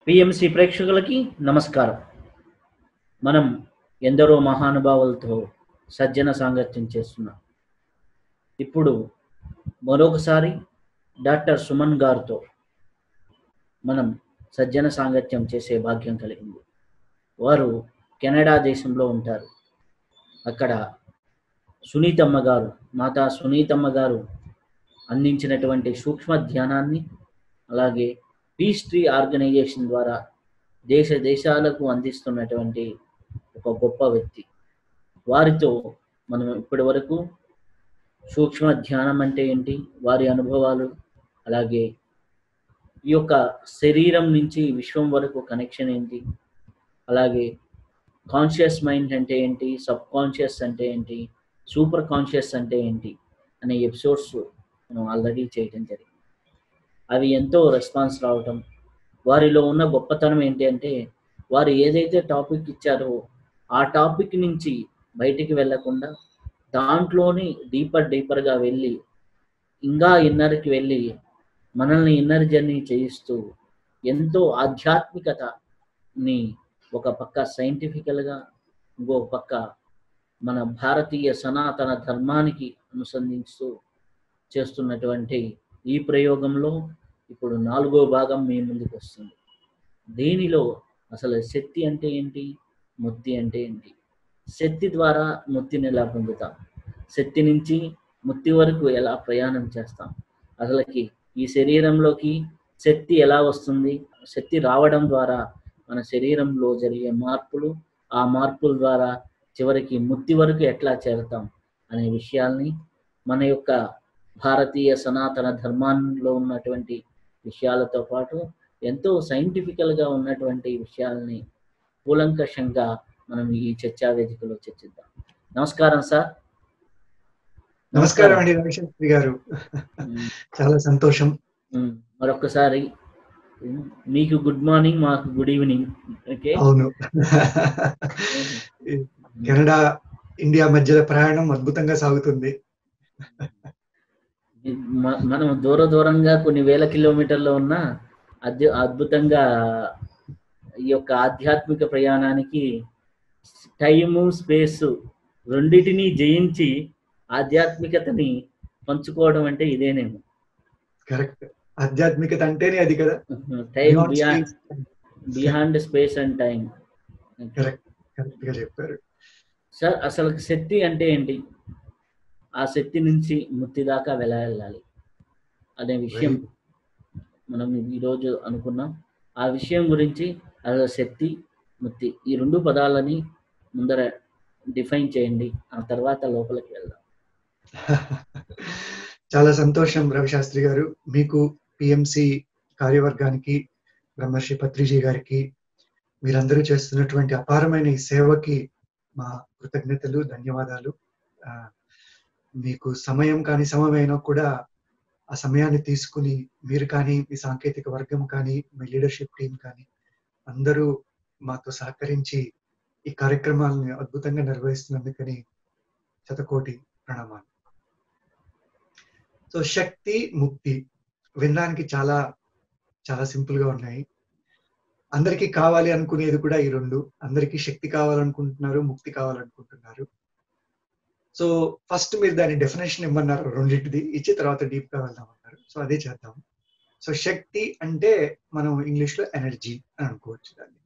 PMC ప్రేక్షకులకి నమస్కారం. మనం ఎందరో మహానుభావులతో సజ్జన సాంగత్యం చేస్తున్నాం. ఇప్పుడు మరొకసారి డాక్టర్ సుమన్ గారితో మనం సజ్జన సాంగత్యం చేసే భాగ్యం కలిగింది. వారు కెనడా దేశంలో ఉంటారు. అక్కడ సునీతమ్మ గారు, మాతా సునీతమ్మ గారు అందించినటువంటి సూక్ష్మ ధ్యానాన్ని, అలాగే పీస్ ట్రీ ఆర్గనైజేషన్ ద్వారా దేశాలకు అందిస్తున్నటువంటి ఒక గొప్ప వ్యక్తి. వారితో మనం ఇప్పటి వరకు సూక్ష్మ ధ్యానం అంటే ఏంటి, వారి అనుభవాలు, అలాగే ఈ యొక్క శరీరం నుంచి విశ్వం వరకు కనెక్షన్ ఏంటి, అలాగే కాన్షియస్ మైండ్ అంటే ఏంటి, సబ్ కాన్షియస్ అంటే ఏంటి, సూపర్ కాన్షియస్ అంటే ఏంటి అనే ఎపిసోడ్స్ మనం ఆల్రెడీ చేయడం జరిగింది. అవి ఎంతో రెస్పాన్స్ రావటం, వారిలో ఉన్న గొప్పతనం ఏంటి అంటే వారు ఏదైతే టాపిక్ ఇచ్చారో ఆ టాపిక్ నుంచి బయటికి వెళ్ళకుండా దాంట్లోని డీపర్గా వెళ్ళి ఇంకా ఇన్నర్కి వెళ్ళి మనల్ని ఇన్నర్ జర్నీ చేయిస్తూ ఎంతో ఆధ్యాత్మికతని ఒక పక్క సైంటిఫికల్గా, ఇంకో పక్క మన భారతీయ సనాతన ధర్మానికి అనుసంధిస్తూ చేస్తున్నటువంటి ఈ ప్రయోగంలో ఇప్పుడు 4వ భాగం మీ ముందుకు వస్తుంది. దీనిలో అసలు శక్తి అంటే ఏంటి, ముక్తి అంటే ఏంటి, శక్తి ద్వారా ముక్తిని ఎలా పొందుతాం, శక్తి నుంచి ముక్తి వరకు ఎలా ప్రయాణం చేస్తాం, అసలుకి ఈ శరీరంలోకి శక్తి ఎలా వస్తుంది, శక్తి రావడం ద్వారా మన శరీరంలో జరిగే మార్పులు, ఆ మార్పుల ద్వారా చివరికి ముక్తి వరకు ఎట్లా చేరుతాం అనే విషయాల్ని, మన యొక్క భారతీయ సనాతన ధర్మాల్లో ఉన్నటువంటి విషయాలతో పాటు ఎంతో సైంటిఫికల్గా ఉన్నటువంటి విషయాల్ని కూలంకషంగా మనం ఈ చర్చా వేదికలో చర్చిద్దాం. నమస్కారం సార్. నమస్కారం అండి రవిశంకర్ గారు, చాలా సంతోషం. మరొకసారి మీకు గుడ్ మార్నింగ్, మాకు గుడ్ ఈవినింగ్. ఓకే, అవును. కెనడా ఇండియా మధ్యలో ప్రయాణం అద్భుతంగా సాగుతుంది. మనం దూరంగా కొన్ని వేల కిలోమీటర్లో ఉన్న అద్భుతంగా ఈ యొక్క ఆధ్యాత్మిక ప్రయాణానికి టైము స్పేసు రెండిటిని జయించి ఆధ్యాత్మికతని పంచుకోవడం అంటే ఇదేనేమో. కరెక్ట్, ఆధ్యాత్మికత అంటేనే అది కదా, time beyond space and time. Correct గా చెప్పారు సార్. అసలు శక్తి అంటే ఏంటి, ఆ శక్తి నుంచి ముక్తి దాకా వెళ్ళాలి అనే విషయం మనం ఈరోజు అనుకున్నాం. ఆ విషయం గురించి అసలు శక్తి, ముక్తి ఈ రెండు పదాలని ముందర డిఫైన్ చేయండి, ఆ తర్వాత లోపలికి వెళ్దాం. చాలా సంతోషం రవిశాస్త్రి గారు. మీకు, పిఎంసి కార్యవర్గానికి, బ్రహ్మర్షి పత్రిజీ గారికి, మీరందరూ చేస్తున్నటువంటి అపారమైన ఈ సేవకి మా కృతజ్ఞతలు, ధన్యవాదాలు. మీకు సమయం కానీ సమయమైనా కూడా ఆ సమయాన్ని తీసుకుని మీరు కానీ, మీ సాంకేతిక వర్గం కానీ, మీ లీడర్షిప్ టీం కానీ అందరూ మాతో సహకరించి ఈ కార్యక్రమాలను అద్భుతంగా నిర్వహిస్తున్నందుకని శతకోటి ప్రణామాలు. సో శక్తి, ముక్తి వినడానికి చాలా చాలా సింపుల్ గా ఉన్నాయి. అందరికీ కావాలి అనుకునేది కూడా ఈ రెండు. అందరికీ శక్తి కావాలనుకుంటున్నారు, ముక్తి కావాలనుకుంటున్నారు. సో ఫస్ట్ మీరు దాని డెఫినేషన్ ఇమ్మన్నారు, రెండింటిది ఇచ్చి తర్వాత డీప్ గా వెళ్దాం అన్నారు. సో అదే చేద్దాం. సో శక్తి అంటే మనం ఇంగ్లీష్ లో ఎనర్జీ అని అనుకోవచ్చు. దాన్ని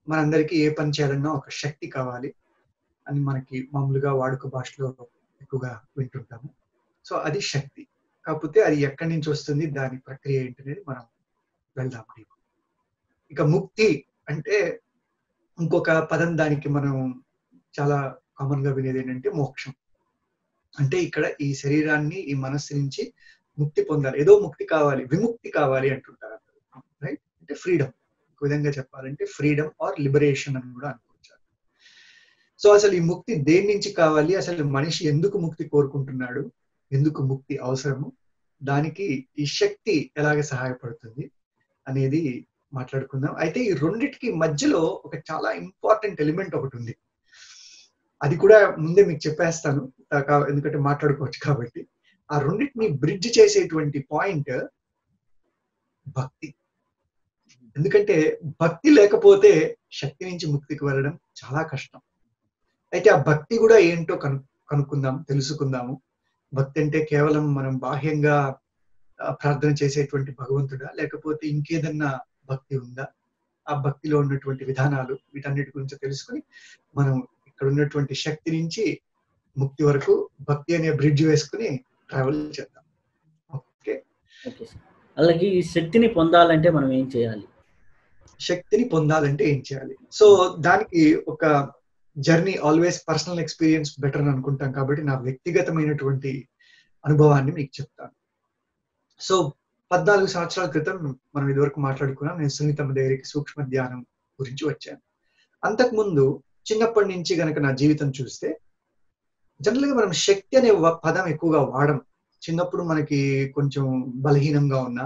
మనందరికీ ఏ పని చేయాలన్నా ఒక శక్తి కావాలి అని మనకి మామూలుగా వాడుక భాషలో ఎక్కువగా వింటుంటాము. సో అది శక్తి. కాకపోతే అది ఎక్కడి నుంచి వస్తుంది, దాని ప్రక్రియ ఏంటనేది మనం వెళ్దాం డీప్. ఇక ముక్తి అంటే ఇంకొక పదం, దానికి మనం చాలా కామన్ గా వినేది ఏంటంటే మోక్షం. అంటే ఇక్కడ ఈ శరీరాన్ని, ఈ మనస్సు నుంచి ముక్తి పొందాలి, ఏదో ముక్తి కావాలి, విముక్తి కావాలి అంటుంటారు, రైట్? అంటే ఫ్రీడమ్. ఒక విధంగా చెప్పాలంటే ఫ్రీడమ్ ఆర్ లిబరేషన్ అని కూడా అనుకోవచ్చు. సో అసలు ఈ ముక్తి దేని నుంచి కావాలి, అసలు మనిషి ఎందుకు ముక్తి కోరుకుంటున్నాడు, ఎందుకు ముక్తి అవసరము, దానికి ఈ శక్తి ఎలాగ సహాయపడుతుంది అనేది మాట్లాడుకుందాం. అయితే ఈ రెండిటికి మధ్యలో ఒక చాలా ఇంపార్టెంట్ ఎలిమెంట్ ఒకటి ఉంది. అది కూడా ముందే మీకు చెప్పేస్తాను, ఎందుకంటే మాట్లాడుకోవచ్చు కాబట్టి. ఆ రెండింటిని బ్రిడ్జ్ చేసేటువంటి పాయింట్ భక్తి. ఎందుకంటే భక్తి లేకపోతే శక్తి నుంచి ముక్తికి వెళ్ళడం చాలా కష్టం. అయితే ఆ భక్తి కూడా ఏంటో కనుక్కుందాం, తెలుసుకుందాము. భక్తి అంటే కేవలం మనం బాహ్యంగా ప్రార్థన చేసేటువంటి భగవంతుడా, లేకపోతే ఇంకేదన్నా భక్తి ఉందా? ఆ భక్తిలో ఉన్నటువంటి విధానాలు వీటన్నిటి గురించి తెలుసుకుని మనం ఇక్కడ ఉన్నటువంటి శక్తి నుంచి ముక్తి వరకు భక్తి అనే బ్రిడ్జ్ వేసుకుని ట్రావెల్ చేద్దాం. Okay, okay sir. అలాగే ఈ శక్తిని పొందాలంటే మనం ఏం చేయాలి? శక్తిని పొందాలంటే ఏం చేయాలి? సో దానికి ఒక journey, always personal experience better అని అనుకుంటాం కాబట్టి నా వ్యక్తిగతమైనటువంటి అనుభవాన్ని మీకు చెప్తాను. సో 14 సంవత్సరాల క్రితం మనం ఇదివరకు మాట్లాడుకున్నాం, నేను సునీతమ్మ దగ్గరికి సూక్ష్మ ధ్యానం గురించి వచ్చాను. అంతకుముందు చిన్నప్పటి నుంచి గనక నా జీవితం చూస్తే జనరల్ గా మనం శక్తి అనే పదం ఎక్కువగా వాడం. చిన్నప్పుడు మనకి కొంచెం బలహీనంగా ఉన్న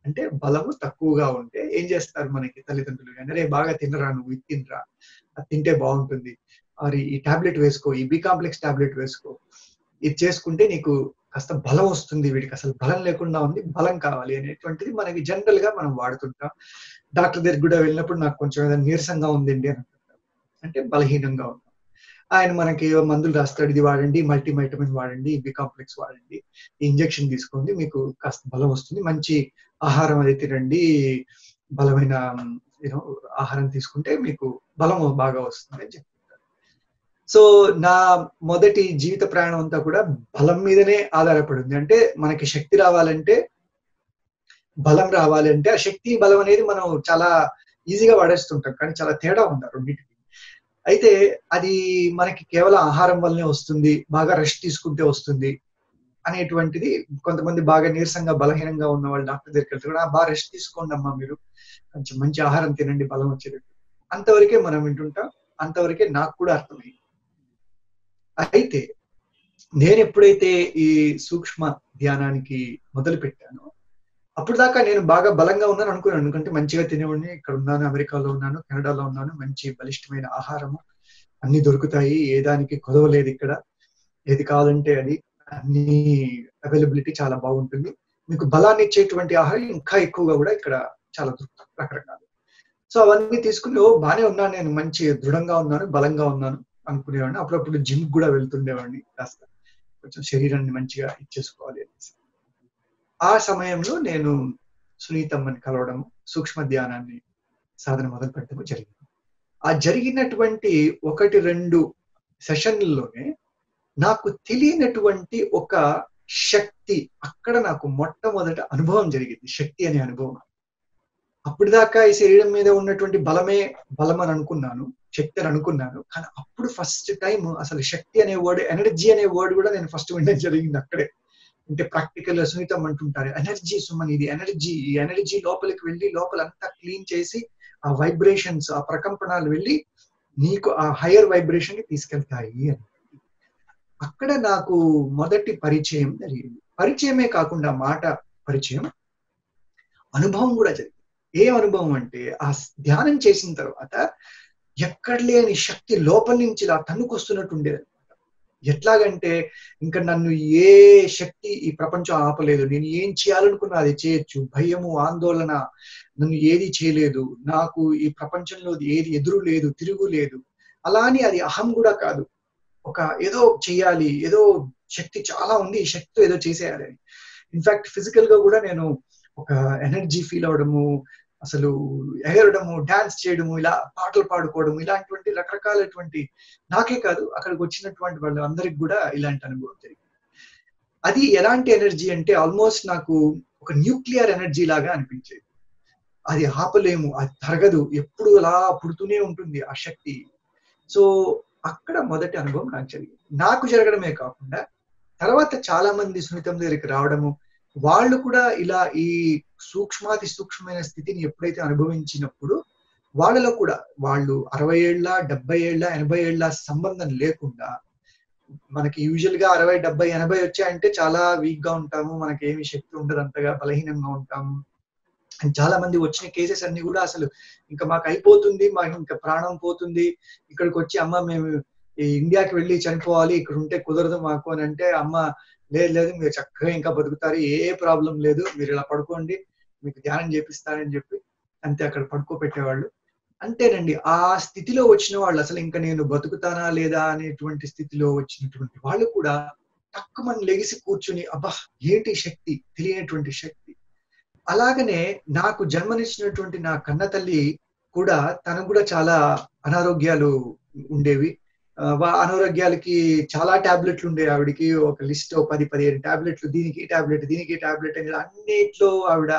అంటే బలము తక్కువగా ఉంటే ఏం చేస్తారు మనకి తల్లిదండ్రులు కానీ, అరే బాగా తినరా, నువ్వు ఇది తినరా, అది తింటే బాగుంటుంది, మరి ఈ టాబ్లెట్ వేసుకో, ఈ బి కాంప్లెక్స్ టాబ్లెట్ వేసుకో, ఇది చేసుకుంటే నీకు కాస్త బలం వస్తుంది, వీడికి అసలు బలం లేకుండా ఉంది, బలం కావాలి అనేటువంటిది మనకి జనరల్ గా మనం వాడుతుంటాం. డాక్టర్ దగ్గరికి కూడా వెళ్ళినప్పుడు నాకు కొంచెం ఏదైనా నీరసంగా ఉందండి అని అంటుంటాం, అంటే బలహీనంగా ఉన్నాం. ఆయన మనకి మందులు రాస్తాడు, ఇది వాడండి, మల్టీవైటమిన్ వాడండి, బి కాంప్లెక్స్ వాడండి, ఇంజెక్షన్ తీసుకోండి, మీకు కాస్త బలం వస్తుంది, మంచి ఆహారం అది తినండి, బలమైన ఆహారం తీసుకుంటే మీకు బలం బాగా వస్తుంది అని చెప్తుంటారు. సో నా మొదటి జీవిత ప్రయాణం అంతా కూడా బలం మీదనే ఆధారపడింది. అంటే మనకి శక్తి రావాలంటే, బలం రావాలంటే, ఆ శక్తి బలం అనేది మనం చాలా ఈజీగా వాడేస్తుంటాం, కానీ చాలా తేడా ఉంది రెండింటికి. అయితే అది మనకి కేవలం ఆహారం వల్లనే వస్తుంది, బాగా రెస్ట్ తీసుకుంటే వస్తుంది అనేటువంటిది కొంతమంది బాగా నీరసంగా బలహీనంగా ఉన్న వాళ్ళు డాక్టర్ దగ్గరికి వెళ్తే కూడా, బాగా రెస్ట్ తీసుకోండి అమ్మా, మీరు కొంచెం మంచి ఆహారం తినండి బలం వచ్చేటట్టు, అంతవరకే మనం వింటుంటాం, అంతవరకే నాకు కూడా అర్థమైంది. అయితే నేను ఎప్పుడైతే ఈ సూక్ష్మ ధ్యానానికి మొదలు పెట్టానో అప్పుడు దాకా నేను బాగా బలంగా ఉన్నాను అనుకున్నాను, ఎందుకంటే మంచిగా తినేవాడిని, ఇక్కడ ఉన్నాను, అమెరికాలో ఉన్నాను, కెనడాలో ఉన్నాను, మంచి బలిష్టమైన ఆహారము అన్ని దొరుకుతాయి, ఏ దానికి కొదవలేదు ఇక్కడ, ఏది కావాలంటే అది, అన్ని అవైలబిలిటీ చాలా బాగుంటుంది, మీకు బలాన్ని ఇచ్చేటువంటి ఆహారం ఇంకా ఎక్కువగా కూడా ఇక్కడ చాలా దొరుకుతాయి రకరకాలు. సో అవన్నీ తీసుకుని బాగానే ఉన్నాను, నేను మంచి దృఢంగా ఉన్నాను, బలంగా ఉన్నాను అనుకునేవాడిని. అప్పుడప్పుడు జిమ్ కూడా వెళ్తుండేవాడిని, కాస్త కొంచెం శరీరాన్ని మంచిగా ఇచ్చేసుకోవాలి అనేసి. ఆ సమయంలో నేను సునీతమ్మని కలవడం, సూక్ష్మ ధ్యానాన్ని సాధన మొదలు పెట్టడం జరిగింది. ఆ జరిగినటువంటి 1-2 సెషన్లలోనే నాకు తెలియనటువంటి ఒక శక్తి, అక్కడ నాకు మొట్టమొదట అనుభవం జరిగింది, శక్తి అనే అనుభవం. అప్పటిదాకా ఈ శరీరం మీద ఉన్నటువంటి బలమే బలం అని అనుకున్నాను, శక్తి అని అనుకున్నాను, కానీ అప్పుడు ఫస్ట్ టైం అసలు శక్తి అనే వర్డ్, ఎనర్జీ అనే వర్డ్ కూడా నేను ఫస్ట్ వినడం జరిగింది అక్కడే. అంటే ప్రాక్టికల్ సునీతం అంటుంటారు, ఎనర్జీ సుమన్, ఇది ఎనర్జీ, ఈ ఎనర్జీ లోపలికి వెళ్ళి లోపలంతా క్లీన్ చేసి ఆ వైబ్రేషన్స్, ఆ ప్రకంపనాలు వెళ్ళి నీకు ఆ హయ్యర్ వైబ్రేషన్ కి తీసుకెళ్తాయి అని. అక్కడ నాకు మొదటి పరిచయం జరిగింది. పరిచయమే కాకుండా మాట పరిచయం, అనుభవం కూడా జరిగింది. ఏ అనుభవం అంటే, ఆ ధ్యానం చేసిన తర్వాత ఎక్కడ లేని శక్తి లోపల నుంచి ఇలా తన్నుకొస్తున్నట్టు ఉండేది. ఎట్లాగంటే ఇంకా నన్ను ఏ శక్తి ఈ ప్రపంచం ఆపలేదు, నేను ఏం చేయాలనుకున్నా అది చేయొచ్చు, భయము ఆందోళన నన్ను ఏది చేయలేదు, నాకు ఈ ప్రపంచంలో ఏది ఎదురు లేదు, తిరుగు లేదు. అలా అని అది అహం కూడా కాదు, ఒక ఏదో చెయ్యాలి, ఏదో శక్తి చాలా ఉంది, ఈ శక్తితో ఏదో చేసేయాలి అని. ఇన్ఫాక్ట్ ఫిజికల్ గా కూడా నేను ఒక ఎనర్జీ ఫీల్ అవడము, అసలు ఎగరడము, డాన్స్ చేయడము, ఇలా పాటలు పాడుకోవడము, ఇలాంటివంటి రకరకాలటువంటి, నాకే కాదు అక్కడికి వచ్చినటువంటి వాళ్ళు అందరికి కూడా ఇలాంటి అనుభవం జరిగింది. అది ఎలాంటి ఎనర్జీ అంటే ఆల్మోస్ట్ నాకు ఒక న్యూక్లియర్ ఎనర్జీ లాగా అనిపించేది. అది ఆపలేము, అది తరగదు, ఎప్పుడు అలా పుడుతూనే ఉంటుంది ఆ శక్తి. సో అక్కడ మొదటి అనుభవం నాకు జరిగింది. నాకు జరగడమే కాకుండా తర్వాత చాలా మంది సునీతం దగ్గరికి రావడము, వాళ్ళు కూడా ఇలా ఈ సూక్ష్మాతి సూక్ష్మమైన స్థితిని ఎప్పుడైతే అనుభవించినప్పుడు వాళ్ళలో కూడా, వాళ్ళు 60 ఏళ్ళ 70 ఏళ్ళ 80 ఏళ్ళ సంబంధం లేకుండా, మనకి యూజువల్ గా 60 70 80 వచ్చాయంటే చాలా వీక్ గా ఉంటాము, మనకి ఏమి శక్తి ఉండదు, అంతగా బలహీనంగా ఉంటాము. చాలా మంది వచ్చిన కేసెస్ అన్ని కూడా అసలు ఇంకా మాకు అయిపోతుంది, మాకు ఇంకా ప్రాణం పోతుంది, ఇక్కడికి వచ్చి అమ్మ మేము ఈ ఇండియాకి వెళ్ళి చనిపోవాలి, ఇక్కడ ఉంటే కుదరదు మాకు అని అంటే, అమ్మ లేదు లేదు మీరు చక్కగా ఇంకా బతుకుతారు, ఏ ప్రాబ్లం లేదు, మీరు ఇలా పడుకోండి, మీకు ధ్యానం చేపిస్తానని చెప్పి అంతే అక్కడ పడుకోబెట్టేవాళ్ళు. అంతేనండి. ఆ స్థితిలో వచ్చిన వాళ్ళు అసలు ఇంక నేను బతుకుతానా లేదా అనేటువంటి స్థితిలో వచ్చినటువంటి వాళ్ళు కూడా టక్కుమని లెగిసి కూర్చుని అబ్బా! ఏంటి శక్తి, తెలియనటువంటి శక్తి. అలాగనే నాకు జన్మనిచ్చినటువంటి నా కన్న తల్లి కూడా తనకు కూడా చాలా అనారోగ్యాలు ఉండేవి. అనారోగ్యాలకి చాలా టాబ్లెట్లు ఉండేవి ఆవిడకి. ఒక లిస్ట్ 10, 15 టాబ్లెట్లు, దీనికి టాబ్లెట్, దీనికి టాబ్లెట్ అని అన్నిట్లో ఆవిడ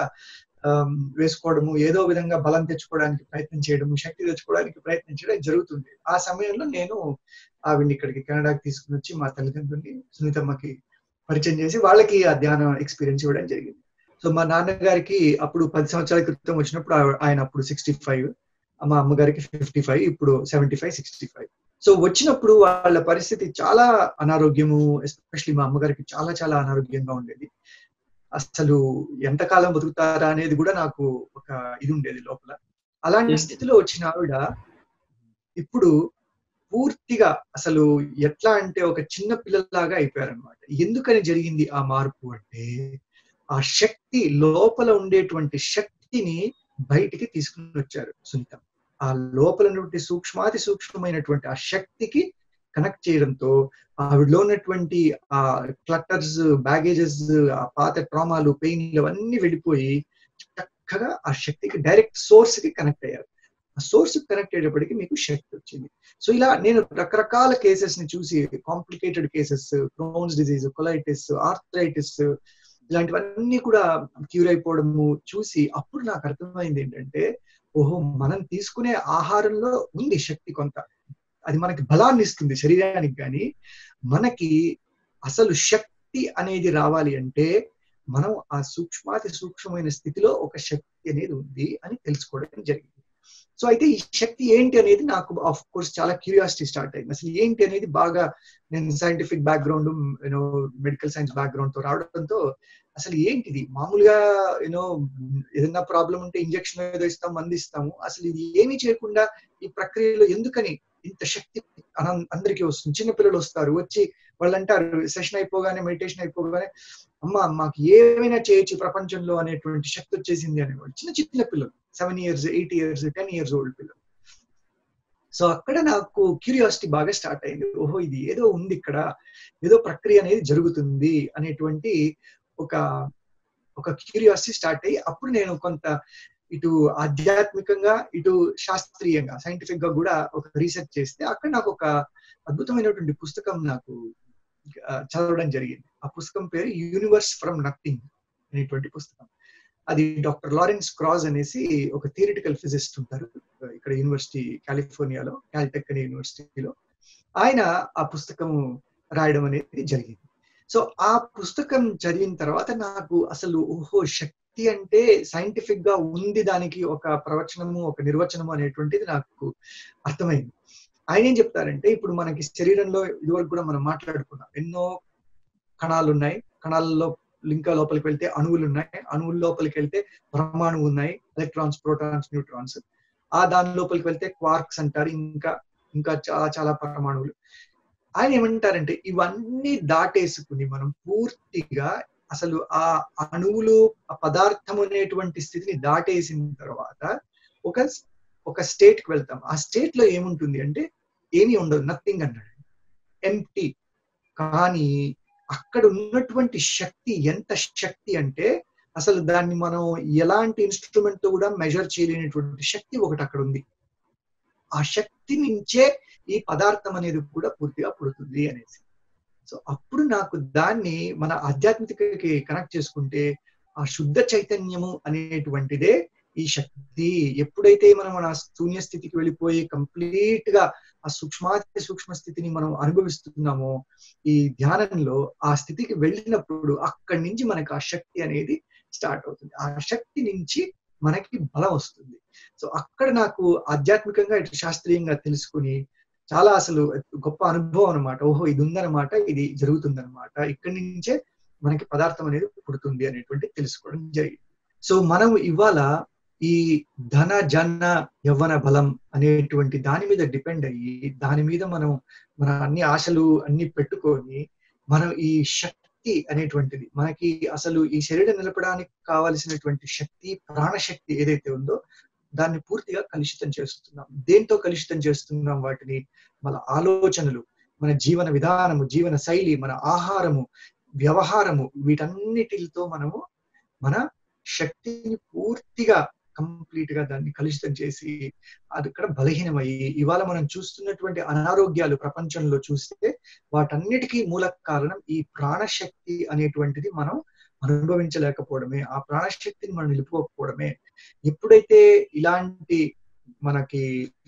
వేసుకోవడము, ఏదో విధంగా బలం తెచ్చుకోవడానికి ప్రయత్నం చేయడము, శక్తి తెచ్చుకోవడానికి ప్రయత్నం చేయడం జరుగుతుంది. ఆ సమయంలో నేను ఆవిడని ఇక్కడికి కెనడాకి తీసుకుని వచ్చి మా తల్లిదండ్రుల్ని సునీతమ్మకి పరిచయం చేసి వాళ్ళకి ఆ ధ్యానం ఎక్స్పీరియన్స్ ఇవ్వడం జరిగింది. సో మా నాన్నగారికి అప్పుడు 10 సంవత్సరాల క్రితం వచ్చినప్పుడు ఆయన అప్పుడు 65, మా అమ్మగారికి 55, ఇప్పుడు 75, 65. సో వచ్చినప్పుడు వాళ్ళ పరిస్థితి చాలా అనారోగ్యము, ఎస్పెషల్లీ మా అమ్మగారికి చాలా చాలా అనారోగ్యంగా ఉండేది. అసలు ఎంతకాలం బతుకుతారా అనేది కూడా నాకు ఒక ఇది ఉండేది లోపల. అలాంటి స్థితిలో వచ్చిన ఆవిడ ఇప్పుడు పూర్తిగా అసలు ఎట్లా అంటే ఒక చిన్న పిల్లలాగా అయిపోయారనమాట. ఎందుకని జరిగింది ఆ మార్పు అంటే, ఆ శక్తి లోపల ఉండేటువంటి శక్తిని బయటికి తీసుకుని వచ్చారు సునీత. ఆ లోపల ఉన్నటువంటి సూక్ష్మాతి సూక్ష్మమైనటువంటి ఆ శక్తికి కనెక్ట్ చేయడంతో ఆవిడలో ఉన్నటువంటి ఆ క్లటర్స్, బ్యాగేజెస్, ఆ పాత ట్రామాలు, పెయిన్లు అవన్నీ వెళ్ళిపోయి చక్కగా ఆ శక్తికి డైరెక్ట్ సోర్స్ కి కనెక్ట్ అయ్యారు. ఆ సోర్స్ కనెక్ట్ అయ్యేటప్పటికి మీకు శక్తి వచ్చింది. సో ఇలా నేను రకరకాల కేసెస్ ని చూసి, complicated cases, Crohn's disease, colitis, arthritis, ఇలాంటివన్నీ కూడా క్యూర్ అయిపోవడము చూసి అప్పుడు నాకు అర్థమైంది ఏంటంటే, ఓహో మనం తీసుకునే ఆహారంలో ఉంది శక్తి కొంత. అది మనకి బలాన్ని ఇస్తుంది శరీరానికి, కానీ మనకి అసలు శక్తి అనేది రావాలి అంటే మనం ఆ సూక్ష్మాతి సూక్ష్మమైన స్థితిలో ఒక శక్తి అనేది ఉంది అని తెలుసుకోవడం జరిగింది. సో అయితే ఈ శక్తి ఏంటి అనేది నాకు ఆఫ్ కోర్స్ చాలా క్యూరియాసిటీ స్టార్ట్ అయింది. అసలు ఏంటి అనేది బాగా నేను scientific background, medical science background తో రావడంతో అసలు ఏంటిది, మామూలుగా ఏదైనా ప్రాబ్లం ఉంటే ఇంజెక్షన్ ఏదో ఇస్తాం, మంది ఇస్తాము, అసలు ఇది ఏమీ చేయకుండా ఈ ప్రక్రియలో ఎందుకని ఇంత శక్తి అందరికీ వస్తుంది. చిన్నపిల్లలు వస్తారు, వచ్చి వాళ్ళు అంటారు సెషన్ అయిపోగానే, మెడిటేషన్ అయిపోగానే, అమ్మ మాకు ఏమైనా చేయొచ్చు ప్రపంచంలో అనేటువంటి శక్తి వచ్చేసింది అనేవాళ్ళు. చిన్న చిన్న పిల్లలు, 7 years, 8 years, 10 years ఓల్డ్ పిల్లలు. సో అక్కడ నాకు క్యూరియాసిటీ బాగా స్టార్ట్ అయింది. ఓహో ఇది ఏదో ఉంది ఇక్కడ, ఏదో ప్రక్రియ అనేది జరుగుతుంది అనేటువంటి ఒక క్యూరియాసిటీ స్టార్ట్ అయ్యి అప్పుడు నేను కొంత ఇటు ఆధ్యాత్మికంగా, ఇటు శాస్త్రీయంగా, సైంటిఫిక్ గా కూడా ఒక రీసెర్చ్ చేస్తే అక్కడ నాకు ఒక అద్భుతమైనటువంటి పుస్తకం నాకు చదవడం జరిగింది. ఆ పుస్తకం పేరు యూనివర్స్ ఫ్రమ్ నథింగ్ అనేటువంటి పుస్తకం. అది డాక్టర్ లారెన్స్ క్రాస్ అనేసి ఒక థియరిటికల్ ఫిజిసిస్ట్ ఉంటారు ఇక్కడ యూనివర్సిటీ, కాలిఫోర్నియాలో, కాల్టెక్ అనే యూనివర్సిటీలో. ఆయన ఆ పుస్తకం రాయడం అనేది జరిగింది. సో ఆ పుస్తకం చదివిన తర్వాత నాకు అసలు ఓహో శక్తి అంటే సైంటిఫిక్ గా ఉంది, దానికి ఒక ప్రవచనము, ఒక నిర్వచనము అనేటువంటిది నాకు అర్థమైంది. ఆయన ఏం చెప్తారంటే, ఇప్పుడు మనకి శరీరంలో ఇదివరకు కూడా మనం మాట్లాడుకున్నాం, ఎన్నో కణాలు ఉన్నాయి, కణాలలో ఇంకా లోపలికి వెళ్తే అణువులు ఉన్నాయి, అణువుల లోపలికి వెళ్తే పరమాణువు ఉన్నాయి, ఎలక్ట్రాన్స్, ప్రోటాన్స్, న్యూట్రాన్స్. దాని లోపలికి వెళ్తే క్వార్క్స్ అంటారు, ఇంకా చాలా చాలా పరమాణువులు. ఆయన ఏమంటారంటే ఇవన్నీ దాటేసుకుని మనం పూర్తిగా అసలు ఆ అణువులు, ఆ పదార్థం అనేటువంటి స్థితిని దాటేసిన తర్వాత ఒక స్టేట్ కి వెళ్తాం. ఆ స్టేట్ లో ఏముంటుంది అంటే ఏమీ ఉండదు, నథింగ్ అన్నాడు, ఎంప్టీ. కానీ అక్కడ ఉన్నటువంటి శక్తి ఎంత శక్తి అంటే అసలు దాన్ని మనం ఎలాంటి ఇన్స్ట్రుమెంట్ తో కూడా మెజర్ చేయలేనటువంటి శక్తి ఒకటి అక్కడ ఉంది. ఆ శక్తి నుంచే ఈ పదార్థం అనేది కూడా పూర్తిగా పుడుతుంది అనేసి. సో అప్పుడు నాకు దాన్ని మన ఆధ్యాత్మికతకి కనెక్ట్ చేసుకుంటే ఆ శుద్ధ చైతన్యము అనేటువంటిదే ఈ శక్తి. ఎప్పుడైతే మనం మన శూన్య స్థితికి వెళ్ళిపోయి కంప్లీట్ గా ఆ సూక్ష్మాతి సూక్ష్మ స్థితిని మనం అనుభవిస్తున్నామో ఈ ధ్యానంలో, ఆ స్థితికి వెళ్ళినప్పుడు అక్కడి నుంచి మనకి ఆ శక్తి అనేది స్టార్ట్ అవుతుంది. ఆ శక్తి నుంచి మనకి బలం వస్తుంది. సో అక్కడ నాకు ఆధ్యాత్మికంగా ఇటు శాస్త్రీయంగా తెలుసుకుని చాలా అసలు గొప్ప అనుభవం అనమాట. ఓహో ఇది ఉందన్నమాట, ఇది జరుగుతుందన్నమాట, ఇక్కడి నుంచే మనకి పదార్థం అనేది పుడుతుంది అనేటువంటి తెలుసుకోవడం జరిగింది. సో మనం ఇవాళ ఈ ధన జన యవ్వన బలం అనేటువంటి దాని మీద డిపెండ్ అయ్యి, దాని మీద మనం మన అన్ని ఆశలు అన్ని పెట్టుకొని మనం ఈ శక్తి అనేటువంటిది మనకి అసలు ఈ శరీరం నిలపడానికి కావలసినటువంటి శక్తి, ప్రాణశక్తి ఏదైతే ఉందో దాన్ని పూర్తిగా కలుషితం చేస్తున్నాం. దేంతో కలుషితం చేస్తున్నాం వాటిని? మన ఆలోచనలు, మన జీవన విధానము, జీవన శైలి, మన ఆహారము, వ్యవహారము, వీటన్నిటితో మనము మన శక్తిని పూర్తిగా కంప్లీట్ గా దాన్ని కలుషితం చేసి అది ఇక్కడ బలహీనమయ్యి ఇవాళ మనం చూస్తున్నటువంటి అనారోగ్యాలు ప్రపంచంలో చూస్తే వాటన్నిటికీ మూల కారణం ఈ ప్రాణశక్తి అనేటువంటిది మనం అనుభవించలేకపోవడమే, ఆ ప్రాణశక్తిని మనం నిలుపుకోకపోవడమే. ఎప్పుడైతే ఇలాంటి మనకి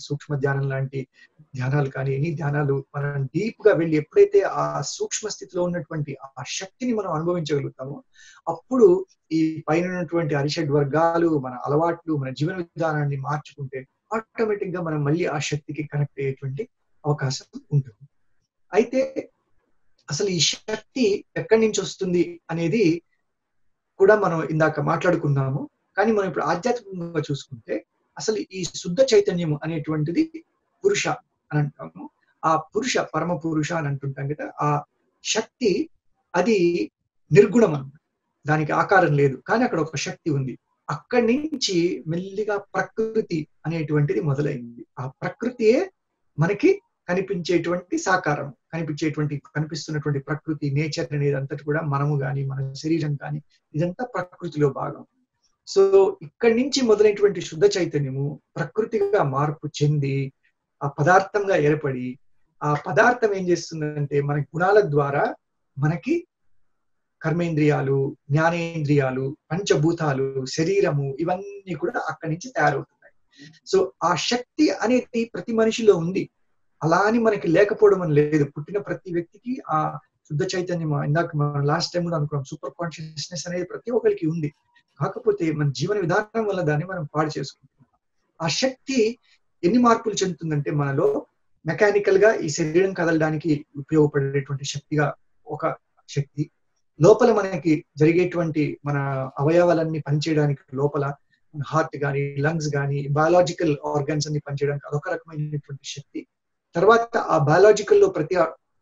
సూక్ష్మ ధ్యానం లాంటి ధ్యానాలు కానీ ఎన్ని ధ్యానాలు మనం డీప్ గా వెళ్ళి ఎప్పుడైతే ఆ సూక్ష్మ స్థితిలో ఉన్నటువంటి ఆ శక్తిని మనం అనుభవించగలుగుతామో అప్పుడు ఈ పైన ఉన్నటువంటి అరిషడ్ వర్గాలు, మన అలవాట్లు, మన జీవన విధానాన్ని మార్చుకుంటే ఆటోమేటిక్ గా మనం మళ్ళీ ఆ శక్తికి కనెక్ట్ అయ్యేటువంటి అవకాశం ఉంటుంది. అయితే అసలు ఈ శక్తి ఎక్కడి నుంచి వస్తుంది అనేది కూడా మనం ఇందాక మాట్లాడుకున్నాము. కానీ మనం ఇప్పుడు ఆధ్యాత్మికంగా చూసుకుంటే అసలు ఈ శుద్ధ చైతన్యము అనేటువంటిది పురుష అని అంటాము. ఆ పురుష, పరమ పురుష అని అంటుంటాం కదా, ఆ శక్తి అది నిర్గుణం అన్నమాట. దానికి ఆకారం లేదు, కానీ అక్కడ ఒక శక్తి ఉంది. అక్కడి నుంచి మెల్లిగా ప్రకృతి అనేటువంటిది మొదలైంది. ఆ ప్రకృతియే మనకి కనిపించేటువంటి సాకారం, కనిపిస్తున్నటువంటి ప్రకృతి, నేచర్ అనేది అంతటి కూడా మనము గాని, మన శరీరం కానీ ఇదంతా ప్రకృతిలో భాగం. సో ఇక్కడి నుంచి మొదలైనటువంటి శుద్ధ చైతన్యము ప్రకృతిగా మార్పు చెంది ఆ పదార్థంగా ఏర్పడి ఆ పదార్థం ఏం చేస్తుందంటే మన గుణాల ద్వారా మనకి కర్మేంద్రియాలు, జ్ఞానేంద్రియాలు, పంచభూతాలు, శరీరము ఇవన్నీ కూడా అక్కడి నుంచి తయారవుతున్నాయి. సో ఆ శక్తి అనేది ప్రతి మనిషిలో ఉంది. అలా అని మనకి లేకపోవడం అని లేదు. పుట్టిన ప్రతి వ్యక్తికి ఆ శుద్ధ చైతన్యం, ఇందాక మనం లాస్ట్ టైం కూడా అనుకున్నాం, సూపర్ కాన్షియస్నెస్ అనేది ప్రతి ఒక్కరికి ఉంది. కాకపోతే మన జీవన విధానం వల్ల దాన్ని మనం పాడు చేసుకుంటున్నాం. ఆ శక్తి ఎన్ని మార్పులు చెందుతుందంటే మనలో మెకానికల్ గా ఈ శరీరం కదలడానికి ఉపయోగపడేటువంటి శక్తిగా ఒక శక్తి, లోపల మనకి జరిగేటువంటి మన అవయవాలన్నీ పనిచేయడానికి లోపల హార్ట్ కానీ, లంగ్స్ కానీ, బయాలజికల్ ఆర్గన్స్ అన్ని పనిచేయడానికి అదొక రకమైనటువంటి శక్తి. తర్వాత ఆ బయాలజికల్ లో ప్రతి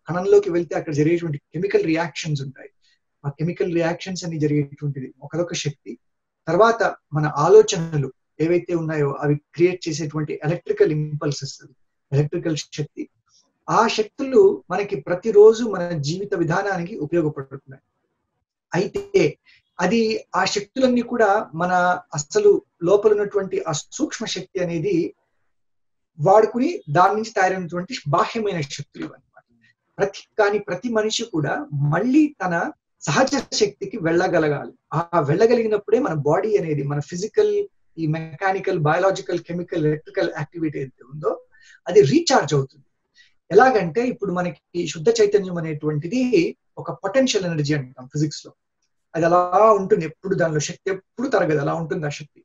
కణంలోకి వెళ్తే అక్కడ జరిగేటువంటి కెమికల్ రియాక్షన్స్ ఉంటాయి. ఆ కెమికల్ రియాక్షన్స్ అన్ని జరిగేటువంటిది ఒకదొక శక్తి. తర్వాత మన ఆలోచనలు ఏవైతే ఉన్నాయో అవి క్రియేట్ చేసేటువంటి ఎలక్ట్రికల్ ఇంపల్సెస్, ఎలక్ట్రికల్ శక్తి. ఆ శక్తులు మనకి ప్రతిరోజు మన జీవిత విధానానికి ఉపయోగపడుతున్నాయి. అయితే అది ఆ శక్తులన్నీ కూడా మన అసలు లోపల ఉన్నటువంటి ఆ సూక్ష్మ శక్తి అనేది వాడుకుని దాని నుంచి తయారైనటువంటి బాహ్యమైన శక్తులు అన్నమాట. ప్రతి మనిషి కూడా మళ్ళీ తన సహజ శక్తికి వెళ్ళగలగాలి. ఆ వెళ్ళగలిగినప్పుడే మన బాడీ అనేది, మన ఫిజికల్, ఈ mechanical, biological, chemical, electrical activity ఏదైతే ఉందో అది రీఛార్జ్ అవుతుంది. ఎలాగంటే ఇప్పుడు మనకి శుద్ధ చైతన్యం అనేటువంటిది ఒక పొటెన్షియల్ ఎనర్జీ అంటాం ఫిజిక్స్ లో. అది అలా ఉంటుంది, ఎప్పుడు దానిలో శక్తి ఎప్పుడు తరగదు, అలా ఉంటుంది ఆ శక్తి.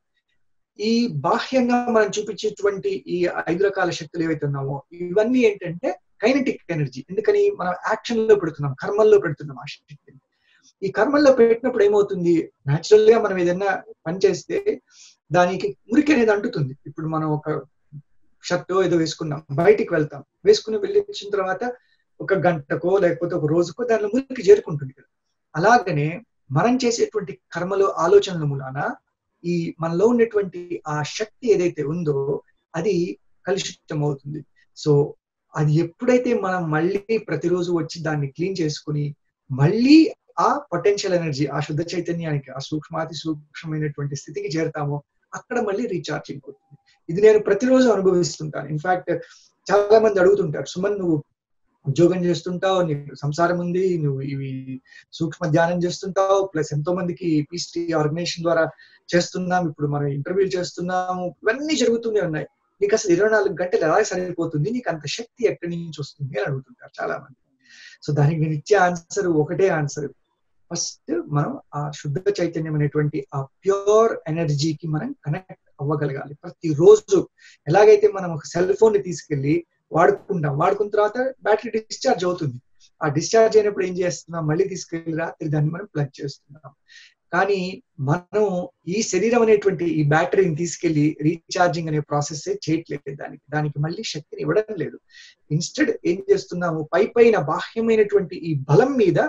ఈ బాహ్యంగా మనం చూపించేటువంటి ఈ 5 రకాల శక్తులు ఏవైతే ఉన్నామో ఇవన్నీ ఏంటంటే కైనెటిక్ ఎనర్జీ. ఎందుకని మనం యాక్షన్ లో పెడుతున్నాం, కర్మల్లో పెడుతున్నాం ఆ శక్తిని. ఈ కర్మల్లో పెట్టినప్పుడు ఏమవుతుంది, న్యాచురల్ గా మనం ఏదైనా పని చేస్తే దానికి మురికి అనేది అంటుతుంది. ఇప్పుడు మనం ఒక షర్ట్ ఏదో వేసుకున్నాం, బయటికి వెళ్తాం, వేసుకుని వెళ్ళిన తర్వాత ఒక గంటకో లేకపోతే ఒక రోజుకో దానిలో మురికి చేరుకుంటుంది కదా. అలాగనే మనం చేసేటువంటి కర్మలో ఆలోచనల మూలాన ఈ మనలో ఉన్నటువంటి ఆ శక్తి ఏదైతే ఉందో అది కలుషితం అవుతుంది. సో అది ఎప్పుడైతే మనం మళ్ళీ ప్రతిరోజు వచ్చి దాన్ని క్లీన్ చేసుకుని మళ్ళీ ఆ పొటెన్షియల్ ఎనర్జీ, ఆ శుద్ధ చైతన్యానికి, ఆ సూక్ష్మాతి సూక్ష్మమైనటువంటి స్థితికి చేరుతామో అక్కడ మళ్ళీ రీఛార్జింగ్ అవుతుంది. ఇది నేను ప్రతిరోజు అనుభవిస్తుంటాను. ఇన్ఫాక్ట్ చాలా మంది అడుగుతుంటారు, సుమన్ నువ్వు ఉద్యోగం చేస్తుంటావు, నీకు సంసారం ఉంది, నువ్వు ఇవి సూక్ష్మ ధ్యానం చేస్తుంటావు, ప్లస్ ఎంతో మందికి పీసీ ఆర్గనైజేషన్ ద్వారా చేస్తున్నాం, ఇప్పుడు మనం ఇంటర్వ్యూలు చేస్తున్నాము, ఇవన్నీ జరుగుతూనే ఉన్నాయి. నీకు అసలు 24 గంటలు ఎలా సరిపోతుంది, నీకు అంత శక్తి ఎక్కడి నుంచి వస్తుంది అని అడుగుతుంటారు చాలా మంది. సో దానికి నేను ఇచ్చే ఆన్సర్ ఒకటే ఆన్సర్, ఫస్ట్ మనం ఆ శుద్ధ చైతన్యం అనేటువంటి ఆ ప్యూర్ ఎనర్జీకి మనం కనెక్ట్ అవ్వగలగాలి ప్రతిరోజు. ఎలాగైతే మనం ఒక సెల్ ఫోన్ ని తీసుకెళ్లి వాడుకున్న తర్వాత బ్యాటరీ డిశ్చార్జ్ అవుతుంది. ఆ డిశ్చార్జ్ అయినప్పుడు ఏం చేస్తున్నాం, మళ్ళీ తీసుకెళ్లి రాత్రి దాన్ని మనం ప్లగ్ చేస్తున్నాం. కానీ మనం ఈ శరీరం అనేటువంటి ఈ బ్యాటరీని తీసుకెళ్లి రీఛార్జింగ్ అనే ప్రాసెస్ చేయట్లేదు, దానికి మళ్ళీ శక్తిని ఇవ్వడం లేదు. ఇన్స్టెడ్ ఏం చేస్తున్నాము, పైన బాహ్యమైనటువంటి ఈ బలం మీద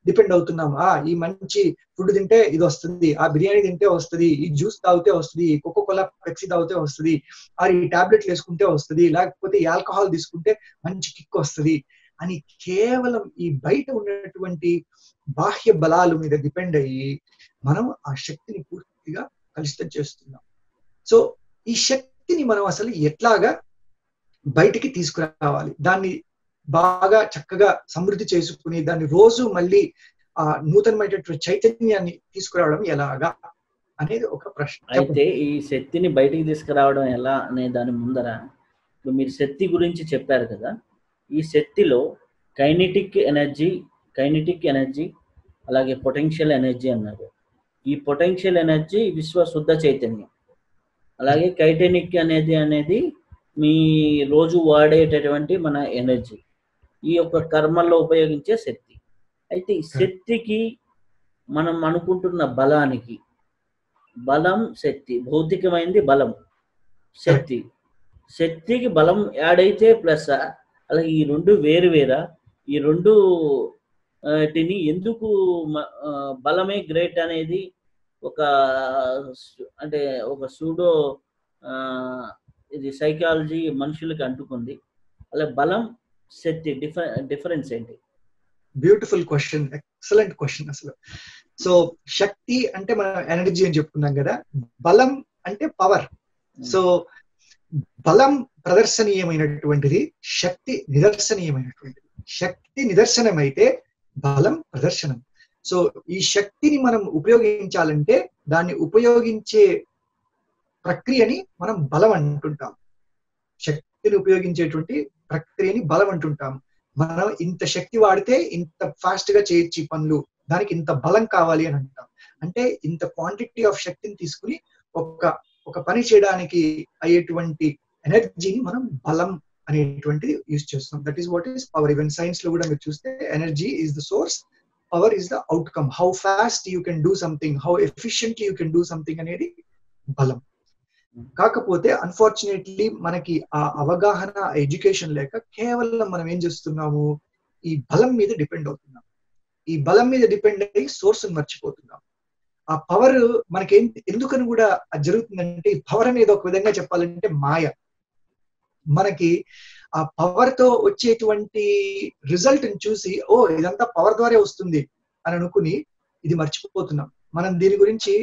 డిపెండ్ అవుతున్నాం. ఈ మంచి ఫుడ్ తింటే ఇది వస్తుంది, ఆ బిర్యానీ తింటే వస్తుంది, ఈ జ్యూస్ తాగితే వస్తుంది, కోకో కోలా పెప్సీ తాగితే వస్తుంది, ఈ టాబ్లెట్లు వేసుకుంటే వస్తుంది, లేకపోతే ఈ ఆల్కహాల్ తీసుకుంటే మంచి కిక్ వస్తుంది అని కేవలం ఈ బయట ఉన్నటువంటి బాహ్య బలాల మీద డిపెండ్ అయ్యి మనం ఆ శక్తిని పూర్తిగా కలుషితం చేస్తున్నాం. సో ఈ శక్తిని మనం అసలు ఎట్లాగా బయటికి తీసుకురావాలి, దాన్ని బాగా చక్కగా సమృద్ధి చేసుకుని దాన్ని రోజు మళ్ళీ నూతనమైనటువంటి చైతన్యాన్ని తీసుకురావడం ఎలాగా అనేది ఒక ప్రశ్న. అయితే ఈ శక్తిని బయటికి తీసుకురావడం ఎలా అనే దాని ముందర ఇప్పుడు మీరు శక్తి గురించి చెప్పారు కదా, ఈ శక్తిలో కైనెటిక్ ఎనర్జీ అలాగే పొటెన్షియల్ ఎనర్జీ అన్నారు. ఈ పొటెన్షియల్ ఎనర్జీ విశ్వ శుద్ధ చైతన్యం, అలాగే కైనెటిక్ అనేది మీ రోజు వాడేటటువంటి మన ఎనర్జీ, ఈ యొక్క కర్మల్లో ఉపయోగించే శక్తి. అయితే ఈ శక్తికి మనం అనుకుంటున్న బలానికి, బలం శక్తి, భౌతికమైనది బలం, శక్తికి బలం యాడ్ అయితే ప్లస్, అలాగే ఈ రెండు వేరువేరా, ఈ రెండు టిని ఎందుకు బలమే గ్రేట్ అనేది ఒక సూడో ఇది సైకాలజీ మనుషులకి అంటుకుంది. అలా బలం శక్తి డిఫరెన్స్ ఏంటి? Beautiful question, excellent question. అసలు సో శక్తి అంటే మనం ఎనర్జీ అని చెప్పుకున్నాం కదా, బలం అంటే పవర్. సో బలం ప్రదర్శనీయమైనటువంటిది, శక్తి నిదర్శనీయమైనటువంటిది. శక్తి నిదర్శనం అయితే బలం ప్రదర్శనం. సో ఈ శక్తిని మనం ఉపయోగించాలంటే దాన్ని ఉపయోగించే ప్రక్రియని మనం బలం అంటుంటాం. శక్తిని ఉపయోగించేటువంటి ప్రక్రియని బలం అంటుంటాం. మనం ఇంత శక్తి వాడితే ఇంత ఫాస్ట్ గా చేయొచ్చు పనులు, దానికి ఇంత బలం కావాలి అని అంటాం. అంటే ఇంత క్వాంటిటీ ఆఫ్ శక్తిని తీసుకుని ఒక పని చేయడానికి అయ్యేటువంటి ఎనర్జీని మనం బలం అనేటువంటిది యూజ్ చేస్తాం. That is what is power. Even science లో కూడా మీరు చూస్తే energy is the source, power is the outcome. How fast you can do something, how efficiently you can do something అనేది బలం. కాకపోతే అన్ఫార్చునేట్లీ మనకి ఆ అవగాహన, ఎడ్యుకేషన్ లేక కేవలం మనం ఏం చేస్తున్నాము, ఈ బలం మీద డిపెండ్ అవుతున్నాం. ఈ బలం మీద డిపెండ్ అయ్యి సోర్స్ మర్చిపోతున్నాం. ఆ పవర్ మనకి ఎందుకని కూడా జరుగుతుందంటే, ఈ పవర్ అనేది ఒక విధంగా చెప్పాలంటే మాయ. మనకి ఆ పవర్ తో వచ్చేటువంటి రిజల్ట్ ని చూసి ఇదంతా పవర్ ద్వారా వస్తుంది అని అనుకుని ఇది మర్చిపోతున్నాం. మనం దీని గురించి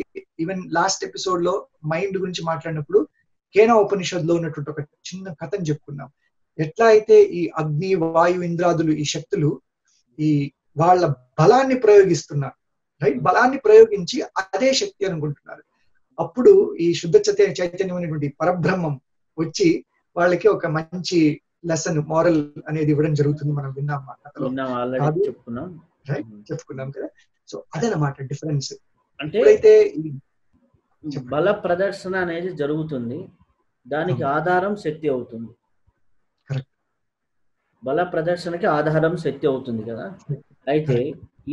ఈవెన్ లాస్ట్ ఎపిసోడ్ లో మైండ్ గురించి మాట్లాడినప్పుడు కేనా ఉపనిషద్ లో ఉన్నటువంటి ఒక చిన్న కథను చెప్పుకున్నాం. ఎట్లా అయితే ఈ అగ్ని, వాయు, ఇంద్రాదులు, ఈ శక్తులు ఈ వాళ్ళ బలాన్ని ప్రయోగిస్తున్నారు, రైట్? బలాన్ని ప్రయోగించి అదే శక్తి అనుకుంటున్నారు. అప్పుడు ఈ శుద్ధ చైతన్యమైనటువంటి పరబ్రహ్మం వచ్చి వాళ్ళకి ఒక మంచి లెసన్, మోరల్ అనేది ఇవ్వడం జరుగుతుంది. మనం విన్నాం, చెప్పుకున్నాం కదా. సో అదనమాట డిఫరెన్స్. అంటే బల ప్రదర్శన అనేది జరుగుతుంది, దానికి ఆధారం శక్తి అవుతుంది. బల ప్రదర్శనకి ఆధారం శక్తి అవుతుంది కదా. అయితే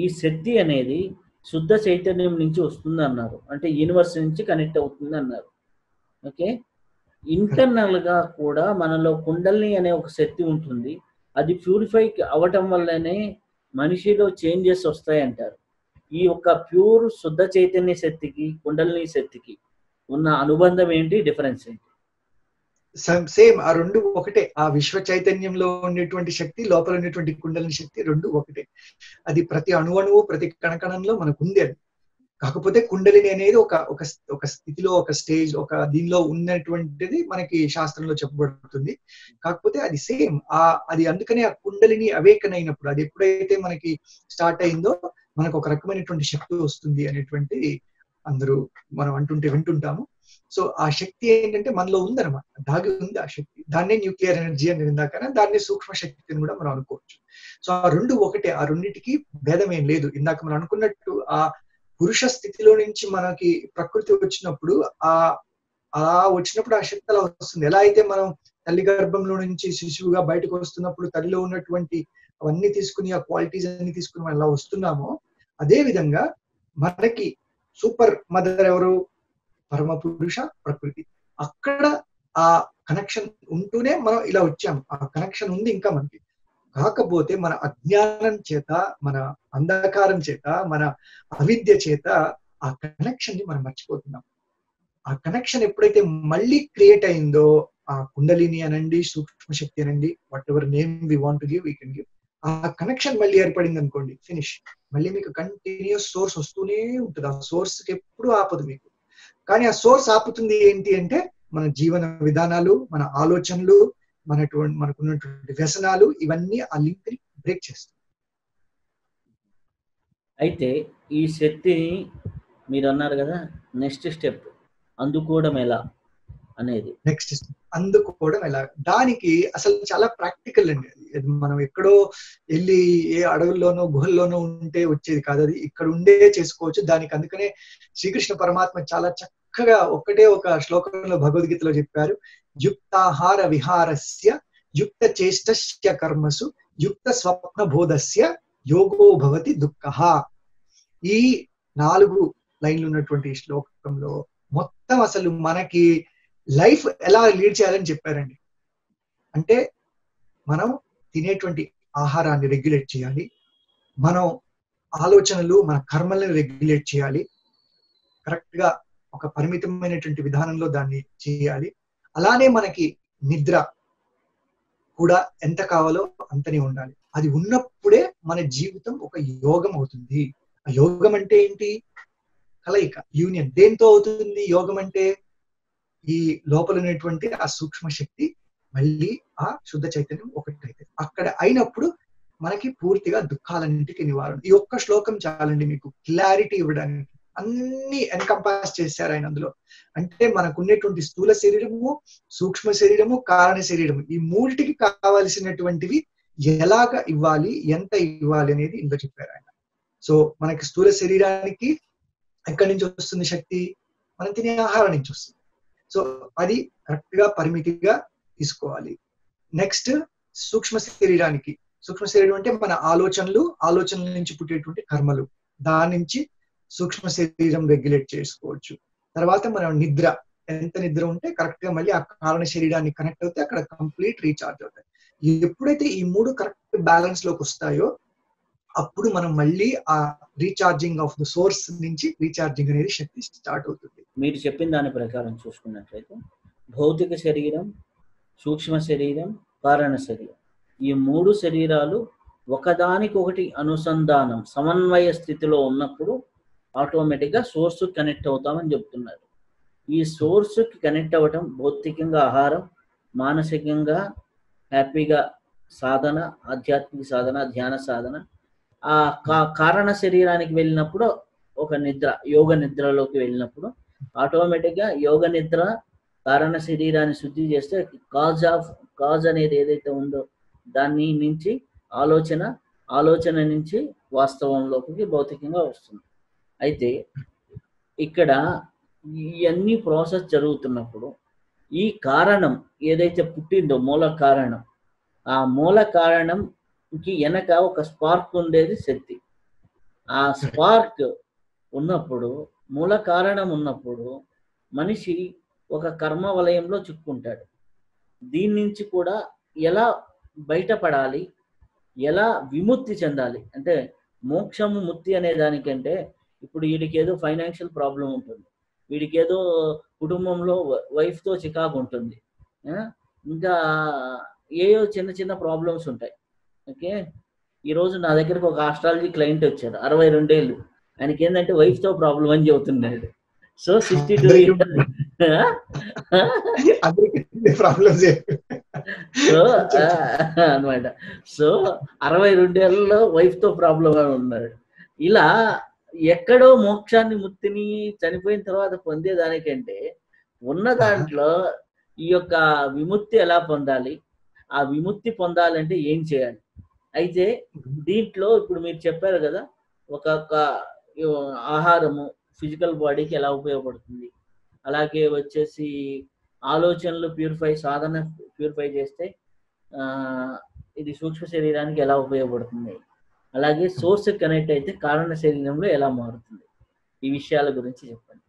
ఈ శక్తి అనేది శుద్ధ చైతన్యం నుంచి వస్తుంది అన్నారు, అంటే యూనివర్స్ నుంచి కనెక్ట్ అవుతుంది అన్నారు. ఓకే, ఇంటర్నల్ గా కూడా మనలో కుండలిని అనే ఒక శక్తి ఉంటుంది. అది ప్యూరిఫై అవటం వల్లనే మనిషిలో చేంజెస్ వస్తాయంటారు. ఈ యొక్క ప్యూర్ శుద్ధ చైతన్య శక్తికి, కుండలిని శక్తికి ఉన్న అనుబంధం ఏంటి, డిఫరెన్స్ ఏంటి? సేమ్, ఆ రెండు ఒకటే. ఆ విశ్వ చైతన్యంలో ఉండేటువంటి శక్తి, లోపల ఉండేటువంటి కుండలిని శక్తి రెండు ఒకటే. అది ప్రతి అణువణువు, ప్రతి కణకణంలో మనకు ఉంది. అది కాకపోతే కుండలిని అనేది ఒక స్థితిలో, ఒక స్టేజ్, ఒక దీనిలో ఉన్నటువంటిది మనకి శాస్త్రంలో చెప్పబడుతుంది. కాకపోతే అది సేమ్. అది అందుకనే ఆ కుండలిని అవేకన్ అయినప్పుడు, అది ఎప్పుడైతే మనకి స్టార్ట్ అయిందో మనకు ఒక రకమైనటువంటి శక్తి వస్తుంది అనేటువంటి అందరూ మనం వింటుంటాము. సో ఆ శక్తి ఏంటంటే మనలో ఉందన్నమాట, దాగి ఉంది ఆ శక్తి. దాన్నే న్యూక్లియర్ ఎనర్జీ అని విందాకనే దాన్ని సూక్ష్మ శక్తి అని కూడా మనం అనుకోవచ్చు. సో ఆ రెండు ఒకటే, ఆ రెండింటికి భేదం ఏం లేదు. ఇందాక మనం అనుకున్నట్టు ఆ పురుష స్థితిలో నుంచి మనకి ప్రకృతి వచ్చినప్పుడు అలా వచ్చినప్పుడు ఆ శక్తి అలా వస్తుంది. ఎలా అయితే మనం తల్లి గర్భంలో నుంచి శిశువుగా బయటకు వస్తున్నప్పుడు తల్లిలో ఉన్నటువంటి అవన్నీ తీసుకుని, ఆ క్వాలిటీస్ అన్ని తీసుకుని మనం అలా వస్తున్నామో, అదే విధంగా మనకి సూపర్ మదర్ ఎవరు? పరమ పురుష ప్రకృతి. అక్కడ ఆ కనెక్షన్ ఉంటూనే మనం ఇలా వచ్చాము. ఆ కనెక్షన్ ఉంది ఇంకా మనకి. కాకపోతే మన అజ్ఞానం చేత, మన అంధకారం చేత, మన అవిద్య చేత ఆ కనెక్షన్ ని మనం మర్చిపోతున్నాం. ఆ కనెక్షన్ ఎప్పుడైతే మళ్ళీ క్రియేట్ అయిందో, ఆ కుండలిని అనండి, సూక్ష్మ శక్తి అనండి, whatever name we want to give, we can give. ఆ కనెక్షన్ మళ్ళీ ఏర్పడింది అనుకోండి, ఫినిష్. మళ్ళీ మీకు కంటిన్యూస్ సోర్స్ వస్తూనే ఉంటుంది. ఆ సోర్స్ కి ఎప్పుడు ఆపదు మీకు. కానీ ఆ సోర్స్ ఆపుతుంది ఏంటి అంటే మన జీవన విధానాలు, మన ఆలోచనలు, మనకున్నటువంటి వ్యసనాలు, ఇవన్నీ ఆ లింక్ ని బ్రేక్ చేస్తాయి. అయితే ఈ శక్తిని మీరు అన్నారు కదా, నెక్స్ట్ స్టెప్ అందుకోవడం ఎలా అనేది. నెక్స్ట్ అందుకోవడం ఎలా, దానికి అసలు చాలా ప్రాక్టికల్ అండి. అది మనం ఎక్కడో వెళ్ళి ఏ అడవుల్లోనో గుహల్లోనో ఉంటే వచ్చేది కాదు. అది ఇక్కడ ఉండే చేసుకోవచ్చు. దానికి అందుకనే శ్రీకృష్ణ పరమాత్మ చాలా చక్కగా ఒకటే ఒక శ్లోకంలో భగవద్గీతలో చెప్పారు, యుక్తాహార విహారస్య యుక్త చేష్టస్య కర్మసు యుక్త స్వప్న బోధస్య యోగో భవతి దుఃఖః. ఈ 4 లైన్లు ఉన్నటువంటి శ్లోకంలో మొత్తం అసలు మనకి లైఫ్ ఎలా లీడ్ చేయాలని చెప్పారండి. అంటే మనం తినేటువంటి ఆహారాన్ని రెగ్యులేట్ చేయాలి, మనం ఆలోచనలు, మన కర్మల్ని రెగ్యులేట్ చేయాలి, కరెక్ట్ గా ఒక పరిమితమైనటువంటి విధానంలో దాన్ని చేయాలి. అలానే మనకి నిద్ర కూడా ఎంత కావాలో అంతనే ఉండాలి. అది ఉన్నప్పుడే మన జీవితం ఒక యోగం అవుతుంది. ఆ యోగం అంటే ఏంటి? కలయిక, యూనియన్. దేంతో అవుతుంది యోగం అంటే? ఈ లోపల ఉన్నటువంటి ఆ సూక్ష్మ శక్తి మళ్ళీ ఆ శుద్ధ చైతన్యం ఒకటైతే అక్కడ అయినప్పుడు మనకి పూర్తిగా దుఃఖాలన్నింటికి నివారణ. ఈ ఒక్క శ్లోకం చాలండి మీకు క్లారిటీ ఇవ్వడానికి. అన్ని ఎన్కంపాస్ చేశారు ఆయన అందులో. అంటే మనకు ఉన్నటువంటి స్థూల శరీరము, సూక్ష్మ శరీరము, కారణ శరీరము, ఈ మూడిటికి కావలసినటువంటివి ఎలాగ ఇవ్వాలి, ఎంత ఇవ్వాలి అనేది ఇందులో చెప్పారు ఆయన. సో మనకి స్థూల శరీరానికి ఎక్కడి నుంచి వస్తుంది శక్తి? మనం తినే ఆహారం నుంచి వస్తుంది. సో అది కరెక్ట్ గా పరిమితిగా తీసుకోవాలి. నెక్స్ట్ సూక్ష్మ శరీరానికి, సూక్ష్మ శరీరం అంటే మన ఆలోచనల నుంచి పుట్టేటువంటి కర్మలు, దాని నుంచి సూక్ష్మ శరీరం రెగ్యులేట్ చేసుకోవచ్చు. తర్వాత మనం నిద్ర, ఎంత నిద్ర ఉంటే కరెక్ట్ గా మళ్ళీ ఆ కారణ శరీరాన్ని కనెక్ట్ అవుతే అక్కడ కంప్లీట్ రీఛార్జ్ అవుతాయి. ఎప్పుడైతే ఈ 3 కరెక్ట్ బ్యాలెన్స్ లోకి వస్తాయో అప్పుడు మనం మళ్ళీ ఆ రీఛార్జింగ్ ఆఫ్ ద సోర్స్ నుంచి రీఛార్జింగ్ అనేది శక్తి స్టార్ట్ అవుతుంది. మీరు చెప్పిన దాని ప్రకారం చూసుకున్నట్లయితే భౌతిక శరీరం, సూక్ష్మ శరీరం, కారణ శరీరం, ఈ 3 శరీరాలు ఒకదానికొకటి అనుసంధానం, సమన్వయ స్థితిలో ఉన్నప్పుడు ఆటోమేటిక్గా సోర్స్ కనెక్ట్ అవుతామని చెప్తున్నారు. ఈ సోర్స్కి కనెక్ట్ అవ్వటం భౌతికంగా ఆహారం, మానసికంగా హ్యాపీగా సాధన, ఆధ్యాత్మిక సాధన, ధ్యాన సాధన. ఆ కారణ శరీరానికి వెళ్ళినప్పుడు ఒక నిద్ర, యోగ నిద్రలోకి వెళ్ళినప్పుడు ఆటోమేటిక్గా యోగ నిద్ర కారణ శరీరాన్ని శుద్ధి చేస్తే కాజ్ అనేది ఏదైతే ఉందో దాని నుంచి ఆలోచన నుంచి వాస్తవంలోకి భౌతికంగా వస్తుంది. అయితే ఇక్కడ ఇవన్నీ ప్రాసెస్ జరుగుతున్నప్పుడు ఈ కారణం ఏదైతే పుట్టిందో మూల కారణం, ఆ మూల కారణంకి వెనక ఒక స్పార్క్ ఉండేది శక్తి. ఆ స్పార్క్ ఉన్నప్పుడు, మూల కారణం ఉన్నప్పుడు మనిషి ఒక కర్మ వలయంలో చిక్కుంటాడు. దీని నుంచి కూడా ఎలా బయటపడాలి, ఎలా విముక్తి చెందాలి అంటే మోక్షము ముక్తి అనే దానికంటే ఇప్పుడు వీడికి ఏదో ఫైనాన్షియల్ ప్రాబ్లం ఉంటుంది, వీడికి ఏదో కుటుంబంలో వైఫ్తో చికాకు ఉంటుంది, ఇంకా ఏయో చిన్న చిన్న ప్రాబ్లమ్స్ ఉంటాయి. ఓకే, ఈరోజు నా దగ్గరకు ఒక ఆస్ట్రాలజీ క్లయింట్ వచ్చారు, 62 ఏళ్ళు, ఆయనకి ఏంటంటే వైఫ్తో ప్రాబ్లం అని చెబుతున్నాడు. సో 62 సో అనమాట. సో 62 ఏళ్ళలో వైఫ్తో ప్రాబ్లం అని ఉన్నాడు. ఇలా ఎక్కడో మోక్షాన్ని ముక్తిని చనిపోయిన తర్వాత పొందేదానికంటే ఉన్న దాంట్లో ఈ యొక్క విముక్తి ఎలా పొందాలి, ఆ విముక్తి పొందాలంటే ఏం చేయాలి? అయితే దీంట్లో ఇప్పుడు మీరు చెప్పారు కదా, ఒక్కొక్క ఆహారము ఫిజికల్ బాడీకి ఎలా ఉపయోగపడుతుంది, అలాగే వచ్చేసి ఆలోచనలు సాధన ప్యూరిఫై చేస్తే ఇది సూక్ష్మ శరీరానికి ఎలా ఉపయోగపడుతుంది, అలాగే సోర్స్ కనెక్ట్ అయితే కారణ శరీరంలో ఎలా మారుతుంది, ఈ విషయాల గురించి చెప్పండి.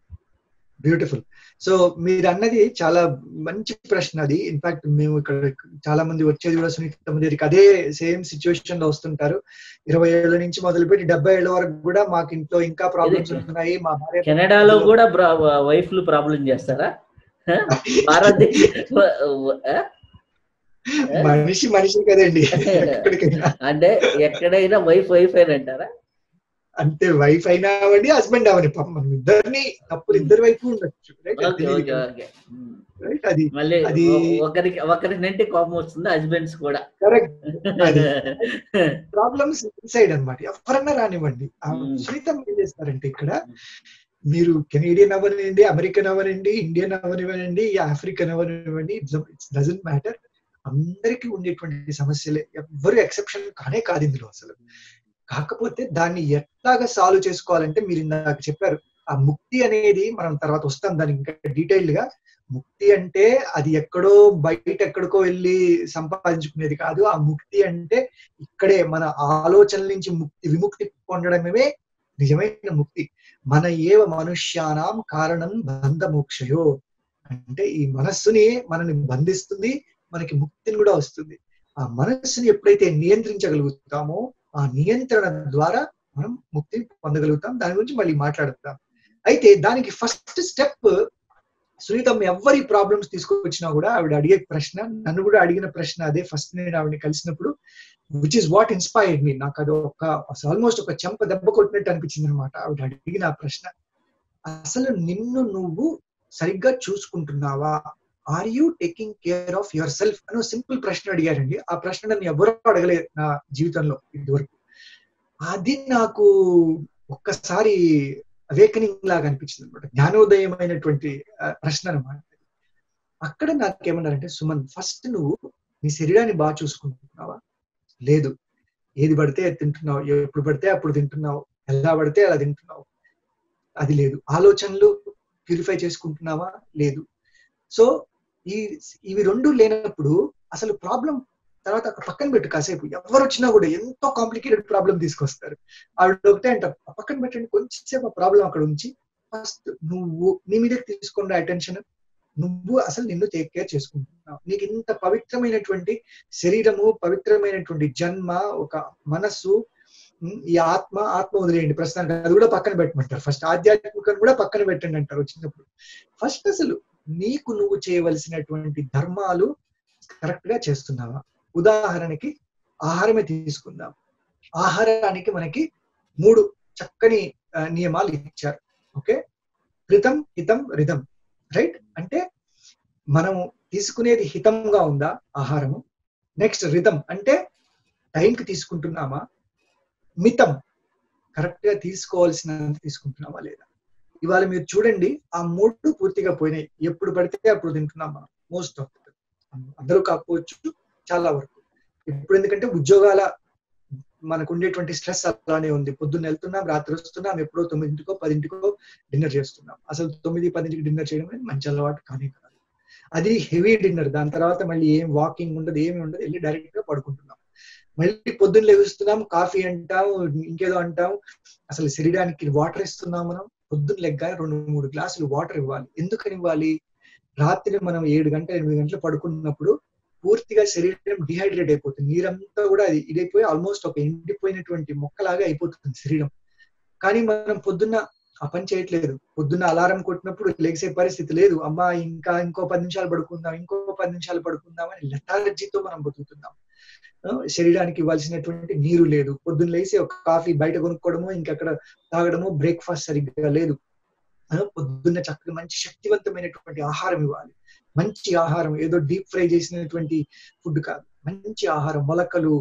బ్యూటిఫుల్. సో మీరు అన్నది చాలా మంచి ప్రశ్న. అది ఇన్ఫాక్ట్ మేము ఇక్కడ చాలా మంది వచ్చేది కూడా సునీత దగ్గరికి అదే సేమ్ సిచ్యువేషన్ లో వస్తుంటారు. 20 ఏళ్ల నుంచి మొదలుపెట్టి 70 ఏళ్ల వరకు కూడా మాకు ఇంట్లో ఇంకా ప్రాబ్లమ్స్ ఉన్నాయి, మా భార్య కెనడాలో కూడా వైఫ్లు ప్రాబ్లం చేస్తారా? భారతదేశ మనిషి కదండి ఎక్కడికైనా. అంటే ఎక్కడైనా వైఫ్ అంటారా? అంటే వైఫ్ అయినా అవ్వండి, హస్బెండ్ అవ్వండి, మనం ఇద్దరిని తప్పులు ఇద్దరు వైపు ఉండొచ్చు. రైట్ అది మళ్ళీ అది ఒకరి నుండి కోపం వస్తుంది, హస్బెండ్స్ కూడా. కరెక్ట్. అది ప్రాబ్లమ్స్ ఇన్సైడ్ అన్నమాట. ఎవరన్నా రానివ్వండి. సునీత ఏం చేస్తారంటే ఇక్కడ మీరు కెనేడియన్ అవ్వనివ్వండి, అమెరికన్ అవ్వనండి, ఇండియన్ అవ్వనివ్వండి, ఆఫ్రికన్ అవ్వనివ్వండి, ఇట్స్ డజంట్ మ్యాటర్. అందరికీ ఉండేటువంటి సమస్యలే, ఎవ్వరు ఎక్సెప్షన్ కానే కాదు ఇందులో అసలు. కాకపోతే దాన్ని ఎట్లాగా సాల్వ్ చేసుకోవాలంటే మీరు ఇందాక చెప్పారు, ఆ ముక్తి అనేది మనం తర్వాత వస్తాం దానికి ఇంకా డీటెయిల్డ్ గా. ముక్తి అంటే అది ఎక్కడో బయట ఎక్కడికో వెళ్ళి సంపాదించుకునేది కాదు. ఆ ముక్తి అంటే ఇక్కడే మన ఆలోచనల నుంచి విముక్తి పొందడమే నిజమైన ముక్తి. మన ఏవ మనుష్యానాం కారణం బంధ మోక్షయో అంటే ఈ మనస్సుని మనల్ని బంధిస్తుంది, మనకి ముక్తిని కూడా వస్తుంది. ఆ మనస్సుని ఎప్పుడైతే నియంత్రించగలుగుతామో ఆ నియంత్రణ ద్వారా మనం ముక్తిని పొందగలుగుతాం. దాని గురించి మళ్ళీ మాట్లాడుతాం. అయితే దానికి ఫస్ట్ స్టెప్ సునీతమ్మ ఎవరి ప్రాబ్లమ్స్ తీసుకొచ్చినా కూడా ఆవిడ అడిగే ప్రశ్న, నన్ను కూడా అడిగిన ప్రశ్న అదే ఫస్ట్ నేను ఆవిడని కలిసినప్పుడు, which is what inspired me. నాకు అది ఆల్మోస్ట్ ఒక చెంప దెబ్బ కొట్టినట్టు అనిపించింది అనమాట. ఆవిడ అడిగిన ప్రశ్న, అసలు నిన్ను నువ్వు సరిగ్గా చూసుకుంటున్నావా? Are you taking care of your self అని సింపుల్ ప్రశ్న అడిగారండి. ఆ ప్రశ్న నన్ను ఎవరూ అడగలేదు నా జీవితంలో ఇదివరకు. అది నాకు ఒక్కసారి అవేకనింగ్ లాగా అనిపించింది అనమాట. జ్ఞానోదయమైనటువంటి ప్రశ్న అనమాట. అక్కడ నాకేమన్నారంటే, సుమన్ ఫస్ట్ నువ్వు నీ శరీరాన్ని బాగా చూసుకుంటున్నావా? లేదు. ఏది పడితే అది తింటున్నావు, ఎప్పుడు పడితే అప్పుడు తింటున్నావు, ఎలా పడితే అలా తింటున్నావు, అది లేదు. ఆలోచనలు ప్యూరిఫై చేసుకుంటున్నావా? లేదు. సో ఇవి రెండు లేనప్పుడు అసలు ప్రాబ్లం తర్వాత పక్కన పెట్టు కాసేపు. ఎవరు వచ్చినా కూడా ఎంతో కాంప్లికేటెడ్ ప్రాబ్లం తీసుకొస్తారు. ఆవిడ ఒకటే అంటారు, పక్కన పెట్టండి, కొంచెంసేపు ఆ ప్రాబ్లం అక్కడ ఉంచి ఫస్ట్ నువ్వు నీ మీద తీసుకున్న అటెన్షన్, నువ్వు అసలు నిన్ను టేక్ కేర్ చేసుకుంటున్నావు. నీకు ఇంత పవిత్రమైనటువంటి శరీరము, పవిత్రమైనటువంటి జన్మ, ఒక మనస్సు, ఈ ఆత్మ వదిలేయండి ప్రస్తుతానికి, అది కూడా పక్కన పెట్టమంటారు. ఫస్ట్ ఆధ్యాత్మికను కూడా పక్కన పెట్టండి అంటారు వచ్చినప్పుడు. ఫస్ట్ అసలు నీకు నువ్వు చేయవలసినటువంటి ధర్మాలు కరెక్ట్ గా చేస్తున్నావా? ఉదాహరణకి ఆహారమే తీసుకుందాం. ఆహారానికి మనకి 3 చక్కని నియమాలు ఇచ్చారు. ఓకే, హితం హితం రిధం. రైట్, అంటే మనము తీసుకునేది హితంగా ఉందా ఆహారము? నెక్స్ట్ రిధం అంటే టైంకి తీసుకుంటున్నామా? మితం కరెక్ట్ గా తీసుకోవాల్సినంత తీసుకుంటున్నామా లేదా? ఇవాళ మీరు చూడండి, ఆ 3 పూర్తిగా పోయినాయి. ఎప్పుడు పడితే అప్పుడు తింటున్నాం మనం. మోస్ట్ ఆఫ్ అందరూ కాకపోవచ్చు, చాలా వరకు. ఇప్పుడు ఎందుకంటే ఉద్యోగాల మనకు ఉండేటువంటి స్ట్రెస్ అలానే ఉంది. పొద్దున్న వెళ్తున్నాం, రాత్రి వస్తున్నాం, ఎప్పుడో 9కో 10కో డిన్నర్ చేస్తున్నాం. అసలు 9-10కి డిన్నర్ చేయడం అనేది మంచి అలవాటు కానీ కాదు. అది హెవీ డిన్నర్. దాని తర్వాత మళ్ళీ ఏం వాకింగ్ ఉండదు, ఏమి ఉండదు, వెళ్ళి డైరెక్ట్ గా పడుకుంటున్నాం. మళ్ళీ పొద్దున్న లెగుస్తున్నాం, కాఫీ అంటాం, ఇంకేదో అంటాం. అసలు శరీరానికి వాటర్ ఇస్తున్నాం మనం. పొద్దున్న లెగ్గానే 2-3 గ్లాసులు వాటర్ ఇవ్వాలి. ఎందుకని ఇవ్వాలి? రాత్రి మనం 7 గంటలు 8 గంటలు పడుకున్నప్పుడు పూర్తిగా శరీరం డిహైడ్రేట్ అయిపోతుంది. నీరంతా కూడా అది ఇదైపోయి ఆల్మోస్ట్ ఒక ఎండిపోయినటువంటి మొక్కలాగా అయిపోతుంది శరీరం. కానీ మనం పొద్దున్న ఆ పని చేయట్లేదు. పొద్దున్న అలారం కొట్టినప్పుడు లెగిసే పరిస్థితి లేదు. అమ్మా ఇంకో 10 నిమిషాలు పడుకుందాం, ఇంకో 10 నిమిషాలు పడుకుందాం అని లెథార్జీతో మనం బతుకుతున్నాం. శరీరానికి ఇవ్వాల్సినటువంటి నీరు లేదు. పొద్దున్న లేసి ఒక కాఫీ బయట కొనుక్కోవడము, ఇంకెక్కడ తాగడము, బ్రేక్ఫాస్ట్ సరిగ్గా లేదు. పొద్దున్న చక్కగా మంచి శక్తివంతమైనటువంటి ఆహారం ఇవ్వాలి. మంచి ఆహారం, ఏదో డీప్ ఫ్రై చేసినటువంటి ఫుడ్ కాదు. మంచి ఆహారం, మొలకలు,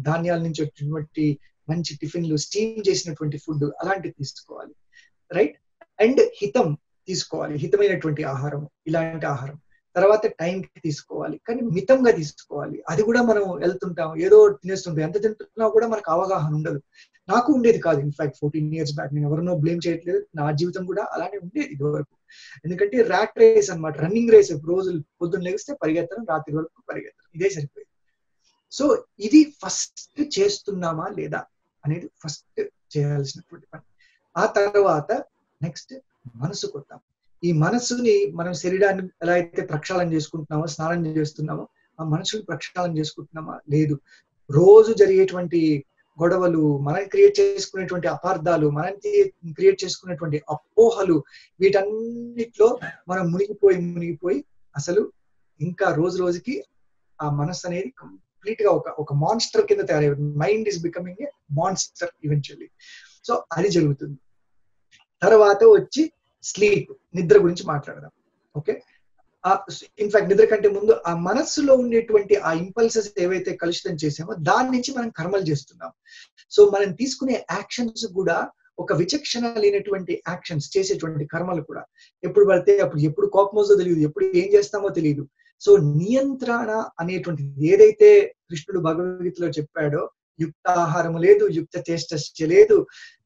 ధాన్యాల నుంచి వచ్చినటువంటి మంచి టిఫిన్లు, స్టీమ్ చేసినటువంటి ఫుడ్ అలాంటివి తీసుకోవాలి. రైట్, అండ్ హితం తీసుకోవాలి, హితమైనటువంటి ఆహారం, ఇలాంటి ఆహారం. తర్వాత టైంకి తీసుకోవాలి, కానీ మితంగా తీసుకోవాలి. అది కూడా మనం వెళ్తుంటాం, ఏదో తినేస్తుంటాం. ఎంత తింటున్నా కూడా మనకు అవగాహన ఉండదు. నాకు ఉండేది కాదు. In fact 14 years back. నేను ఎవరినో బ్లేమ్ చేయట్లేదు, నా జీవితం కూడా అలానే ఉండేది ఇదివరకు. ఎందుకంటే ర్యాట్ రేస్ అనమాట, రన్నింగ్ రేస్. రోజులు పొద్దున్న లెగిస్తే పరిగెత్తడం, రాత్రి వరకు పరిగెత్తడం, ఇదే సరిపోయింది. సో ఇది ఫస్ట్ చేస్తున్నామా లేదా అనేది ఫస్ట్ చేయాల్సినటువంటి పని. ఆ తర్వాత నెక్స్ట్ మనసు కొద్దాం. ఈ మనస్సుని మనం శరీరాన్ని ఎలా అయితే ప్రక్షాళన చేసుకుంటున్నామో, స్నానం చేస్తున్నామో, ఆ మనసుని ప్రక్షాళన చేసుకుంటున్నామా? లేదు. రోజు జరిగేటువంటి గొడవలు, మనం క్రియేట్ చేసుకునేటువంటి అపార్థాలు, మనం క్రియేట్ చేసుకునేటువంటి అపోహలు, వీటన్నిటిలో మనం మునిగిపోయి అసలు ఇంకా రోజు రోజుకి ఆ మనస్సు అనేది కంప్లీట్ గా ఒక మాన్స్టర్ కింద తయారవుతుంది. Mind is becoming a monster eventually. So అది జరుగుతుంది. తర్వాత వచ్చి స్లీప్, నిద్ర గురించి మాట్లాడదాం. ఓకే, ఇన్ఫాక్ట్ నిద్ర కంటే ముందు ఆ మనస్సులో ఉండేటువంటి ఆ ఇంపల్సెస్ ఏవైతే కలుషితం చేసామో దాని నుంచి మనం కర్మలు చేస్తున్నాం. సో మనం తీసుకునే యాక్షన్స్ కూడా ఒక విచక్షణ లేనటువంటి యాక్షన్స్, చేసేటువంటి కర్మలు కూడా ఎప్పుడు పడితే అప్పుడు, ఎప్పుడు కోపం వస్తుందో తెలియదు, ఎప్పుడు ఏం చేస్తామో తెలియదు. సో నియంత్రణ అనేటువంటిది ఏదైతే కృష్ణుడు భగవద్గీతలో చెప్పాడో, యుక్త ఆహారము లేదు, యుక్త చేష్టస్య లేదు,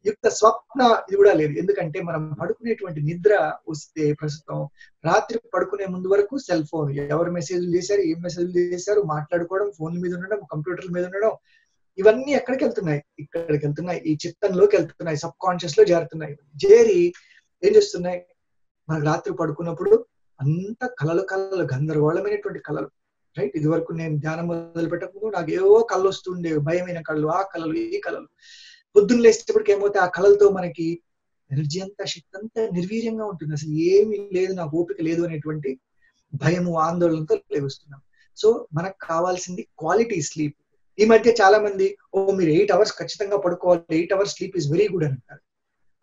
యుక్త స్వప్న ఇది కూడా లేదు. ఎందుకంటే మనం పడుకునేటువంటి నిద్ర వస్తే ప్రస్తుతం రాత్రి పడుకునే ముందు వరకు సెల్ ఫోన్, ఎవరు మెసేజ్లు చేశారు, ఏం మెసేజ్లు చేశారు, మాట్లాడుకోవడం, ఫోన్ల మీద ఉండడం, కంప్యూటర్ల మీద ఉండడం, ఇవన్నీ ఎక్కడికి వెళ్తున్నాయి? ఇక్కడికి వెళ్తున్నాయి, ఈ చిత్తంలోకి వెళ్తున్నాయి, సబ్ కాన్షియస్ లో చేరుతున్నాయి. చేరి ఏం చేస్తున్నాయి? మనకు రాత్రి పడుకున్నప్పుడు అంత కలలు గందరగోళమైనటువంటి కళలు, రైట్? ఇది వరకు నేను ధ్యానం మొదలు పెట్టకముందు నాకు ఏవో కళ్ళు వస్తుండేవి, భయమైన కళ్ళు, ఆ కళలు, ఈ కళలు. పొద్దున్న లేచేటప్పటికి ఏమవుతే ఆ కళలతో మనకి ఎనర్జీ అంతా, శక్తి అంతా నిర్వీర్యంగా ఉంటుంది. అసలు ఏమీ లేదు, నాకు ఓపిక లేదు అనేటువంటి భయము, ఆందోళనతో లేవస్తున్నాం. సో మనకు కావాల్సింది క్వాలిటీ స్లీప్. ఈ మధ్య చాలా మంది, మీరు 8 hours ఖచ్చితంగా పడుకోవాలి, 8 hours sleep is very good అంటారు.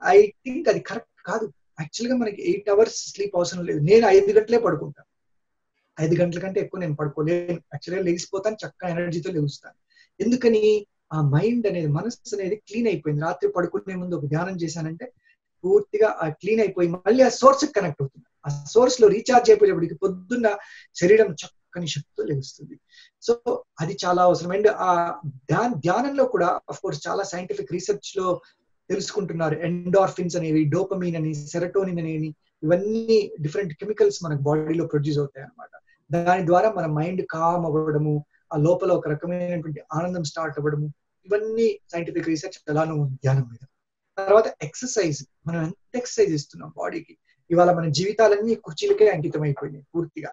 ఐ థింక్ అది కరెక్ట్ కాదు. యాక్చువల్ గా మనకి 8 hours స్లీప్ అవసరం లేదు. నేను 5 గంటలే పడుకుంటాను. 5 గంటల కంటే ఎక్కువ నేను పడుకోలేను. యాక్చువల్గా లెగిసిపోతాను, చక్కగా ఎనర్జీతో లెగుస్తాను. ఎందుకని? ఆ మైండ్ అనేది, మనసు అనేది క్లీన్ అయిపోయింది. రాత్రి పడుకునే ముందు ఒక ధ్యానం చేశానంటే పూర్తిగా ఆ క్లీన్ అయిపోయి మళ్ళీ ఆ సోర్స్ కనెక్ట్ అవుతుంది. ఆ సోర్స్ లో రీఛార్జ్ అయిపోయేటప్పటికి పొద్దున్న శరీరం చక్కని శక్తితో లెగుస్తుంది. సో అది చాలా అవసరం. అండ్ ఆ ధ్యానంలో కూడా అఫ్ కోర్స్ చాలా సైంటిఫిక్ రీసెర్చ్ లో తెలుసుకుంటున్నారు. ఎండార్ఫిన్స్ అనేవి, డోపమిన్ అని, సెరటోనిన్ అనేవి, ఇవన్నీ డిఫరెంట్ కెమికల్స్ మన బాడీలో ప్రొడ్యూస్ అవుతాయి అన్నమాట. దాని ద్వారా మన మైండ్ కామ్ అవ్వడము, ఆ లోపల ఒక రకమైనటువంటి ఆనందం స్టార్ట్ అవ్వడము, ఇవన్నీ సైంటిఫిక్ రీసెర్చ్ ఎలానో ఉంది ధ్యానం మీద. తర్వాత ఎక్సర్సైజ్, మనం ఎంత ఎక్సర్సైజ్ ఇస్తున్నాం బాడీకి. ఇవాళ మన జీవితాలన్నీ కుర్చీలకే అంకితం అయిపోయినాయి పూర్తిగా.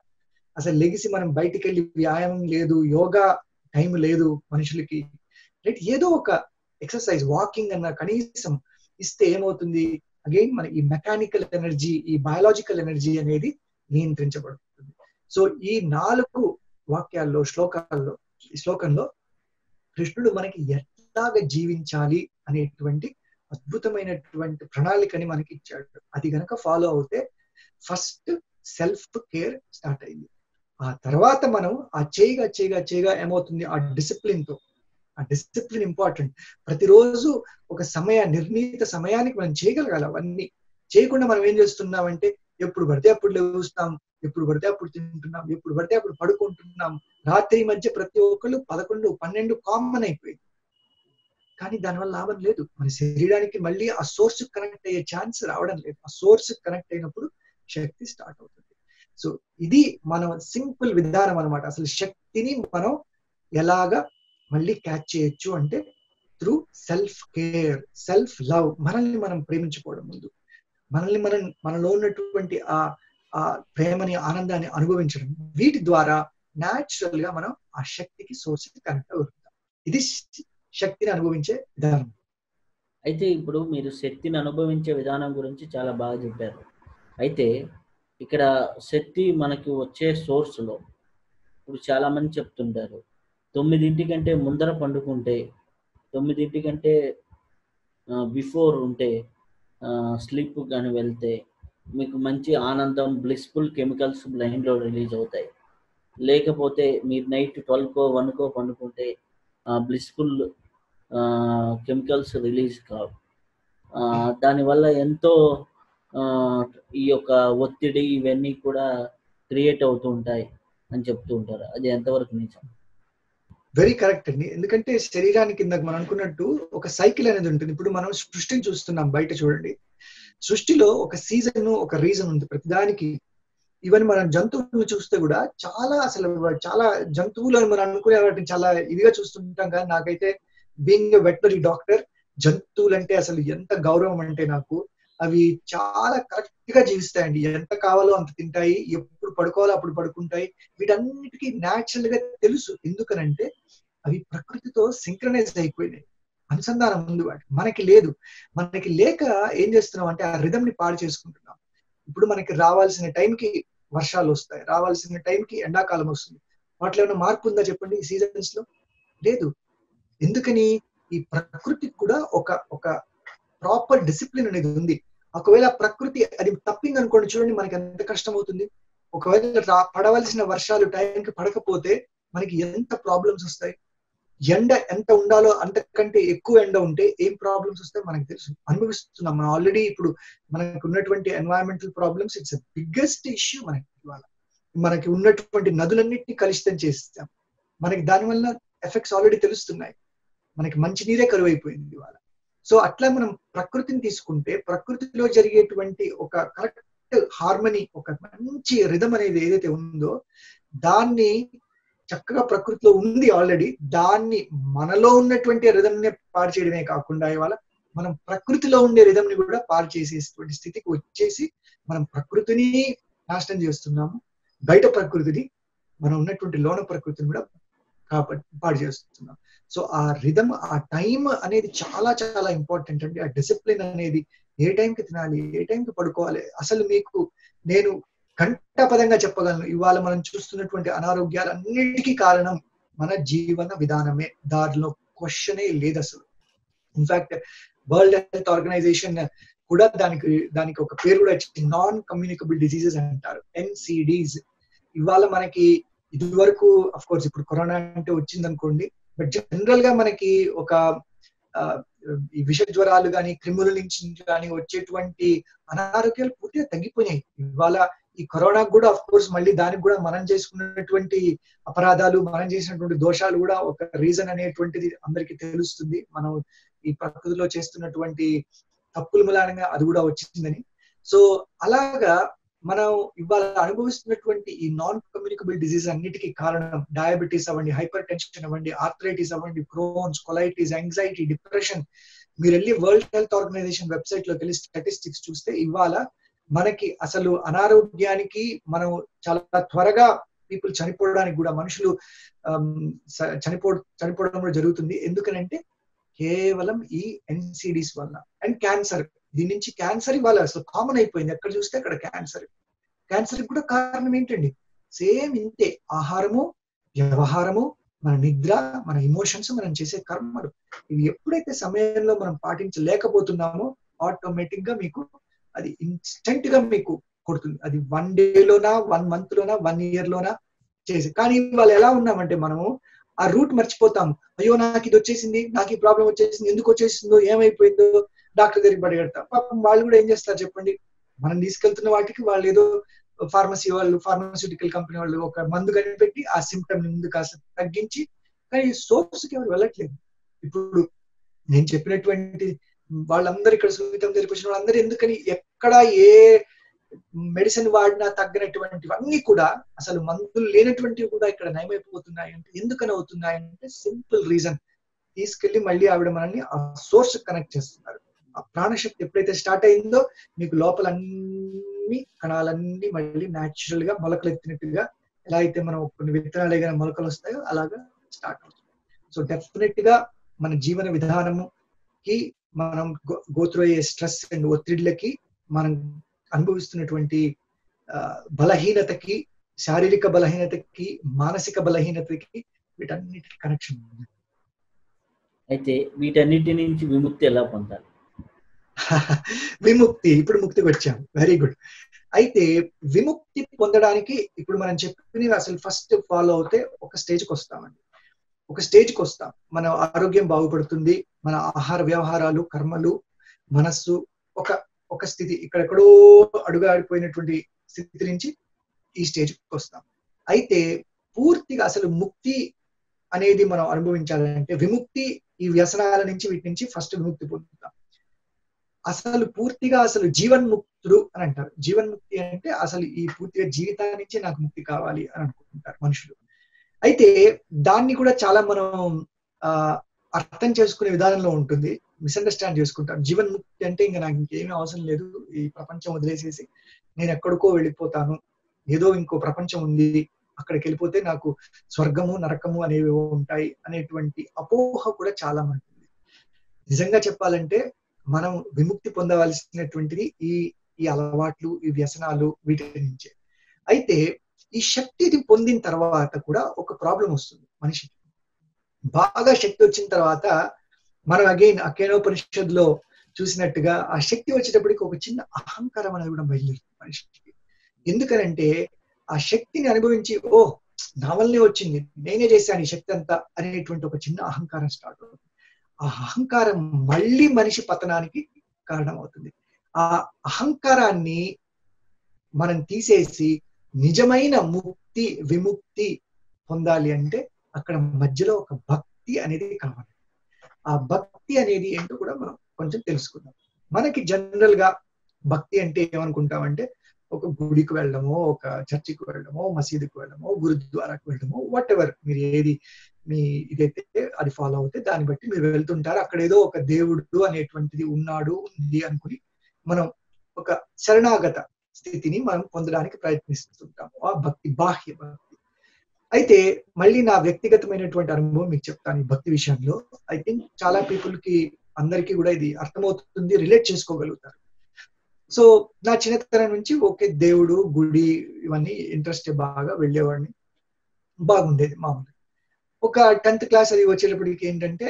అసలు లెగిసి మనం బయటికి వెళ్ళి వ్యాయామం లేదు, యోగా టైం లేదు మనుషులకి, రైట్? ఏదో ఒక ఎక్సర్సైజ్, వాకింగ్ అన్న కనీసం ఇస్తే ఏమవుతుంది? అగైన్ మన ఈ మెకానికల్ ఎనర్జీ, ఈ బయాలజికల్ ఎనర్జీ అనేది నియంత్రించబడుతుంది. సో ఈ 4 వాక్యాల్లో, ఈ శ్లోకంలో కృష్ణుడు మనకి ఎట్లాగా జీవించాలి అనేటువంటి అద్భుతమైనటువంటి ప్రణాళికని మనకి ఇచ్చాడు. అది గనక ఫాలో అవుతే ఫస్ట్ సెల్ఫ్ కేర్ స్టార్ట్ అయింది. ఆ తర్వాత మనం ఆ చేయగా ఏమవుతుంది? ఆ డిసిప్లిన్ తో, ఆ డిసిప్లిన్ ఇంపార్టెంట్. ప్రతిరోజు ఒక నిర్ణీత సమయానికి మనం చేయగలగాలి. అవన్నీ చేయకుండా మనం ఏం చేస్తున్నామంటే ఎప్పుడు పడితే అప్పుడు లేస్తాం, ఎప్పుడు పడితే అప్పుడు తింటున్నాం, ఎప్పుడు పడితే అప్పుడు పడుకుంటున్నాం. రాత్రి మధ్య ప్రతి ఒక్కళ్ళు 11, 12 కామన్ అయిపోయింది. కానీ దానివల్ల లాభం లేదు. మన శరీరానికి మళ్ళీ ఆ సోర్స్ కనెక్ట్ అయ్యే ఛాన్స్ రావడం లేదు. ఆ సోర్స్ కనెక్ట్ అయినప్పుడు శక్తి స్టార్ట్ అవుతుంది. సో ఇది మనం సింపుల్ విధానం అనమాట. అసలు శక్తిని మనం ఎలాగా మళ్ళీ క్యాచ్ చేయొచ్చు అంటే through self care, self love. మనల్ని మనం ప్రేమించుకోవడం, ముందు మనలో ఉన్నటువంటి ఆ ప్రేమని, ఆనందాన్ని అనుభవించడం, వీటి ద్వారా న్యాచురల్ గా మనం ఆ శక్తికి సోర్స్ కనెక్ట్ అవుతాం. ఇది శక్తిని అనుభవించే విధానం. అయితే ఇప్పుడు మీరు శక్తిని అనుభవించే విధానం గురించి చాలా బాగా చెప్పారు. అయితే ఇక్కడ శక్తి మనకి వచ్చే సోర్స్లో ఇప్పుడు చాలా మంది చెప్తుంటారు 9 కంటే ముందర పండుకుంటే, 9 కంటే బిఫోర్ ఉంటే, స్లీప్ కానీ వెళ్తే మీకు మంచి ఆనందం, బ్లిస్ఫుల్ కెమికల్స్ బ్రెయిన్లో రిలీజ్ అవుతాయి. లేకపోతే మీరు నైట్ 12కో 1కో పండుకుంటే బ్లిస్ఫుల్ కెమికల్స్ రిలీజ్ కావు. దానివల్ల ఎంతో ఈ యొక్క ఒత్తిడి ఇవన్నీ కూడా క్రియేట్ అవుతూ ఉంటాయి అని చెప్తూ ఉంటారు. అది ఎంతవరకు నిజం? వెరీ కరెక్ట్ అండి. ఎందుకంటే శరీరానికి ఇందాక మనం అనుకున్నట్టు ఒక సైకిల్ అనేది ఉంటుంది. ఇప్పుడు మనం సృష్టిని చూస్తున్నాం, బయట చూడండి. సృష్టిలో ఒక సీజన్, ఒక రీజన్ ఉంది ప్రతిదానికి. ఈవెన్ మనం జంతువులను చూస్తే కూడా చాలా జంతువులను మనం అనుకునే వాటిని చాలా ఇదిగా చూస్తుంటాం. కానీ నాకైతే బీయింగ్ ఎ వెటనరీ డాక్టర్, జంతువులంటే అసలు ఎంత గౌరవం అంటే నాకు అవి చాలా కరెక్ట్ గా జీవిస్తాయండి. ఎంత కావాలో అంత తింటాయి, ఎప్పుడు పడుకోవాలో అప్పుడు పడుకుంటాయి. వీటన్నిటికీ న్యాచురల్ గా తెలుసు. ఎందుకనంటే అవి ప్రకృతితో సింక్రనైజ్ అయిపోయినాయి. అనుసంధానం ఉంది వాటికి. మనకి లేదు. మనకి లేక ఏం చేస్తున్నాం అంటే ఆ రిథమ్ ని పాడు చేసుకుంటున్నాం. ఇప్పుడు మనకి రావాల్సిన టైంకి వర్షాలు వస్తాయి, రావాల్సిన టైంకి ఎండాకాలం వస్తుంది. వాటిలో ఏమైనా మార్పు ఉందా చెప్పండి ఈ సీజన్స్ లో? లేదు. ఎందుకని? ఈ ప్రకృతికి కూడా ఒక ఒక ప్రాపర్ డిసిప్లిన్ అనేది ఉంది. ఒకవేళ ప్రకృతి అది తప్పింది అనుకోండి, చూడండి మనకి ఎంత కష్టం అవుతుంది. ఒకవేళ పడవలసిన వర్షాలు టైంకి పడకపోతే మనకి ఎంత ప్రాబ్లమ్స్ వస్తాయి. ఎండ ఎంత ఉండాలో అంతకంటే ఎక్కువ ఎండ ఉంటే ఏం ప్రాబ్లమ్స్ వస్తాయి మనకు తెలుసు. అనుభవిస్తున్నాం మనం ఆల్రెడీ. ఇప్పుడు మనకు ఉన్నటువంటి environmental problems it's biggest issue మనకి ఇవాళ. మనకి ఉన్నటువంటి నదులన్నింటినీ కలుషితం చేస్తాం. మనకి దానివల్ల ఎఫెక్ట్స్ ఆల్రెడీ తెలుస్తున్నాయి. మనకి మంచి నీరే కరువైపోయింది ఇవాళ. సో అట్లా మనం ప్రకృతిని తీసుకుంటే ప్రకృతిలో జరిగేటువంటి ఒక కరెక్ట్ హార్మనీ, ఒక మంచి రిథమ్ అనేది ఏదైతే ఉందో దాన్ని చక్కగా ప్రకృతిలో ఉంది ఆల్రెడీ. దాన్ని మనలో ఉన్నటువంటి రిథమ్ ని పాడు చేయడమే కాకుండా ఇవాళ మనం ప్రకృతిలో ఉండే రిథమ్ ని కూడా పాడు చేసేటువంటి స్థితికి వచ్చేసి మనం ప్రకృతిని నాశనం చేస్తున్నాము. బయట ప్రకృతిని, మనం ఉన్నటువంటి లోన ప్రకృతిని కూడా పాడు చేస్తున్నాం. సో ఆ రిథమ్, ఆ టైం అనేది చాలా చాలా ఇంపార్టెంట్ అండి. ఆ డిసిప్లిన్ అనేది, ఏ టైంకి తినాలి, ఏ టైంకి పడుకోవాలి. అసలు మీకు నేను ఘంటాపదంగా చెప్పగలను, ఇవాళ మనం చూస్తున్నటువంటి అనారోగ్యాలన్నిటికీ కారణం మన జీవన విధానమే. దారిలో క్వశ్చనే లేదు అసలు. ఇన్ఫాక్ట్ వరల్డ్ హెల్త్ ఆర్గనైజేషన్ కూడా దానికి ఒక పేరు కూడా ఇచ్చింది, నాన్ కమ్యూనికబుల్ డిసీజెస్ అంటారు, NCDs. ఇవాళ మనకి ఇది వరకు అఫ్ కోర్స్ ఇప్పుడు కరోనా అంటే వచ్చింది అనుకోండి, బట్ జనరల్ గా మనకి ఒక ఈ విష జ్వరాలు కానీ క్రిముల నుంచి కానీ వచ్చేటువంటి అనారోగ్యాలు పూర్తిగా తగ్గిపోయినాయి. ఇవాళ ఈ కరోనా కూడా అఫ్ కోర్స్ మళ్ళీ దానికి కూడా మనం చేసుకున్నటువంటి అపరాధాలు, మనం చేసినటువంటి దోషాలు కూడా ఒక రీజన్ అనేటువంటిది అందరికీ తెలుస్తుంది. మనం ఈ ప్రకృతిలో చేస్తున్నటువంటి తప్పుల మూలంగా అది కూడా వచ్చిందని. సో అలాగా మనం ఇవాళ అనుభవిస్తున్నటువంటి ఈ నాన్ కమ్యూనికబుల్ డిసీజ్ అన్నిటికీ కారణం డయాబెటీస్ అవ్వండి, హైపర్ టెన్షన్ అవ్వండి, ఆర్థరైటిస్ అవ్వండి, క్రోన్స్, కొలైటిస్, యాంగ్జైటీ, డిప్రెషన్. మీరు వెళ్ళి వరల్డ్ హెల్త్ ఆర్గనైజేషన్ వెబ్సైట్ లోకి వెళ్ళి స్టాటిస్టిక్స్ చూస్తే ఇవాళ మనకి అసలు అనారోగ్యానికి మనం చాలా త్వరగా పీపుల్ చనిపోవడానికి కూడా, మనుషులు చనిపోవడం కూడా జరుగుతుంది. ఎందుకనంటే కేవలం ఈ NCDs వల్ల. అండ్ క్యాన్సర్, దీని నుంచి క్యాన్సర్ ఇవాళ అసలు కామన్ అయిపోయింది. ఎక్కడ చూస్తే అక్కడ క్యాన్సర్. క్యాన్సర్ కూడా కారణం ఏంటండి? సేమ్ ఇంతే. ఆహారము, వ్యవహారము, మన నిద్ర, మన ఎమోషన్స్, మనం చేసే కర్మలు, ఇవి ఎప్పుడైతే సమయంలో మనం పాటించలేకపోతున్నామో ఆటోమేటిక్ గా మీకు అది ఇన్స్టెంట్ గా మీకు కొడుతుంది. అది 1 డేలోనా, 1 మంత్ లోనా, 1 ఇయర్ లోనా చేసి. కానీ వాళ్ళు ఎలా ఉన్నామంటే మనము ఆ రూట్ మర్చిపోతాము. అయ్యో నాకు ఇది వచ్చేసింది, నాకు ఈ ప్రాబ్లం వచ్చేసింది, ఎందుకు వచ్చేసిందో, ఏమైపోయిందో డాక్టర్ దగ్గరికి పరిగెడతాం. పాపం వాళ్ళు కూడా ఏం చేస్తారు చెప్పండి? మనం తీసుకెళ్తున్న వాటికి వాళ్ళు ఏదో ఫార్మాస్యూటికల్ కంపెనీ వాళ్ళు ఒక మందు కనిపెట్టి ఆ సిమ్టమ్ ముందు కాస్త తగ్గించి, కానీ సోర్స్కి ఎవరు వెళ్ళట్లేదు. ఇప్పుడు నేను చెప్పినటువంటి వాళ్ళందరూ ఇక్కడ సునీతం దగ్గరికి వచ్చిన వాళ్ళందరూ ఎందుకని, ఎక్కడ ఏ మెడిసిన్ వాడినా తగ్గినటువంటివన్నీ కూడా, అసలు మందులు లేనటువంటివి కూడా ఇక్కడ నయమైపోతున్నాయి అంటే ఎందుకని అవుతున్నాయంటే సింపుల్ రీజన్. తీసుకెళ్లి మళ్ళీ ఆవిడ మనల్ని ఆ సోర్స్ కనెక్ట్ చేస్తున్నారు. ఆ ప్రాణశక్తి ఎప్పుడైతే స్టార్ట్ అయిందో మీకు లోపల అన్ని కణాలన్నీ మళ్ళీ న్యాచురల్ గా మొలకలు ఎత్తినట్టుగా, ఎలా అయితే మనం కొన్ని విత్తనాలు ఏదైనా మొలకలు వస్తాయో అలాగా స్టార్ట్ అవుతుంది. సో డెఫినెట్ గా మన జీవన విధానముకి, మనం గోత్రూ అయ్యే స్ట్రెస్ అండ్ ఒత్తిడిలకి, మనం అనుభవిస్తున్నటువంటి బలహీనతకి, శారీరక బలహీనతకి, మానసిక బలహీనతకి, వీటన్నిటికి కనెక్షన్ ఉంది. అయితే వీటన్నిటి నుంచి విముక్తి ఎలా పొందాలి? విముక్తి, ఇప్పుడు ముక్తికి వచ్చాం. Very good. అయితే విముక్తి పొందడానికి ఇప్పుడు మనం చెప్పినవి అసలు ఫస్ట్ ఫాలో అవుతే ఒక స్టేజ్కి వస్తామండి. ఒక స్టేజ్కి వస్తాం, మన ఆరోగ్యం బాగుపడుతుంది, మన ఆహార వ్యవహారాలు, కర్మలు, మనస్సు ఒక స్థితి, ఇక్కడెక్కడో అడుగాడిపోయినటువంటి స్థితి నుంచి ఈ స్టేజ్కి వస్తాం. అయితే పూర్తిగా అసలు ముక్తి అనేది మనం అనుభవించాలంటే, విముక్తి ఈ వ్యసనాల నుంచి, వీటి నుంచి ఫస్ట్ విముక్తి పొందుతాం. అసలు పూర్తిగా అసలు జీవన్ముక్తుడు అని అంటారు. జీవన్ముక్తి అంటే అసలు ఈ పూర్తిగా జీవితాన్ని నుంచి నాకు ముక్తి కావాలి అని అనుకుంటారు మనుషులు. అయితే దాన్ని కూడా చాలా మనం అర్థం చేసుకునే విధానంలో ఉంటుంది. మిస్అండర్స్టాండ్ చేసుకుంటారు. జీవన్ముక్తి అంటే ఇంకా నాకు ఇంకేమీ అవసరం లేదు, ఈ ప్రపంచం వదిలేసేసి నేను ఎక్కడికో వెళ్ళిపోతాను, ఏదో ఇంకో ప్రపంచం ఉంది, అక్కడికి వెళ్ళిపోతే నాకు స్వర్గము నరకము అనేవి ఉంటాయి అనేటువంటి అపోహ కూడా చాలా మంది ఉంది. నిజంగా చెప్పాలంటే మనం విముక్తి పొందవలసినటువంటిది ఈ ఈ అలవాట్లు, ఈ వ్యసనాలు, వీటి నుంచే. అయితే ఈ శక్తిని పొందిన తర్వాత కూడా ఒక ప్రాబ్లం వస్తుంది మనిషికి. బాగా శక్తి వచ్చిన తర్వాత మనం అగైన్ అకేనోపనిషత్తులో చూసినట్టుగా ఆ శక్తి వచ్చేటప్పటికి ఒక చిన్న అహంకారం అనేది కూడా బయలుదేరుతుంది మనిషికి. ఎందుకనంటే ఆ శక్తిని అనుభవించి ఓ నా వల్లనే వచ్చింది, నేనే చేశాను ఈ శక్తి అంతా అనేటువంటి ఒక చిన్న అహంకారం స్టార్ట్ అవుతుంది. ఆ అహంకారం మళ్ళీ మనిషి పతనానికి కారణం అవుతుంది. ఆ అహంకారాన్ని మనం తీసేసి నిజమైన ముక్తి విముక్తి పొందాలి అంటే అక్కడ మధ్యలో ఒక భక్తి అనేది కావాలి. ఆ భక్తి అనేది ఏంటో కూడా మనం కొంచెం తెలుసుకుందాం. మనకి జనరల్ గా భక్తి అంటే ఏమనుకుంటామంటే ఒక గుడికి వెళ్ళడమో, ఒక చర్చికి వెళ్ళడమో, మసీదుకి వెళ్ళడమో, గురుద్వారాకి వెళ్ళడమో, వాట్ ఎవర్ మీరు ఏది మీ ఇదైతే అది ఫాలో అవుతే దాన్ని బట్టి మీరు వెళ్తుంటారు. అక్కడ ఏదో ఒక దేవుడు అనేటువంటిది ఉన్నాడు ఉంది అనుకుని మనం ఒక శరణాగత స్థితిని మనం పొందడానికి ప్రయత్నిస్తుంటాం. ఆ భక్తి బాహ్య భక్తి. అయితే మళ్ళీ నా వ్యక్తిగతమైనటువంటి అనుభవం మీకు చెప్తాను ఈ భక్తి విషయంలో. ఐ థింక్ చాలా పీపుల్ కి అందరికీ కూడా ఇది అర్థమవుతుంది, రిలేట్ చేసుకోగలుగుతారు. సో నా చిన్నతనం నుంచి ఓకే దేవుడు గుడి ఇవన్నీ ఇంట్రెస్ట్ బాగా వెళ్ళేవాడిని, బాగుండేది మామూలుగా. ఒక 10th క్లాస్ అది వచ్చేటప్పటికి ఏంటంటే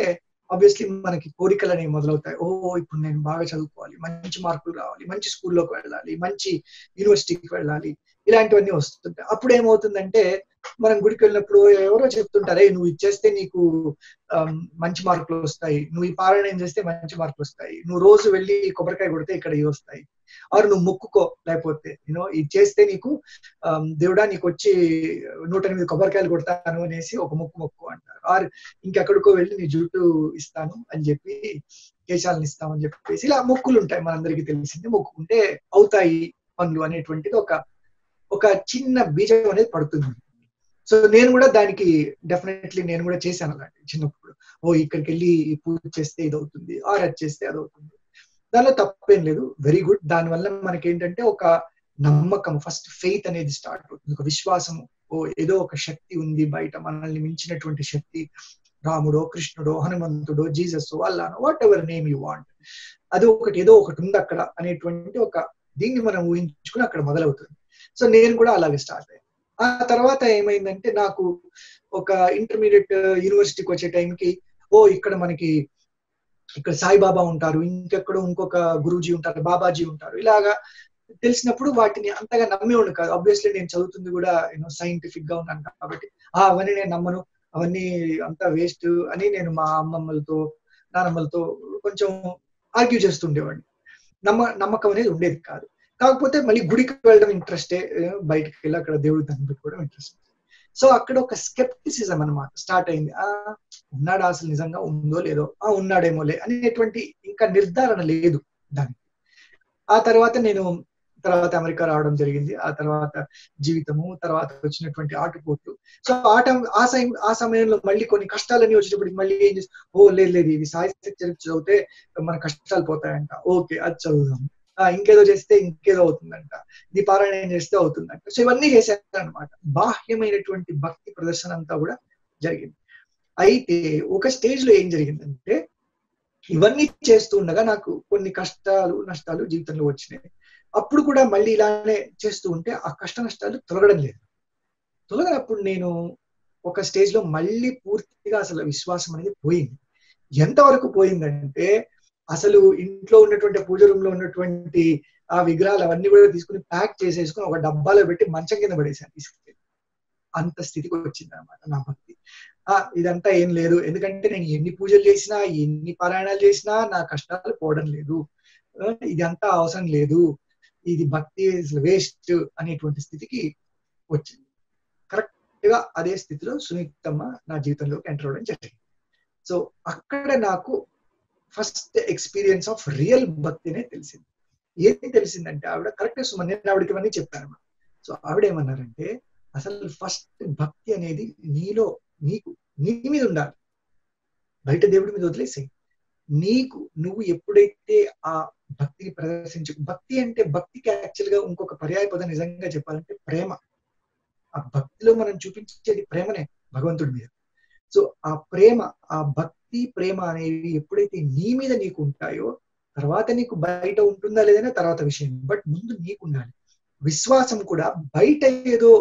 ఆబ్వియస్లీ మనకి కోరికలు అనేవి మొదలవుతాయి. ఓ ఇప్పుడు నేను బాగా చదువుకోవాలి, మంచి మార్కులు రావాలి, మంచి స్కూల్లోకి వెళ్ళాలి, మంచి యూనివర్సిటీకి వెళ్ళాలి, ఇలాంటివన్నీ వస్తుంటాయి. అప్పుడు ఏమవుతుందంటే మనం గుడికి వెళ్ళినప్పుడు ఎవరో చెప్తుంటారే నువ్వు ఇచ్చేస్తే నీకు మంచి మార్కులు వస్తాయి, నువ్వు ఈ పారాయణం చేస్తే మంచి మార్కులు వస్తాయి, నువ్వు రోజు వెళ్ళి కొబ్బరికాయ కొడితే ఇక్కడ ఇవి వస్తాయి, ఆరు నువ్వు మొక్కుకో, లేకపోతే ఇది చేస్తే నీకు దేవుడా నీకు వచ్చి 108 కొబ్బరికాయలు కొడతాను అనేసి ఒక మొక్కు అంటారు. ఆరు ఇంకెక్కడికో వెళ్ళి నీ జుట్టు ఇస్తాను అని చెప్పి, కేశాలను ఇస్తామని చెప్పేసి ఇలా మొక్కులు ఉంటాయి. మనందరికీ తెలిసింది మొక్కుకుంటే అవుతాయి పనులు అనేటువంటిది ఒక చిన్న బీజం అనేది పడుతుంది. సో నేను కూడా దానికి డెఫినెట్లీ నేను కూడా చేశాను అలాంటి చిన్నప్పుడు. ఇక్కడికి వెళ్ళి పూజ చేస్తే ఇది అవుతుంది, అది చేస్తే అది అవుతుంది. దానిలో తప్పేం లేదు, వెరీ గుడ్. దానివల్ల మనకి ఏంటంటే ఒక నమ్మకం, ఫస్ట్ ఫెయిత్ అనేది స్టార్ట్ అవుతుంది, ఒక విశ్వాసము. ఏదో ఒక శక్తి ఉంది బయట, మనల్ని మించినటువంటి శక్తి, రాముడో కృష్ణుడో హనుమంతుడో జీసస్ అల్లానో whatever name you want, అది ఏదో ఒకటి ఉంది అక్కడ అనేటువంటి ఒక దీన్ని మనం ఊహించుకుని అక్కడ మొదలవుతుంది. సో నేను కూడా అలాగే స్టార్ట్ అయ్యాను. ఆ తర్వాత ఏమైందంటే నాకు ఒక ఇంటర్మీడియట్ యూనివర్సిటీకి వచ్చే టైంకి ఇక్కడ సాయిబాబా ఉంటారు, ఇంకెక్కడో ఇంకొక గురూజీ ఉంటారు, బాబాజీ ఉంటారు, ఇలాగా తెలిసినప్పుడు వాటిని అంతగా నమ్మేవాడు కాదు. ఆబ్వియస్లీ నేను చదువుతుంది కూడా సైంటిఫిక్ గా ఉన్నాను కాబట్టి అవన్నీ నేను నమ్మను, అవన్నీ అంతా వేస్ట్ అని నేను మా అమ్మమ్మలతో నానమ్మలతో కొంచెం ఆర్గ్యూ చేస్తుండేవాడిని. నమ్మకం అనేది ఉండేది కాదు. కాకపోతే మళ్ళీ గుడికి వెళ్ళడం ఇంట్రెస్టే, బయటకు వెళ్ళి అక్కడ దేవుడి దాన్ని పెట్టుకోవడం ఇంట్రెస్ట్. సో అక్కడ ఒక స్కెప్టిసిజం అన్నమాట స్టార్ట్ అయింది. ఉన్నాడా అసలు నిజంగా, ఉందో లేదో, ఉన్నాడేమోలే అనేటువంటి ఇంకా నిర్ధారణ లేదు దానికి. ఆ తర్వాత తర్వాత అమెరికా రావడం జరిగింది. ఆ తర్వాత జీవితము, తర్వాత వచ్చినటువంటి ఆటుపోట్లు. సో ఆ సమయంలో మళ్ళీ కొన్ని కష్టాలన్నీ వచ్చేటప్పటికి మళ్ళీ ఏం చేసి లేదు ఇది సాయి చరిత్ర చదివితే మన కష్టాలు పోతాయంట, ఓకే అది చదువుదాం. ఇంకేదో చేస్తే ఇంకేదో అవుతుందంట, ఇది పారాయణం చేస్తే అవుతుందంట. సో ఇవన్నీ చేశాను అనమాట. బాహ్యమైనటువంటి భక్తి ప్రదర్శన అంతా కూడా జరిగింది. అయితే ఒక స్టేజ్ లో ఏం జరిగిందంటే ఇవన్నీ చేస్తూ ఉండగా నాకు కొన్ని కష్టాలు నష్టాలు జీవితంలో వచ్చినాయి. అప్పుడు కూడా మళ్ళీ ఇలానే చేస్తూ ఉంటే ఆ కష్ట నష్టాలు తొలగడం లేదు. తొలగినప్పుడు నేను ఒక స్టేజ్ లో మళ్ళీ పూర్తిగా అసలు విశ్వాసం అనేది పోయింది. ఎంతవరకు పోయిందంటే అసలు ఇంట్లో ఉన్నటువంటి పూజ రూమ్ లో ఉన్నటువంటి ఆ విగ్రహాలు అవన్నీ కూడా తీసుకుని ప్యాక్ చేసేసుకుని ఒక డబ్బాలో పెట్టి మంచం కింద పడేసాను తీసుకెళ్ళి. అంత స్థితికి వచ్చింది అనమాట నా భక్తి. ఇదంతా ఏం లేదు, ఎందుకంటే నేను ఎన్ని పూజలు చేసినా ఎన్ని పారాయణాలు చేసినా నా కష్టాలు పోవడం లేదు, ఇదంతా అవసరం లేదు, ఇది భక్తి వేస్ట్ అనేటువంటి స్థితికి వచ్చింది. కరెక్ట్ గా అదే స్థితిలో సునీతమ్మ నా జీవితంలోకి ఎంటర్ అవ్వడం జరిగింది. సో అక్కడ నాకు ఫస్ట్ ఎక్స్పీరియన్స్ ఆఫ్ రియల్ భక్తినే తెలిసింది. ఏది తెలిసిందంటే ఆవిడ కరెక్ట్ సుమన్, నేను ఆవిడకి ఇవన్నీ చెప్పాను. సో ఆవిడ ఏమన్నారంటే అసలు ఫస్ట్ భక్తి అనేది నీ మీద ఉండాలి, బయట దేవుడి మీద వదిలేసేయి. నువ్వు ఎప్పుడైతే ఆ భక్తిని భక్తి అంటే భక్తికి యాక్చువల్ గా ఇంకొక పర్యాయ పదం నిజంగా చెప్పాలంటే ప్రేమ. ఆ భక్తిలో మనం చూపించేది ప్రేమనే భగవంతుడి మీద. సో ఆ ప్రేమ, ఆ భక్తి ప్రేమ అనేవి ఎప్పుడైతే నీ మీద నీకు ఉంటాయో, తర్వాత నీకు బయట ఉంటుందా లేదనే తర్వాత విషయం, బట్ ముందు నీకు ఉండాలి. విశ్వాసం కూడా బయట ఏదో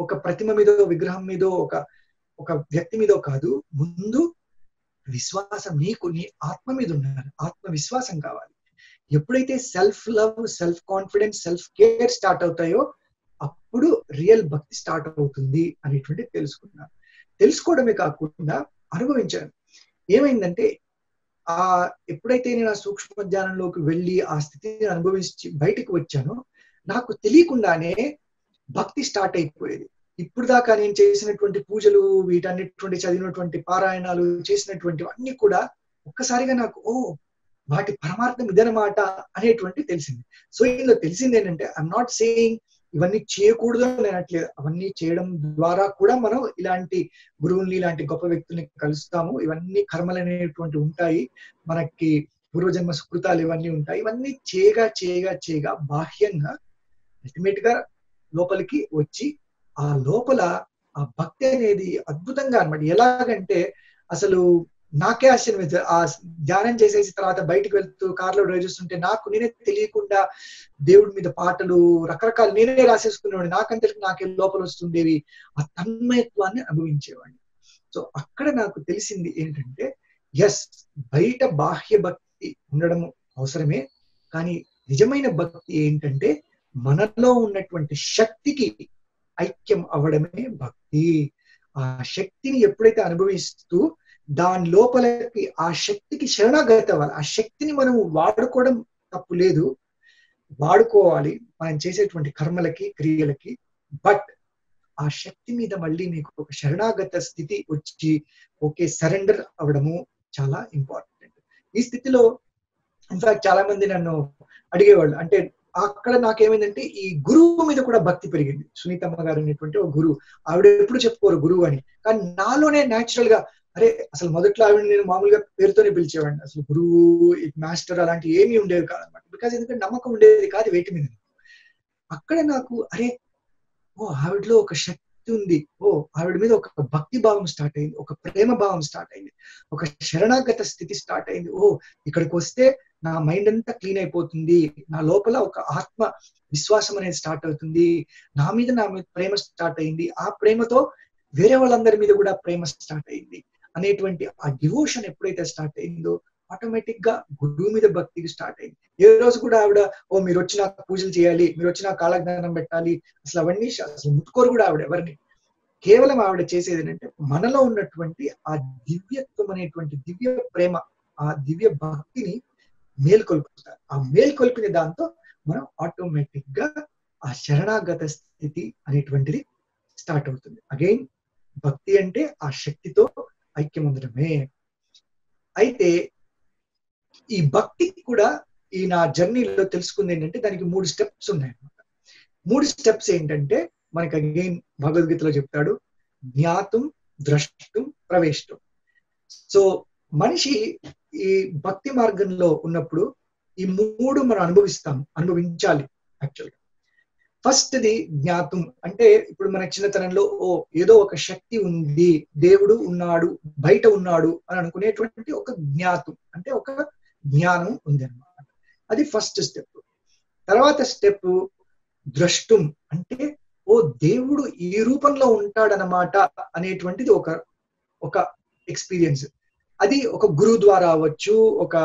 ఒక ప్రతిమ మీదో విగ్రహం మీదో ఒక వ్యక్తి మీదో కాదు, ముందు విశ్వాసం నీకు నీ ఆత్మ మీద ఉండాలి. ఆత్మ విశ్వాసం కావాలి. ఎప్పుడైతే self love, self confidence, self care start అవుతాయో అప్పుడు రియల్ భక్తి స్టార్ట్ అవుతుంది అనేటువంటి తెలుసుకున్నాను. తెలుసుకోవడమే కాకుండా అనుభవించాను. ఏమైందంటే ఎప్పుడైతే నేను ఆ సూక్ష్మ జ్ఞానంలోకి వెళ్ళి ఆ స్థితిని అనుభవించి బయటకు వచ్చానో, నాకు తెలియకుండానే భక్తి స్టార్ట్ అయిపోయేది. ఇప్పుడు దాకా నేను చేసినటువంటి పూజలు, వీటన్నిటువంటి చదివినటువంటి పారాయణాలు, చేసినటువంటివన్నీ కూడా ఒక్కసారిగా నాకు వాటి పరమార్థం ఇదనమాట అనేటువంటి తెలిసింది. సో ఇందులో తెలిసింది ఏంటంటే, ఐఎమ్ నాట్ సేయింగ్ ఇవన్నీ చేయకూడదు అని అనట్లేదు. అవన్నీ చేయడం ద్వారా కూడా మనం ఇలాంటి గురువుల్ని, ఇలాంటి గొప్ప వ్యక్తుల్ని కలుస్తాము. ఇవన్నీ కర్మలు అనేటువంటి ఉంటాయి, మనకి పూర్వజన్మ సుకృతాలు ఇవన్నీ ఉంటాయి. ఇవన్నీ చేయగా బాహ్యంగా అల్టిమేట్ గా లోపలికి వచ్చి ఆ లోపల ఆ భక్తి అనేది అద్భుతంగా అన్నమాట. ఎలాగంటే అసలు నాకే ఆశ్చర్యం. ఆ ధ్యానం చేసేసి తర్వాత బయటకు వెళ్తూ కార్లో డ్రైవ్ చేస్తుంటే నేనే తెలియకుండా దేవుడి మీద పాటలు రకరకాలు నేనే రాసేసుకునేవాడిని. నాకే లోపల వస్తుండేవి. ఆ తన్మయత్వాన్ని అనుభవించేవాడిని. సో అక్కడ నాకు తెలిసింది ఏంటంటే, ఎస్, బయట బాహ్య భక్తి ఉండడం అవసరమే, కానీ నిజమైన భక్తి ఏంటంటే మనలో ఉన్నటువంటి శక్తికి ఐక్యం అవ్వడమే భక్తి. ఆ శక్తిని ఎప్పుడైతే అనుభవిస్తూ దాని లోపలికి ఆ శక్తికి శరణాగతి అవ్వాలి. ఆ శక్తిని మనం వాడుకోవడం తప్పు లేదు, వాడుకోవాలి మనం చేసేటువంటి కర్మలకి, క్రియలకి. బట్ ఆ శక్తి మీద మళ్ళీ మీకు ఒక శరణాగత స్థితి వచ్చి సరెండర్ అవ్వడము చాలా ఇంపార్టెంట్. ఈ స్థితిలో ఇన్ఫాక్ట్ చాలా మంది నన్ను అడిగేవాళ్ళు. అంటే అక్కడ నాకేమైందంటే ఈ గురువు మీద కూడా భక్తి పెరిగింది. సునీతమ్మ గారు అనేటువంటి ఒక గురువు, ఆవిడ ఎప్పుడు చెప్పుకోరు గురువు అని, కానీ నాలోనే న్యాచురల్ గా అసలు మొదట్లో ఆవిడ నేను మామూలుగా పేరుతోనే పిలిచేవాడిని. అసలు గురువు, మాస్టర్ అలాంటి ఏమీ ఉండేవి కాదనమాట. బికాజ్ ఎందుకంటే నమ్మకం ఉండేది కాదు వేటి మీద. అక్కడ నాకు ఆవిడలో ఒక శక్తి ఉంది, ఆవిడ మీద ఒక భక్తి భావం స్టార్ట్ అయింది, ఒక ప్రేమ భావం స్టార్ట్ అయింది, ఒక శరణాగత స్థితి స్టార్ట్ అయింది. ఇక్కడికి వస్తే నా మైండ్ అంతా క్లీన్ అయిపోతుంది, నా లోపల ఒక ఆత్మ విశ్వాసం అనేది స్టార్ట్ అవుతుంది, నా మీద ప్రేమ స్టార్ట్ అయింది, ఆ ప్రేమతో వేరే వాళ్ళందరి మీద కూడా ప్రేమ స్టార్ట్ అయింది అనేటువంటి ఆ డివోషన్ ఎప్పుడైతే స్టార్ట్ అయిందో ఆటోమేటిక్ గా గురువు మీద భక్తికి స్టార్ట్ అయింది. ఏ రోజు కూడా ఆవిడ మీరు వచ్చి నాకు పూజలు చేయాలి, మీరు వచ్చి నాకు కాలజ్ఞానం పెట్టాలి, అసలు అవన్నీ అసలు ముట్టుకోరు కూడా ఆవిడ ఎవరిని. కేవలం ఆవిడ చేసేది ఏంటంటే మనలో ఉన్నటువంటి ఆ దివ్యత్వం అనేటువంటి దివ్య ప్రేమ, ఆ దివ్య భక్తిని మేల్కొల్పుతారు. ఆ మేల్కొల్పిన దాంతో మనం ఆటోమేటిక్ గా ఆ శరణాగత స్థితి అనేటువంటిది స్టార్ట్ అవుతుంది. అగైన్ భక్తి అంటే ఆ శక్తితో ఐక్యం ఉండడమే. అయితే ఈ భక్తికి కూడా ఈ నా జర్నీలో తెలుసుకుంది ఏంటంటే దానికి 3 స్టెప్స్ ఉన్నాయన్నమాట. 3 స్టెప్స్ ఏంటంటే మనకి అగైన్ భగవద్గీతలో చెప్తాడు, జ్ఞాతం, ద్రష్టం, ప్రవేష్టం. సో మనిషి ఈ భక్తి మార్గంలో ఉన్నప్పుడు ఈ 3 మనం అనుభవించాలి యాక్చువల్గా. ఫస్ట్ ది జ్ఞాతం. అంటే ఇప్పుడు మన చిన్నతనంలో ఏదో ఒక శక్తి ఉంది, దేవుడు ఉన్నాడు, బయట ఉన్నాడు అని అనుకునేటువంటి ఒక జ్ఞాతం, అంటే ఒక జ్ఞానం ఉంది అన్నమాట. అది ఫస్ట్ స్టెప్. తర్వాత స్టెప్ ద్రష్టం, అంటే దేవుడు ఈ రూపంలో ఉంటాడనమాట అనేటువంటిది ఒక ఎక్స్పీరియన్స్. అది ఒక గురువు ద్వారా అవ్వచ్చు, ఒక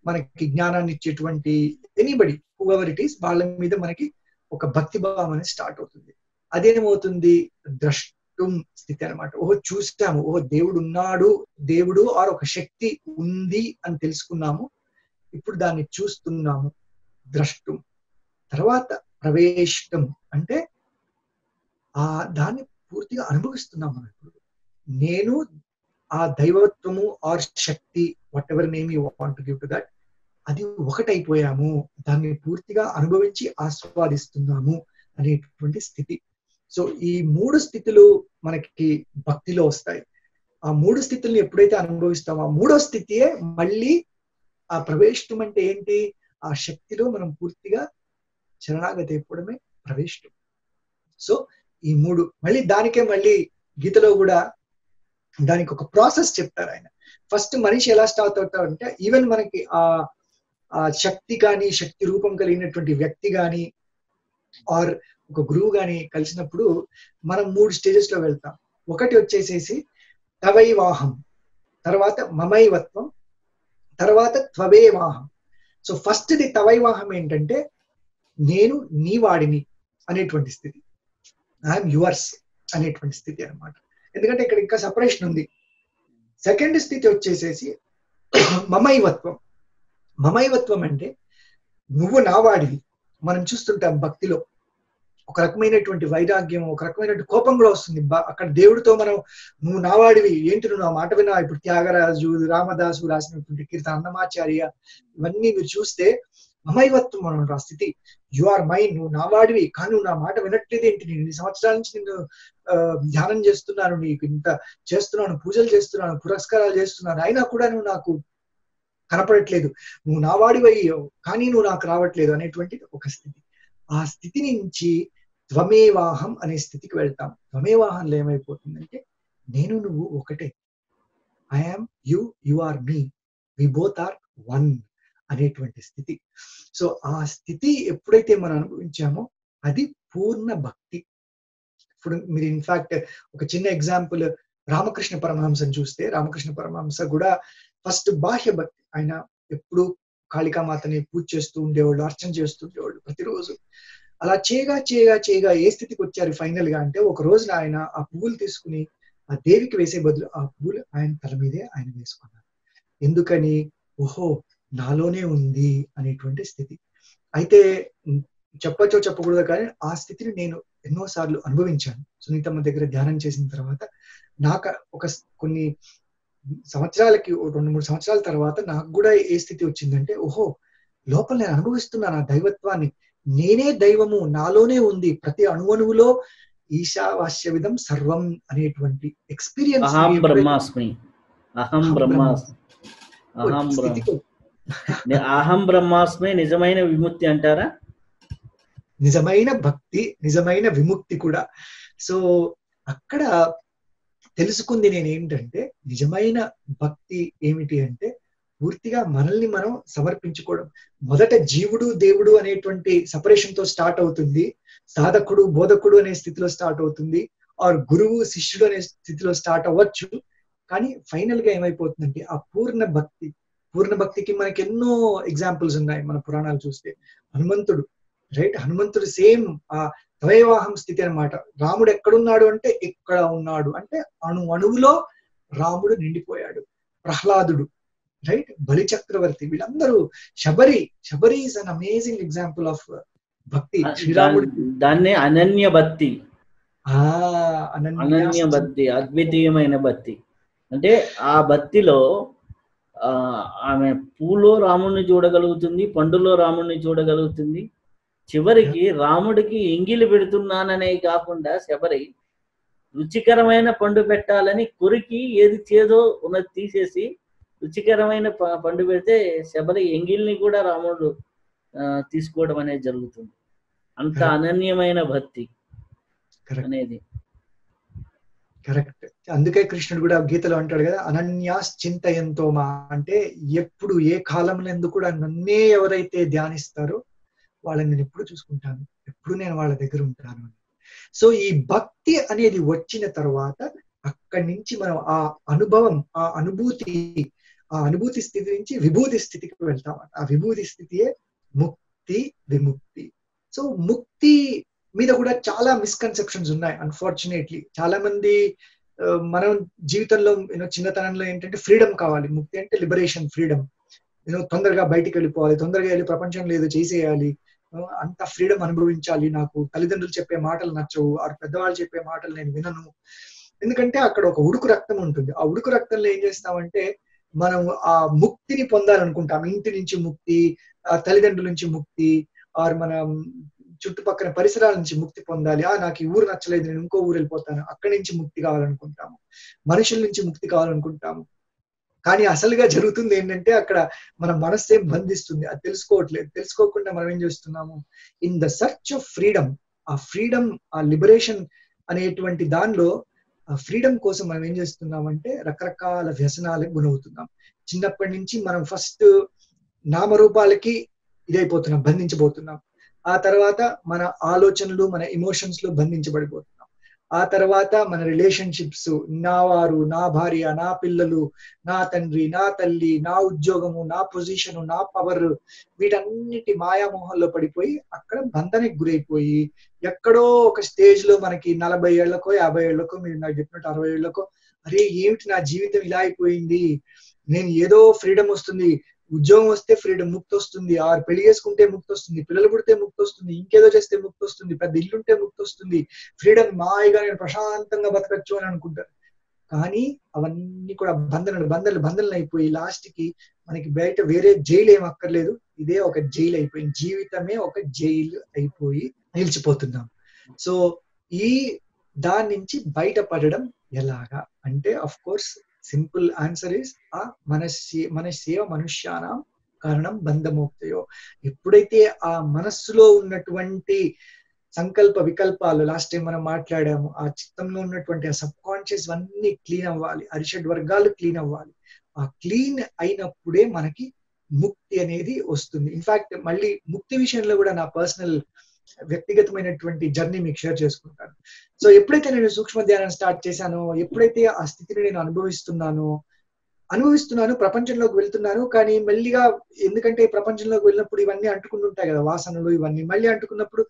మనకి జ్ఞానాన్ని ఇచ్చేటువంటి ఎనీబడి హూఎవర్ ఇట్ ఈస్, వాళ్ళ మీద మనకి ఒక భక్తి భావం అనేది స్టార్ట్ అవుతుంది. అదేమవుతుంది, ద్రష్టం స్థితి అనమాట. చూసాము, దేవుడు ఉన్నాడు, దేవుడు ఆర్ ఒక శక్తి ఉంది అని తెలుసుకున్నాము, ఇప్పుడు దాన్ని చూస్తున్నాము, ద్రష్టం. తర్వాత ప్రవేశం, అంటే దాన్ని పూర్తిగా అనుభవిస్తున్నాము. ఇప్పుడు నేను ఆ దైవత్వము ఆర్ శక్తి, whatever name you want to give to that, అది ఒకటైపోయాము, దాన్ని పూర్తిగా అనుభవించి ఆస్వాదిస్తున్నాము అనేటువంటి స్థితి. సో ఈ 3 స్థితులు మనకి భక్తిలో వస్తాయి. ఆ 3 స్థితుల్ని ఎప్పుడైతే అనుభవిస్తామో ఆ 3వ స్థితియే మళ్ళీ ఆ ప్రవేశం అంటే ఏంటి? ఆ శక్తిలో మనం పూర్తిగా శరణాగతి అయిపోవడమే ప్రవేశం. సో ఈ 3 మళ్ళీ గీతలో కూడా దానికి ఒక ప్రాసెస్ చెప్తారు ఆయన. ఫస్ట్ మనిషి ఎలా స్టార్ట్ అవుతాడంటే, ఈవెన్ మనకి ఆ శక్తి కానీ, శక్తి రూపం కలిగినటువంటి వ్యక్తి కానీ ఆర్ ఒక గురువు గాని కలిసినప్పుడు మనం 3 స్టేజెస్ లో వెళ్తాం. ఒకటి వచ్చేసేసి తవైవాహం, తర్వాత మమైవత్వం, తర్వాత త్వవేవాహం. సో ఫస్ట్ ది తవైవాహం ఏంటంటే నేను నీ వాడిని అనేటువంటి స్థితి, ఐఎమ్ యువర్స్ అనేటువంటి స్థితి అన్నమాట. ఎందుకంటే ఇక్కడ ఇంకా సపరేషన్ ఉంది. సెకండ్ స్థితి వచ్చేసేసి మమైవత్వం. మమైవత్వం అంటే నువ్వు నా వాడివి. మనం చూస్తుంటాం భక్తిలో ఒక రకమైనటువంటి వైరాగ్యం, ఒక రకమైనటువంటి కోపం కూడా వస్తుంది. అక్కడ దేవుడితో మనం నువ్వు నావాడివి, ఏంటి నువ్వు నా మాట వినా. ఇప్పుడు త్యాగరాజు, రామదాసు రాసినటువంటి కీర్తన, అన్నమాచార్య, ఇవన్నీ మీరు చూస్తే మమైవత్వం అన్నమాట ఆ స్థితి. యు ఆర్ మైన్, నువ్వు నావాడివి, కానీ నువ్వు నా మాట వినట్లేదు ఏంటి? నేను ఇన్ని సంవత్సరాల నుంచి నిన్ను ధ్యానం చేస్తున్నాను, నీకు ఇంత చేస్తున్నాను, పూజలు చేస్తున్నాను, పురస్కారాలు చేస్తున్నాను, అయినా కూడా నువ్వు నాకు కనపడట్లేదు. నువ్వు నావాడివయ్యావు కానీ నువ్వు నాకు రావట్లేదు అనేటువంటిది ఒక స్థితి. ఆ స్థితి నుంచి త్వమేవాహం అనే స్థితికి వెళ్తాం. త్వమేవాహంలో ఏమైపోతుందంటే నేను నువ్వు ఒకటే. I am you, you are me, we both are one అనేటువంటి స్థితి. సో ఆ స్థితి ఎప్పుడైతే మనం అనుభవించామో అది పూర్ణ భక్తి. ఇప్పుడు మీరు ఇన్ఫాక్ట్ ఒక చిన్న ఎగ్జాంపుల్, రామకృష్ణ పరమహంసని చూస్తే, రామకృష్ణ పరమహంస కూడా ఫస్ట్ బాహ్య భక్తి. ఆయన ఎప్పుడు కాళికామాతని పూజ చేస్తూ ఉండేవాళ్ళు, అర్చన చేస్తూ ఉండేవాళ్ళు ప్రతిరోజు. అలా చేయగా ఏ స్థితికి వచ్చారు ఫైనల్ గా అంటే, ఒక రోజున ఆయన ఆ పువ్వులు తీసుకుని ఆ దేవికి వేసే బదులు ఆ పువ్వులు ఆయన తల మీదే ఆయన వేసుకున్నారు. ఎందుకని? ఓహో నాలోనే ఉంది అనేటువంటి స్థితి. అయితే చెప్పచ్చో చెప్పకూడదు కానీ ఆ స్థితిని నేను ఎన్నోసార్లు అనుభవించాను. సునీతమ్మ దగ్గర ధ్యానం చేసిన తర్వాత నాకు కొన్ని సంవత్సరాలకి 2-3 సంవత్సరాల తర్వాత నాకు కూడా ఏ స్థితి వచ్చిందంటే, ఓహో లోపల నేను అనుభవిస్తున్నాను ఆ దైవత్వాన్ని, నేనే దైవము, నాలోనే ఉంది, ప్రతి అణువణువులో ఈశావాస్య విధం సర్వం అనేటువంటి ఎక్స్పీరియన్స్. అహం బ్రహ్మాస్మి, అహం బ్రహ్మాస్మి, అహం బ్రహ్మాస్మి నిజమైన విముక్తి అంటారా? నిజమైన భక్తి, నిజమైన విముక్తి కూడా. సో అక్కడ తెలుసుకుంది నేను ఏంటంటే, నిజమైన భక్తి ఏమిటి అంటే పూర్తిగా మనల్ని మనం సమర్పించుకోవడం. మొదట జీవుడు దేవుడు అనేటువంటి సపరేషన్ తో స్టార్ట్ అవుతుంది, సాధకుడు బోధకుడు అనే స్థితిలో స్టార్ట్ అవుతుంది, ఆర్ గురువు శిష్యుడు అనే స్థితిలో స్టార్ట్ అవ్వచ్చు. కానీ ఫైనల్ గా ఏమైపోతుందంటే ఆ పూర్ణ భక్తికి మనకి ఎన్నో ఎగ్జాంపుల్స్ ఉన్నాయి మన పురాణాలు చూస్తే. హనుమంతుడు, రైట్, హనుమంతుడు సేమ్ ఆ ద్వైవాహం స్థితి అన్నమాట. రాముడు ఎక్కడున్నాడు అంటే ఇక్కడ ఉన్నాడు, అంటే అణువులో రాముడు నిండిపోయాడు. ప్రహ్లాదుడు, రైట్, బలి చక్రవర్తి, వీళ్ళందరూ Shabari is an amazing example of bhakti. శ్రీరాముడు దాన్ని అనన్య భక్తి, అనన్య భక్తి, అద్వితీయమైన భక్తి. అంటే ఆ భక్తిలో ఆమె పూలో రాముడిని చూడగలుగుతుంది, పండులో రాముడిని చూడగలుగుతుంది. చివరికి రాముడికి ఎంగిలి పెడుతున్నాననే కాకుండా శబరి రుచికరమైన పండు పెట్టాలని కొరికి ఏది చేదో ఉన్నది తీసేసి రుచికరమైన పండు పెడితే శబరి ఎంగిల్ని కూడా రాముడు తీసుకోవడం అనేది జరుగుతుంది. అంత అనన్యమైన భక్తి అనేది కరెక్ట్. అందుకే కృష్ణుడు కూడా గీతలో అంటాడు కదా, అనన్యాస్ చింతయంతో మా, అంటే ఎప్పుడు ఏ కాలంలో కూడా నన్నే ఎవరైతే ధ్యానిస్తారో వాళ్ళని నేను ఎప్పుడు చూసుకుంటాను, ఎప్పుడు నేను వాళ్ళ దగ్గర ఉంటాను. సో ఈ భక్తి అనేది వచ్చిన తర్వాత అక్కడి నుంచి మనం ఆ అనుభవం, ఆ అనుభూతి స్థితి నుంచి విభూతి స్థితికి వెళ్తాం. ఆ విభూతి స్థితియే ముక్తి, విముక్తి. సో ముక్తి మీద కూడా చాలా మిస్కన్సెప్షన్స్ ఉన్నాయి అన్ఫార్చునేట్లీ. చాలా మంది మనం జీవితంలో చిన్నతనంలో ఏంటంటే ఫ్రీడమ్ కావాలి, ముక్తి అంటే లిబరేషన్, ఫ్రీడమ్, తొందరగా బయటికి వెళ్ళిపోవాలి, తొందరగా వెళ్ళి ప్రపంచంలో ఏదో చేసేయాలి, అంత ఫ్రీడమ్ అనుభవించాలి, నాకు తల్లిదండ్రులు చెప్పే మాటలు నచ్చవు, ఆ పెద్దవాళ్ళు చెప్పే మాటలు నేను వినను. ఎందుకంటే అక్కడ ఒక ఉడుకు రక్తం ఉంటుంది. ఆ ఉడుకు రక్తంలో ఏం చేస్తామంటే మనం ఆ ముక్తిని పొందాలనుకుంటాం. ఇంటి నుంచి ముక్తి, తల్లిదండ్రుల నుంచి ముక్తి, ఆర్ మనం చుట్టుపక్కల పరిసరాల నుంచి ముక్తి పొందాలి. నాకు ఈ ఊరు నచ్చలేదు, నేను ఇంకో ఊరు వెళ్ళిపోతాను, అక్కడి నుంచి ముక్తి కావాలనుకుంటాము, మనుషుల నుంచి ముక్తి కావాలనుకుంటాము. కానీ అసలుగా జరుగుతుంది ఏంటంటే అక్కడ మన మనస్సే బంధిస్తుంది, అది తెలుసుకోవట్లేదు. తెలుసుకోకుండా మనం ఏం చేస్తున్నాము, in the search of freedom, ఆ ఫ్రీడమ్, ఆ లిబరేషన్ అనేటువంటి దానిలో ఆ ఫ్రీడమ్ కోసం మనం ఏం చేస్తున్నామంటే రకరకాల వ్యసనాలకు గురవుతున్నాం. చిన్నప్పటి నుంచి మనం ఫస్ట్ నామరూపాలకి ఇదైపోతున్నాం, బంధించబోతున్నాం. ఆ తర్వాత మన ఆలోచనలు, మన ఎమోషన్స్ లో బంధించబడిపోతున్నాం. ఆ తర్వాత మన రిలేషన్షిప్స్, నా వారు, నా భార్య, నా పిల్లలు, నా తండ్రి, నా తల్లి, నా ఉద్యోగము, నా పొజిషను, నా పవర్, వీటన్నిటి మాయామోహంలో పడిపోయి అక్కడ బంధనకి గురైపోయి ఎక్కడో ఒక స్టేజ్ లో మనకి 40 ఏళ్లకో 50 ఏళ్లకో, మీరు నాకు చెప్పినట్టు 60 ఏళ్లకో, అరే ఏమిటి నా జీవితం ఇలా అయిపోయింది, నేను ఏదో ఫ్రీడమ్ వస్తుంది, ఉద్యోగం వస్తే ఫ్రీడమ్ ముక్తి వస్తుంది, ఆరు పెళ్లి చేసుకుంటే ముక్తి వస్తుంది, పిల్లలు పుడితే ముక్తి వస్తుంది, ఇంకేదో చేస్తే ముక్తి వస్తుంది, పెద్ద ఇల్లుంటే ముక్తి వస్తుంది, ఫ్రీడమ్ మాయిగా నేను ప్రశాంతంగా బతకచ్చు అని అనుకుంటారు. కానీ అవన్నీ కూడా బంధనలు అయిపోయి లాస్ట్ కి మనకి బయట వేరే జైలు ఏం అక్కర్లేదు, ఇదే ఒక జైలు అయిపోయింది, జీవితమే ఒక జైలు అయిపోయి నిలిచిపోతున్నాం. సో ఈ దాని నుంచి బయటపడడం ఎలాగా అంటే, of course simple answer is ఆ మనస్సేవ మనుష్యానాం కారణం బంధమోక్తయో. ఎప్పుడైతే ఆ మనస్సులో ఉన్నటువంటి సంకల్ప వికల్పాలు, లాస్ట్ టైం మనం మాట్లాడాము, ఆ చిత్తంలో ఉన్నటువంటి ఆ సబ్ కాన్షియస్ అన్ని క్లీన్ అవ్వాలి, అరిషడ్ వర్గాలు క్లీన్ అవ్వాలి. ఆ క్లీన్ అయినప్పుడే మనకి ముక్తి అనేది వస్తుంది. ఇన్ఫాక్ట్ మళ్ళీ ముక్తి విషయంలో కూడా నా పర్సనల్ వ్యక్తిగతమైనటువంటి జర్నీ మీకు షేర్ చేసుకుంటాను. సో ఎప్పుడైతే నేను సూక్ష్మ ధ్యానం స్టార్ట్ చేశానో, ఎప్పుడైతే ఆ స్థితిని నేను అనుభవిస్తున్నాను, ప్రపంచంలోకి వెళ్తున్నాను. కానీ మెల్లిగా, ఎందుకంటే ప్రపంచంలోకి వెళ్ళినప్పుడు ఇవన్నీ అంటుకుంటుంటాయి కదా, వాసనలు ఇవన్నీ మళ్ళీ అంటుకున్నప్పుడు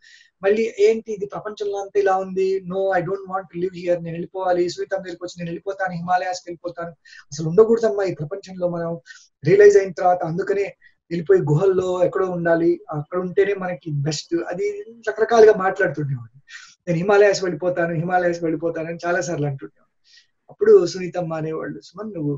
మళ్ళీ ఏంటి ఇది ప్రపంచంలో అంతా ఇలా ఉంది, no I don't want to live here, నేను వెళ్ళిపోవాలి, సునీతం దగ్గరికి వచ్చి నేను వెళ్ళిపోతాను, హిమాలయాస్కి వెళ్ళిపోతాను, అసలు ఉండకూడదమ్మా ఈ ప్రపంచంలో మనం రియలైజ్ అయిన తర్వాత, అందుకనే వెళ్ళిపోయి గుహల్లో ఎక్కడో ఉండాలి, అక్కడ ఉంటేనే మనకి బెస్ట్, అది రకరకాలుగా మాట్లాడుతుండేవాడిని. నేను హిమాలయాస్ వెళ్ళిపోతాను అని చాలా సార్లు అంటుండేవాడిని. అప్పుడు సునీతమ్మ అనేవాళ్ళు, సుమన్ నువ్వు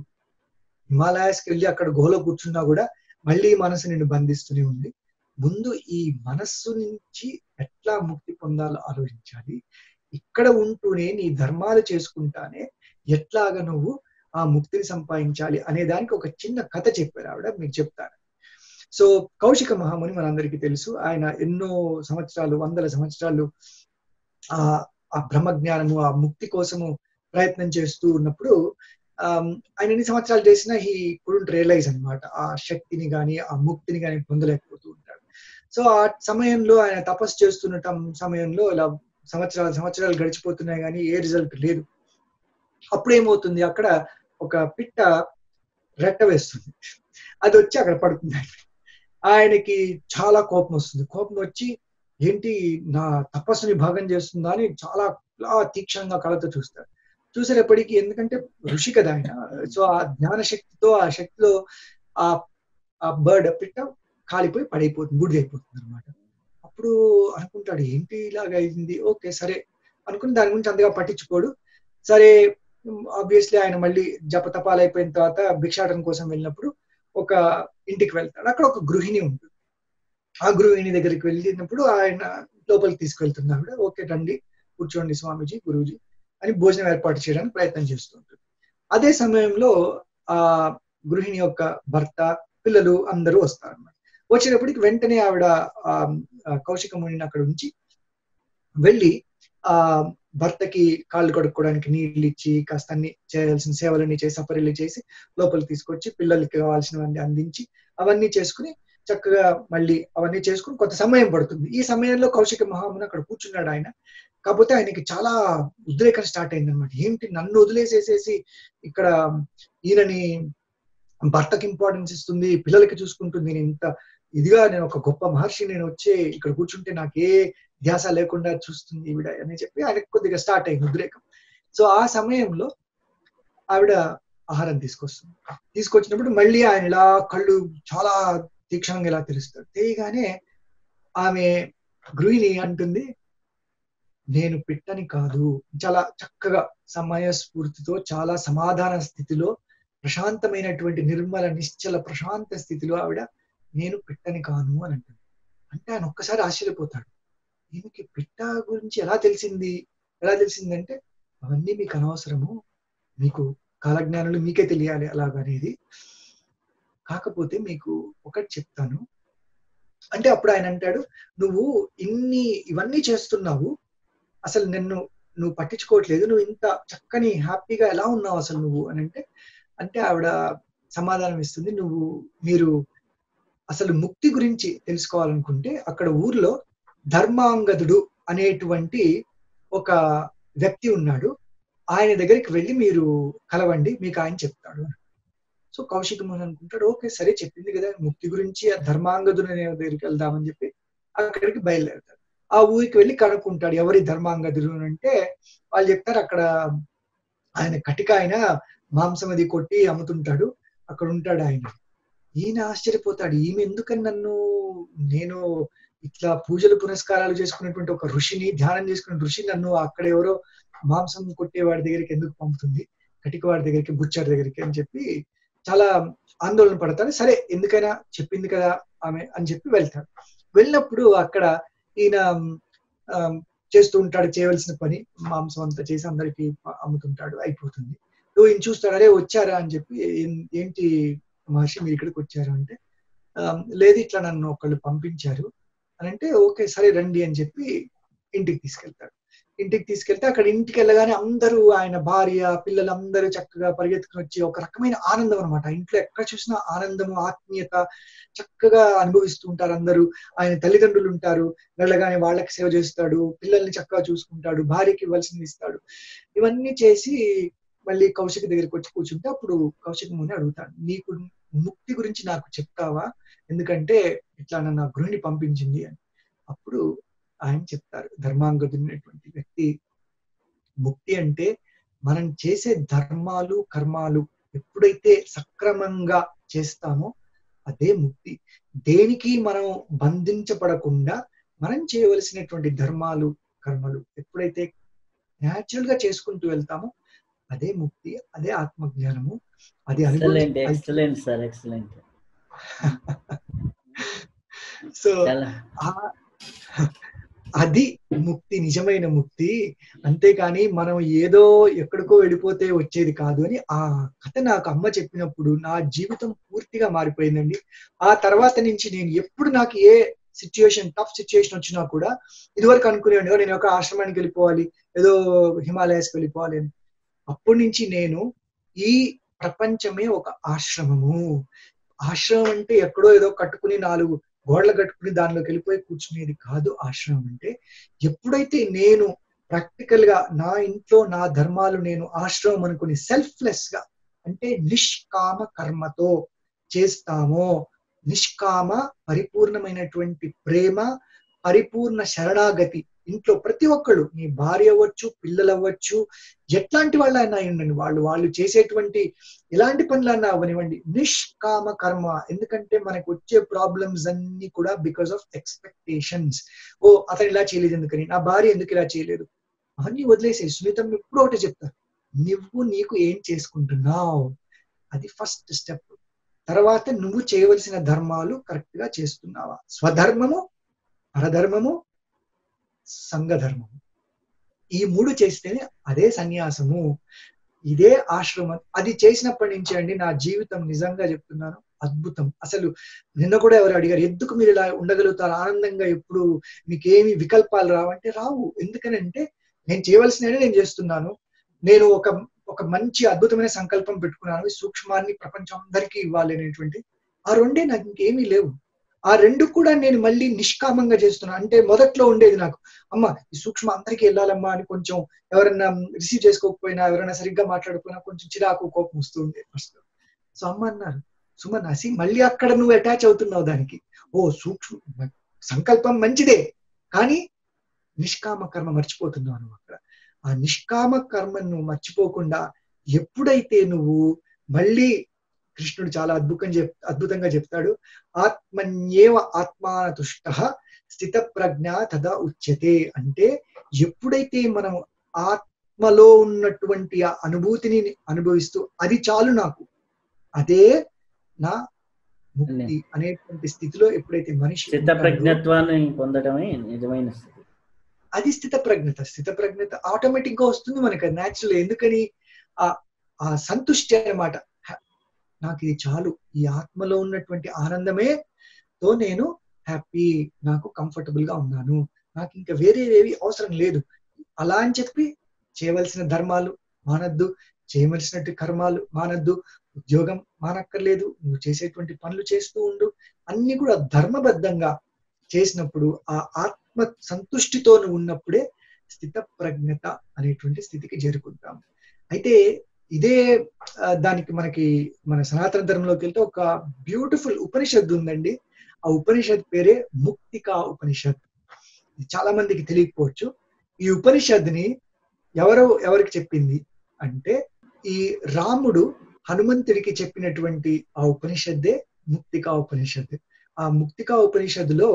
హిమాలయాస్కి వెళ్ళి అక్కడ గుహలో కూర్చున్నా కూడా మళ్ళీ మనసు నిన్ను బంధిస్తూనే ఉంది, ముందు ఈ మనస్సు నుంచి ఎట్లా ముక్తి పొందాలో ఆలోచించాలి, ఇక్కడ ఉంటూనే నీ ధర్మాలు చేసుకుంటానే ఎట్లాగా నువ్వు ఆ ముక్తిని సంపాదించాలి అనే దానికి ఒక చిన్న కథ చెప్పారు ఆవిడ, మీకు చెప్తాను. సో కౌశిక మహాముని మనందరికీ తెలుసు, ఆయన ఎన్నో సంవత్సరాలు, వందల సంవత్సరాలు ఆ బ్రహ్మజ్ఞానము, ఆ ముక్తి కోసము ప్రయత్నం చేస్తూ ఉన్నప్పుడు ఆయన ఎన్ని సంవత్సరాలు చేసినా హీ కుడెంట్ రియలైజ్ అనమాట, ఆ శక్తిని గాని ఆ ముక్తిని గాని పొందలేకపోతూ ఉంటాడు. సో ఆ సమయంలో ఆయన తపస్సు చేస్తున్న సమయంలో ఇలా సంవత్సరాలు గడిచిపోతున్నాయి కానీ ఏ రిజల్ట్ లేదు. అప్పుడు ఏమవుతుంది, అక్కడ ఒక పిట్ట రెట్ట వేస్తుంది, అది వచ్చి అక్కడ పడుతుంది. ఆయనకి చాలా కోపం వస్తుంది. కోపం వచ్చి ఏంటి నా తపస్సుని భంగం చేస్తుందా అని చాలా తీక్షణంగా కళ్ళతో చూస్తాడు. చూసేటప్పటికి, ఎందుకంటే ఋషి కదా ఆయన, సో ఆ జ్ఞాన శక్తితో, ఆ శక్తిలో ఆ బర్డ్ పిట్ట కాలిపోయి పడైపోతుంది, బూడిదైపోతుంది అనమాట. అప్పుడు అనుకుంటాడు ఏంటి ఇలాగ అయింది, ఓకే సరే అనుకుని దాని గురించి అంతగా పట్టించుకోడు. సరే ఆబ్వియస్లీ ఆయన మళ్ళీ జపతపాలు అయిపోయిన తర్వాత భిక్షాటన కోసం వెళ్ళినప్పుడు ఒక ఇంటికి వెళ్తాడు. అక్కడ ఒక గృహిణి ఉంటుంది. ఆ గృహిణి దగ్గరికి వెళ్ళినప్పుడు ఆయన లోపలికి తీసుకెళ్తున్నాడు. ఓకే రండి కూర్చోండి స్వామీజీ, గురూజీ అని భోజనం ఏర్పాటు చేయడానికి ప్రయత్నం చేస్తుంటాడు. అదే సమయంలో ఆ గృహిణి యొక్క భర్త, పిల్లలు అందరూ వస్తారు అన్నమాట. వచ్చేటప్పటికి వెంటనే ఆవిడ కౌశిక మునిని అక్కడ ఉంచి వెళ్ళి ఆ భర్తకి కాళ్ళు కడుక్కోవడానికి నీళ్ళు ఇచ్చి, కాస్త అన్ని చేయాల్సిన సేవలన్నీ చేసి, సపరీలు చేసి లోపలికి తీసుకొచ్చి పిల్లలకి కావాల్సినవన్నీ అందించి అవన్నీ చేసుకుని చక్కగా మళ్ళీ అవన్నీ చేసుకుని కొంత సమయం పడుతుంది. ఈ సమయంలో కౌశిక మహాముని అక్కడ కూర్చున్నాడు ఆయన. కాకపోతే ఆయనకి చాలా ఉద్రేకం స్టార్ట్ అయింది అనమాట. ఏంటి నన్ను వదిలేసేసేసి ఇక్కడ ఈయనని భర్తకి ఇంపార్టెన్స్ ఇస్తుంది, పిల్లలకి చూసుకుంటుంది, నేను ఇంత ఇదిగా నేను ఒక గొప్ప మహర్షి, నేను వచ్చి ఇక్కడ కూర్చుంటే నాకు ఏ ధ్యాస లేకుండా చూస్తుంది ఈవిడ అని చెప్పి ఆయనకు కొద్దిగా స్టార్ట్ అయింది ఉద్రేకం. సో ఆ సమయంలో ఆవిడ ఆహారం తీసుకొచ్చినప్పుడు మళ్ళీ ఆయన ఇలా కళ్ళు చాలా తీక్షణంగా ఇలా తెరుస్తాడు. తెలియగానే ఆమె గృహిణి అంటుంది, నేను పిట్టని కాదు. చాలా చక్కగా సమయస్ఫూర్తితో, చాలా సమాధాన స్థితిలో, ప్రశాంతమైనటువంటి నిర్మల నిశ్చల ప్రశాంత స్థితిలో ఆవిడ నేను పిట్టని కాను అని అంటుంది. అంటే ఆయన ఒక్కసారి ఆశ్చర్యపోతాడు. ఈమెకి పిట్ట గురించి ఎలా తెలిసిందంటే, అవన్నీ మీకు అనవసరము, మీకు కాలజ్ఞానులు మీకే తెలియాలి అలాగనేది. కాకపోతే మీకు ఒకటి చెప్తాను. అంటే అప్పుడు ఆయన అంటాడు, నువ్వు ఇవన్నీ చేస్తున్నావు, అసలు నువ్వు పట్టించుకోవట్లేదు, నువ్వు ఇంత చక్కని హ్యాపీగా ఎలా ఉన్నావు అసలు నువ్వు అని అంటే ఆవిడ సమాధానం ఇస్తుంది, మీరు అసలు ముక్తి గురించి తెలుసుకోవాలనుకుంటే అక్కడ ఊర్లో ధర్మాంగదుడు అనేటువంటి ఒక వ్యక్తి ఉన్నాడు, ఆయన దగ్గరికి వెళ్ళి మీరు కలవండి, మీకు ఆయన చెప్తాడు. సో కౌశిక ముని అనుకుంటాడు, ఓకే సరే చెప్పింది కదా ముక్తి గురించి, ఆ ధర్మాంగదుడు అనే దగ్గరికి వెళ్దామని చెప్పి అక్కడికి బయలుదేరుతాడు. ఆ ఊరికి వెళ్ళి కనుక్కుంటాడు ఎవరి ధర్మాంగదుడు అంటే వాళ్ళు చెప్తారు, అక్కడ ఆయన కటిక ఆయన మాంసం అది కొట్టి అమ్ముతుంటాడు, అక్కడ ఉంటాడు ఆయన. ఈయన ఆశ్చర్యపోతాడు, ఈమె ఎందుకని నేను ఇట్లా పూజలు పునస్కారాలు చేసుకునేటువంటి ఒక ఋషిని, ధ్యానం చేసుకునే ఋషి నన్ను అక్కడ ఎవరో మాంసం కొట్టే వాడి దగ్గరికి ఎందుకు పంపుతుంది, కటిక వాడి దగ్గరికి, బుచ్చర్ దగ్గరికి అని చెప్పి చాలా ఆందోళన పడతాడు. సరే ఎందుకైనా చెప్పింది కదా ఆమె అని చెప్పి వెళ్తాడు. వెళ్ళినప్పుడు అక్కడ ఈయన చేస్తూ ఉంటాడు చేయవలసిన పని, మాంసం అంతా చేసి అందరికి అమ్ముతుంటాడు, అయిపోతుంది. ఈయన చూస్తాడు, అరే వచ్చారా అని చెప్పి, ఏంటి మహర్షి మీరు ఇక్కడికి వచ్చారు అంటే, లేదు ఇట్లా నన్ను ఒకళ్ళు పంపించారు అని అంటే, ఓకే సరే రండి అని చెప్పి ఇంటికి తీసుకెళ్తాడు. ఇంటికి తీసుకెళ్తే అక్కడ ఇంటికి వెళ్ళగానే అందరూ, ఆయన భార్య పిల్లలు అందరూ చక్కగా పరిగెత్తుకుని వచ్చి, ఒక రకమైన ఆనందం అనమాట. ఇంట్లో ఎక్కడ చూసినా ఆనందము, ఆత్మీయత చక్కగా అనుభవిస్తూ ఉంటారు అందరూ. ఆయన తల్లిదండ్రులు ఉంటారు, వెళ్ళగానే వాళ్ళకి సేవ చేస్తాడు, పిల్లల్ని చక్కగా చూసుకుంటాడు, భార్యకి ఇవ్వాల్సింది ఇస్తాడు. ఇవన్నీ చేసి మళ్ళీ కౌశిక దగ్గరికి వచ్చి కూర్చుంటే అప్పుడు కౌశిక ముని అడుగుతాడు, నీకు ముక్తి గురించి నాకు చెప్తావా, ఎందుకంటే ఇట్లా నన్ను గృహిణి పంపించింది అని. అప్పుడు ఆయన చెప్తారు, ధర్మాంగదుడైనటువంటి వ్యక్తి, ముక్తి అంటే మనం చేసే ధర్మాలు కర్మాలు ఎప్పుడైతే సక్రమంగా చేస్తామో అదే ముక్తి. దేనికి మనం బంధించబడకుండా మనం చేయవలసినటువంటి ధర్మాలు కర్మలు ఎప్పుడైతే న్యాచురల్ గా చేసుకుంటూ వెళ్తామో అదే ముక్తి, అదే ఆత్మజ్ఞానము, అది ఎక్సలెంట్ సార్, ఎక్సలెంట్. సో అది ముక్తి, నిజమైన ముక్తి. అంతేకాని మనం ఏదో ఎక్కడికో వెళ్ళిపోతే వచ్చేది కాదు అని ఆ కథ నాకు అమ్మ చెప్పినప్పుడు నా జీవితం పూర్తిగా మారిపోయిందండి. ఆ తర్వాత నుంచి నేను ఎప్పుడు నాకు ఏ టఫ్ సిచ్యుయేషన్ వచ్చినా కూడా, ఇదివరకు అనుకునేవాడిని నేను ఒక ఆశ్రమానికి వెళ్ళిపోవాలి, ఏదో హిమాలయాస్కి వెళ్ళిపోవాలి అని. అప్పటి నుంచి నేను ఈ ప్రపంచమే ఒక ఆశ్రమము. ఆశ్రమం అంటే ఎక్కడో ఏదో కట్టుకుని 4 గోడలు కట్టుకుని దానిలోకి వెళ్ళిపోయి కూర్చునేది కాదు. ఆశ్రమం అంటే ఎప్పుడైతే నేను ప్రాక్టికల్ గా నా ఇంట్లో నా ధర్మాలు నేను ఆశ్రమం అనుకుని సెల్ఫ్లెస్ గా, అంటే నిష్కామ కర్మతో చేస్తామో, నిష్కామ పరిపూర్ణమైనటువంటి ప్రేమ, పరిపూర్ణ శరణాగతి, ఇంట్లో ప్రతి ఒక్కళ్ళు, నీ భార్య అవ్వచ్చు, పిల్లలు అవ్వచ్చు, ఎట్లాంటి వాళ్ళైనా ఉండండి, వాళ్ళు చేసేటువంటి ఎలాంటి పనులన్నా అవనివ్వండి, నిష్కామ కర్మ. ఎందుకంటే మనకు వచ్చే ప్రాబ్లమ్స్ అన్ని కూడా బికాస్ ఆఫ్ ఎక్స్పెక్టేషన్స్. ఓ అతను ఇలా చేయలేదు ఎందుకని, నా భార్య ఎందుకు ఇలా చేయలేదు, అవన్నీ వదిలేసే. సునీతం ఎప్పుడు ఒకటి చెప్తారు, నువ్వు నీకు ఏం చేసుకుంటున్నావు, అది ఫస్ట్ స్టెప్. తర్వాత నువ్వు చేయవలసిన ధర్మాలు కరెక్ట్ గా చేస్తున్నావా, స్వధర్మము, పరధర్మము, సంఘధర్మము, ఈ 3 చేస్తేనే అదే సన్యాసము, ఇదే ఆశ్రమం. అది చేసినప్పటి నుంచి అండి నా జీవితం నిజంగా చెప్తున్నాను అద్భుతం. అసలు నిన్న కూడా ఎవరు అడిగారు, ఎందుకు మీరు ఇలా ఉండగలుగుతారు ఆనందంగా, ఎప్పుడు మీకేమి వికల్పాలు రావంటే రావు. ఎందుకనంటే నేను చేయవలసినవి నేను చేస్తున్నాను. నేను ఒక మంచి అద్భుతమైన సంకల్పం పెట్టుకున్నాను, ఈ సూక్ష్మాన్ని ప్రపంచం అందరికీ ఇవ్వాలి అనేటువంటి. ఆ 2 నాకు ఇంకేమీ లేవు. ఆ 2 కూడా నేను మళ్ళీ నిష్కామంగా చేస్తున్నాను. అంటే మొదట్లో ఉండేది నాకు, అమ్మ ఈ సూక్ష్మ అందరికీ వెళ్ళాలమ్మా అని, కొంచెం ఎవరైనా రిసీవ్ చేసుకోకపోయినా, ఎవరైనా సరిగ్గా మాట్లాడకపోయినా కొంచెం చిరాకు, కోపం వస్తూ ఉండేది ఫస్ట్. సో అమ్మ అన్నారు, సుమన్ అసి మళ్ళీ అక్కడ నువ్వు అటాచ్ అవుతున్నావు దానికి. ఓ సూక్ష్మ సంకల్పం మంచిదే, కానీ నిష్కామ కర్మ మర్చిపోతున్నావు నువ్వు అక్కడ. ఆ నిష్కామ కర్మను మర్చిపోకుండా ఎప్పుడైతే నువ్వు మళ్ళీ, కృష్ణుడు చాలా అద్భుతంగా చెప్తాడు, ఆత్మన్యేవ ఆత్మానతుష్టః స్థిత ప్రజ్ఞ తదా ఉచ్యతే. అంటే ఎప్పుడైతే మనం ఆత్మలో ఉన్నటువంటి ఆ అనుభూతిని అనుభవిస్తూ అది చాలు నాకు, అదే నా ముక్తి అనేటువంటి స్థితిలో ఎప్పుడైతే మనిషి స్థిత ప్రజ్ఞత్వాన్ని పొందడమే నిజమైన స్థితి, అది స్థిత ప్రజ్ఞత. స్థిత ప్రజ్ఞత ఆటోమేటిక్ గా వస్తుంది మనకి, న్యాచురల్. ఎందుకని ఆ సంతుష్టి అన్నమాట. నాకు ఇది చాలు, ఈ ఆత్మలో ఉన్నటువంటి ఆనందమే తో నేను హ్యాపీ, నాకు కంఫర్టబుల్ గా ఉన్నాను, నాకు ఇంకా వేరేవేవి అవసరం లేదు. అలా అని చెప్పి చేయవలసిన ధర్మాలు మానద్దు, చేయవలసినట్టు కర్మాలు మానద్దు, ఉద్యోగం మానక్కర్లేదు, నువ్వు చేసేటువంటి పనులు చేస్తూ ఉండు. అన్ని కూడా ధర్మబద్ధంగా చేసినప్పుడు ఆ ఆత్మ సంతుష్టితో నువ్వు ఉన్నప్పుడే స్థిత ప్రజ్ఞత అనేటువంటి స్థితికి చేరుకుంటాం. అయితే ఇదే దానికి మనకి మన సనాతన ధర్మంలోకి వెళ్తే ఒక బ్యూటిఫుల్ ఉపనిషత్తు ఉందండి. ఆ ఉపనిషత్ పేరే ముక్తికా ఉపనిషత్. చాలా మందికి తెలియకపోవచ్చు. ఈ ఉపనిషత్తుని ఎవరికి చెప్పింది అంటే, ఈ రాముడు హనుమంతుడికి చెప్పినటువంటి ఆ ఉపనిషత్తే ముక్తికా ఉపనిషత్తు. ఆ ముక్తికా ఉపనిషత్తులో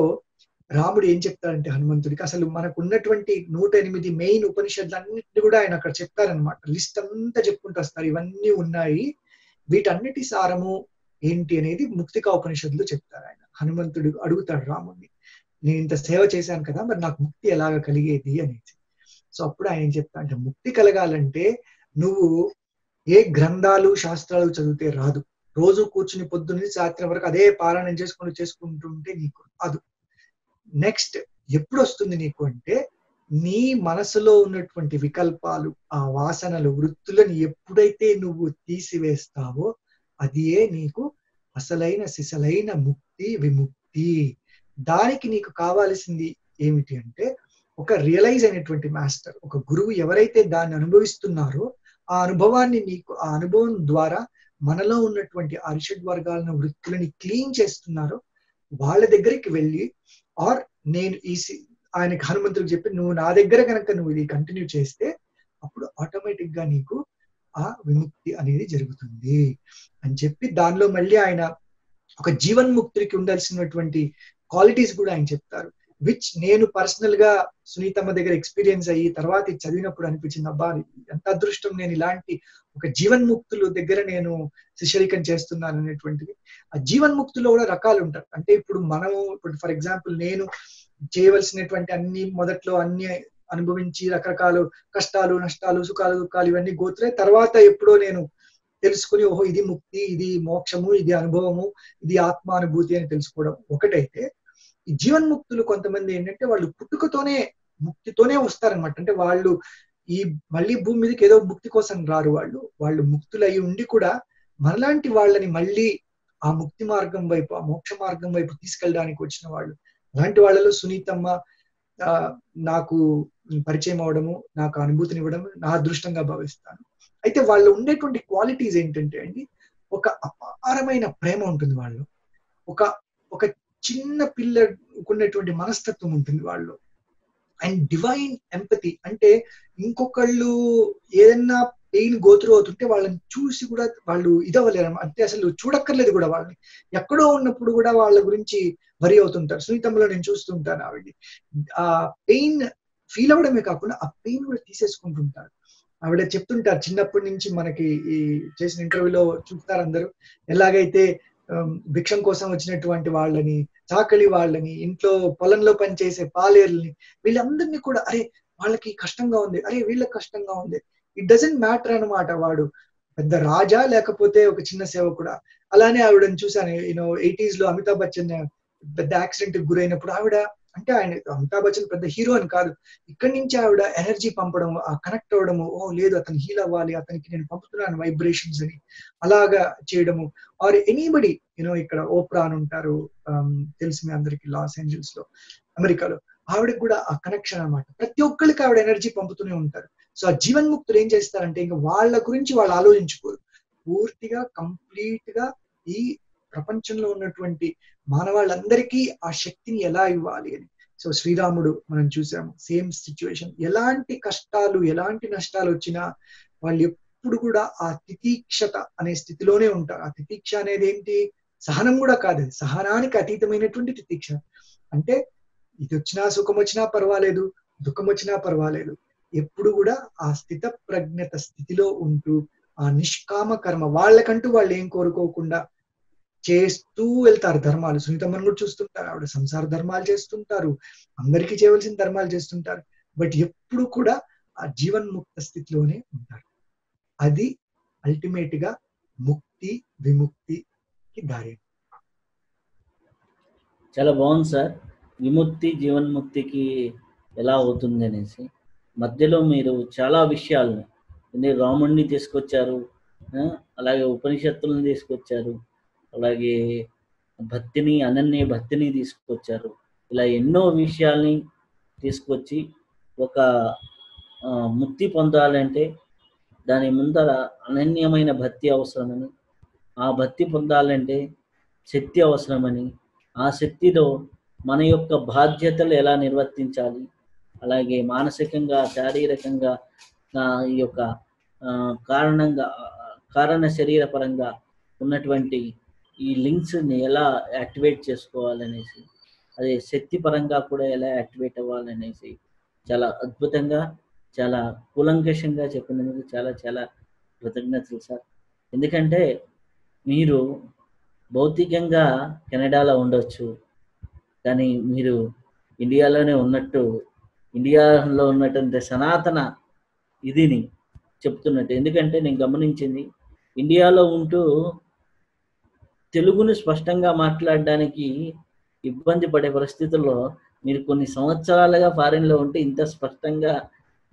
రాముడు ఏం చెప్తాడంటే హనుమంతుడికి, అసలు మనకు ఉన్నటువంటి 108 మెయిన్ ఉపనిషత్తులన్నింటినీ కూడా ఆయన అక్కడ చెప్తారనమాట. లిస్ట్ అంతా చెప్పుకుంటూ వస్తారు, ఇవన్నీ ఉన్నాయి, వీటన్నిటి సారము ఏంటి అనేది ముక్తికా ఉపనిషత్తులో చెప్తారు. ఆయన హనుమంతుడు అడుగుతాడు రాముడిని, నేను ఇంత సేవ చేశాను కదా, మరి నాకు ముక్తి ఎలాగ కలిగేది అనేది. సో అప్పుడు ఆయన ఏం చెప్తా అంటే, ముక్తి కలగాలంటే నువ్వు ఏ గ్రంథాలు శాస్త్రాలు చదివితే రాదు. రోజు కూర్చుని పొద్దున్న సాయంత్రం వరకు అదే పారాయణం చేసుకుంటుంటే నీకు రాదు. నెక్స్ట్ ఎప్పుడు వస్తుంది నీకు అంటే, నీ మనసులో ఉన్నటువంటి వికల్పాలు, ఆ వాసనలు, వృత్తులను ఎప్పుడైతే నువ్వు తీసివేస్తావో అదియే నీకు అసలైన సిసలైన ముక్తి, విముక్తి. దానికి నీకు కావాల్సింది ఏమిటి అంటే, ఒక రియలైజ్ అయినటువంటి మాస్టర్, ఒక గురువు ఎవరైతే దాన్ని అనుభవిస్తున్నారో ఆ అనుభవాన్ని నీకు, ఆ అనుభవం ద్వారా మనలో ఉన్నటువంటి అరిషడ్ వర్గాలను, వృత్తులని క్లీన్ చేస్తున్నారో వాళ్ళ దగ్గరికి వెళ్ళి, ఆర్ నేను ఆయనకి హనుమంతుడికి చెప్పి, నువ్వు నా దగ్గర కనుక నువ్వు ఇది కంటిన్యూ చేస్తే అప్పుడు ఆటోమేటిక్ గా నీకు ఆ విముక్తి అనేది జరుగుతుంది అని చెప్పి, దానిలో మళ్ళీ ఆయన ఒక జీవన్ముక్తుడికి ఉండాల్సినటువంటి క్వాలిటీస్ కూడా ఆయన చెప్తారు. విచ్ నేను పర్సనల్ గా సునీతమ్మ దగ్గర ఎక్స్పీరియన్స్ అయ్యి తర్వాత ఇది చదివినప్పుడు అనిపించింది, అబ్బా ఎంత అదృష్టం, నేను ఇలాంటి ఒక జీవన్ముక్తుల దగ్గర నేను శిష్యరికం చేస్తున్నాను అనేటువంటిది. ఆ జీవన్ముక్తులో కూడా రకాలు ఉంటారు. అంటే ఇప్పుడు ఫర్ ఎగ్జాంపుల్ నేను చేయవలసినటువంటి అన్ని మొదట్లో అన్ని అనుభవించి రకరకాల కష్టాలు, నష్టాలు, సుఖాలు, దుఃఖాలు ఇవన్నీ గోత్రే తర్వాత ఎప్పుడో నేను తెలుసుకుని, ఓహో ఇది ముక్తి, ఇది మోక్షము, ఇది అనుభవము, ఇది ఆత్మానుభూతి అని తెలుసుకోవడం ఒకటైతే, ఈ జీవన్ముక్తులు కొంతమంది ఏంటంటే వాళ్ళు పుట్టుకతోనే ముక్తితోనే వస్తారనమాట. అంటే వాళ్ళు ఈ మళ్ళీ భూమి మీదకి ఏదో ముక్తి కోసం రారు. వాళ్ళు ముక్తులై ఉండి కూడా మనలాంటి వాళ్ళని మళ్ళీ ఆ ముక్తి మార్గం వైపు, ఆ మోక్ష మార్గం వైపు తీసుకెళ్ళడానికి వచ్చిన వాళ్ళు. అలాంటి వాళ్ళలో సునీతమ్మ నాకు పరిచయం అవడము, నాకు అనుభూతిని ఇవ్వడం నా అదృష్టంగా భావిస్తాను. అయితే వాళ్ళు ఉండేటువంటి క్వాలిటీస్ ఏంటంటే అండి, ఒక అపారమైన ప్రేమ ఉంటుంది వాళ్ళు, ఒక చిన్న పిల్లకున్నటువంటి మనస్తత్వం ఉంటుంది వాళ్ళు, అండ్ డివైన్ ఎంపతి. అంటే ఇంకొకళ్ళు ఏదన్నా పెయిన్ గోత్రు అవుతుంటే వాళ్ళని చూసి కూడా వాళ్ళు ఇదవ్వలేరు, అంటే అసలు చూడక్కర్లేదు కూడా వాళ్ళని. ఎక్కడో ఉన్నప్పుడు కూడా వాళ్ళ గురించి వరి అవుతుంటారు. సునీతమ్మలో నేను చూస్తుంటాను ఆవిడ ఆ పెయిన్ ఫీల్ అవ్వడమే కాకుండా ఆ పెయిన్ కూడా తీసేసుకుంటుంటారు. ఆవిడ చెప్తుంటారు, చిన్నప్పటి నుంచి మనకి ఈ చేసిన ఇంటర్వ్యూలో చూస్తారు అందరూ, ఎలాగైతే భిక్షం కోసం వచ్చినటువంటి వాళ్ళని, చాకలి వాళ్ళని, ఇంట్లో పొలంలో పనిచేసే పాలేర్లని, వీళ్ళందరినీ కూడా అరే వాళ్ళకి కష్టంగా ఉంది, అరే వీళ్ళకి కష్టంగా ఉంది, ఇట్ డజంట్ మ్యాటర్ అనమాట. వాడు పెద్ద రాజా లేకపోతే ఒక చిన్న సేవకుడా. అలానే ఆవిడని చూసాను, 80s లో అమితాబ్ బచ్చన్ పెద్ద యాక్సిడెంట్ కి గురైనప్పుడు ఆవిడ, అంటే ఆయన అమితాబ్ బచ్చన్ పెద్ద హీరో అని కాదు, ఇక్కడి నుంచి ఆవిడ ఎనర్జీ పంపడం, ఆ కనెక్ట్ అవ్వడము, ఓ లేదు అతను హీల్ అవ్వాలి, అతనికి నేను పంపుతున్నాను వైబ్రేషన్స్ అని అలాగా చేయడము. ఆర్ ఎనీబడి ఇక్కడ ఓప్రా అని ఉంటారు, తెలుసు మీ అందరికి, లాస్ ఏంజల్స్ లో, అమెరికాలో. ఆవిడకి కూడా ఆ కనెక్షన్ అనమాట. ప్రతి ఒక్కరికి ఆవిడ ఎనర్జీ పంపుతూనే ఉంటారు. సో ఆ జీవన్ముక్తులు ఏం చేస్తారంటే, ఇంకా వాళ్ళ గురించి వాళ్ళు ఆలోచించుకోరు, పూర్తిగా కంప్లీట్ గా ఈ ప్రపంచంలో ఉన్నటువంటి మానవాళ్ళందరికీ ఆ శక్తిని ఎలా ఇవ్వాలి అని. సో శ్రీరాముడు మనం చూసాము, సేమ్ సిచ్యువేషన్. ఎలాంటి కష్టాలు, ఎలాంటి నష్టాలు వచ్చినా వాళ్ళు ఎప్పుడు కూడా ఆ తితీక్షత అనే స్థితిలోనే ఉంటారు. ఆ తితీక్ష అనేది ఏంటి, సహనం కూడా కాదు, సహనానికి అతీతమైనటువంటి తితీక్ష. అంటే ఇది వచ్చినా సుఖం వచ్చినా పర్వాలేదు, దుఃఖం వచ్చినా పర్వాలేదు, ఎప్పుడు కూడా ఆ స్థిత ప్రజ్ఞత స్థితిలో ఉంటూ ఆ నిష్కామ కర్మ, వాళ్ళకంటూ వాళ్ళు ఏం కోరుకోకుండా చేస్తూ వెళ్తారు ధర్మాలు. సునీతమ్మను కూడా చూస్తుంటారు, ఆవిడ సంసార ధర్మాలు చేస్తుంటారు, అందరికీ చేయవలసిన ధర్మాలు చేస్తుంటారు, బట్ ఎప్పుడు కూడా ఆ జీవన్ముక్త స్థితిలోనే ఉంటారు. అది అల్టిమేట్ గా ముక్తి విముక్తికి దారి. చాలా బాగుంది సార్. విముక్తి జీవన్ముక్తికి ఎలా అవుతుంది అనేసి మధ్యలో మీరు చాలా విషయాలను రాముణ్ణి తీసుకొచ్చారు, అలాగే ఉపనిషత్తులను తీసుకొచ్చారు, అలాగే భక్తిని అనన్య భక్తిని తీసుకొచ్చారు. ఇలా ఎన్నో విషయాల్ని తీసుకొచ్చి ఒక ముక్తి పొందాలంటే దాని ముందర అనన్యమైన భక్తి అవసరమని, ఆ భక్తి పొందాలంటే శక్తి అవసరమని, ఆ శక్తిలో మన యొక్క బాధ్యతలు ఎలా నిర్వర్తించాలి, అలాగే మానసికంగా శారీరకంగా ఈ యొక్క కారణ శరీర పరంగా ఉన్నటువంటి ఈ లింక్స్ని ఎలా యాక్టివేట్ చేసుకోవాలనేసి, అదే శక్తి పరంగా కూడా ఎలా యాక్టివేట్ అవ్వాలనేసి చాలా అద్భుతంగా చాలా కూలంకషంగా చెప్పినందుకు చాలా చాలా కృతజ్ఞతలు సార్. ఎందుకంటే మీరు భౌతికంగా కెనడాలో ఉండొచ్చు, కానీ మీరు ఇండియాలో ఉన్నటువంటి సనాతన ఇదిని చెప్తున్నట్టు. ఎందుకంటే నేను గమనించింది, ఇండియాలో ఉంటూ తెలుగుని స్పష్టంగా మాట్లాడడానికి ఇబ్బంది పడే పరిస్థితుల్లో మీరు కొన్ని సంవత్సరాలుగా ఫారిన్లో ఉంటే ఇంత స్పష్టంగా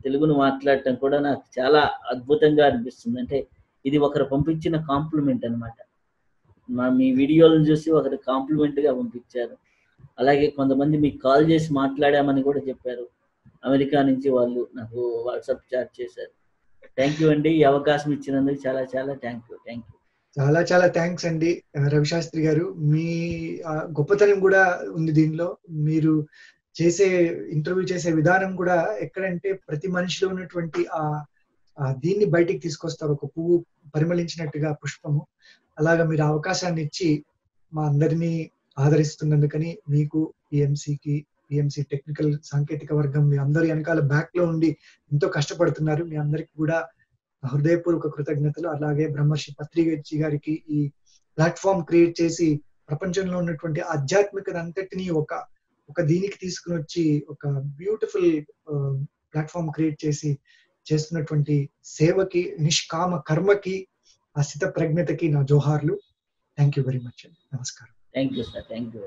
తెలుగును మాట్లాడటం కూడా నాకు చాలా అద్భుతంగా అనిపిస్తుంది. అంటే ఇది ఒకరు పంపించిన కాంప్లిమెంట్ అనమాట. మీ వీడియోలను చూసి ఒకరు కాంప్లిమెంట్గా పంపించారు. అలాగే కొంతమంది మీకు కాల్ చేసి మాట్లాడామని కూడా చెప్పారు. అమెరికా నుంచి వాళ్ళు నాకు వాట్సాప్ చాట్ చేశారు. థ్యాంక్ యూ అండి. ఈ అవకాశం ఇచ్చినందుకు చాలా చాలా థ్యాంక్ యూ. చాలా చాలా థ్యాంక్స్ అండి రవిశాస్త్రి గారు. మీ గొప్పతనం కూడా ఉంది దీనిలో. మీరు ఇంటర్వ్యూ చేసే విధానం కూడా ఎక్కడంటే ప్రతి మనిషిలో ఉన్నటువంటి దీన్ని బయటికి తీసుకొస్తారు. ఒక పువ్వు పరిమళించినట్టుగా పుష్పము. అలాగా మీరు అవకాశాన్ని ఇచ్చి మా అందరినీ ఆదరిస్తున్నందుకని మీకు పిఎంసి టెక్నికల్ సాంకేతిక వర్గం మీ అందరి వెనకాల బ్యాక్ లో ఉండి ఎంతో కష్టపడుతున్నారు. మీ అందరికి కూడా హృదయపూర్వక కృతజ్ఞతలు. అలాగే బ్రహ్మర్షి పత్రిజీ గారికి ఈ ప్లాట్ఫామ్ క్రియేట్ చేసి ప్రపంచంలో ఉన్నటువంటి ఆధ్యాత్మికత అంతటినీ ఒక దీనికి తీసుకుని వచ్చి ఒక బ్యూటిఫుల్ ప్లాట్ఫామ్ క్రియేట్ చేసి చేస్తున్నటువంటి సేవకి, నిష్కామ కర్మకి, ఆ స్థిత ప్రజ్ఞతకి నా జోహార్లు. Thank you very much. నమస్కారం. Thank you sir. Thank you.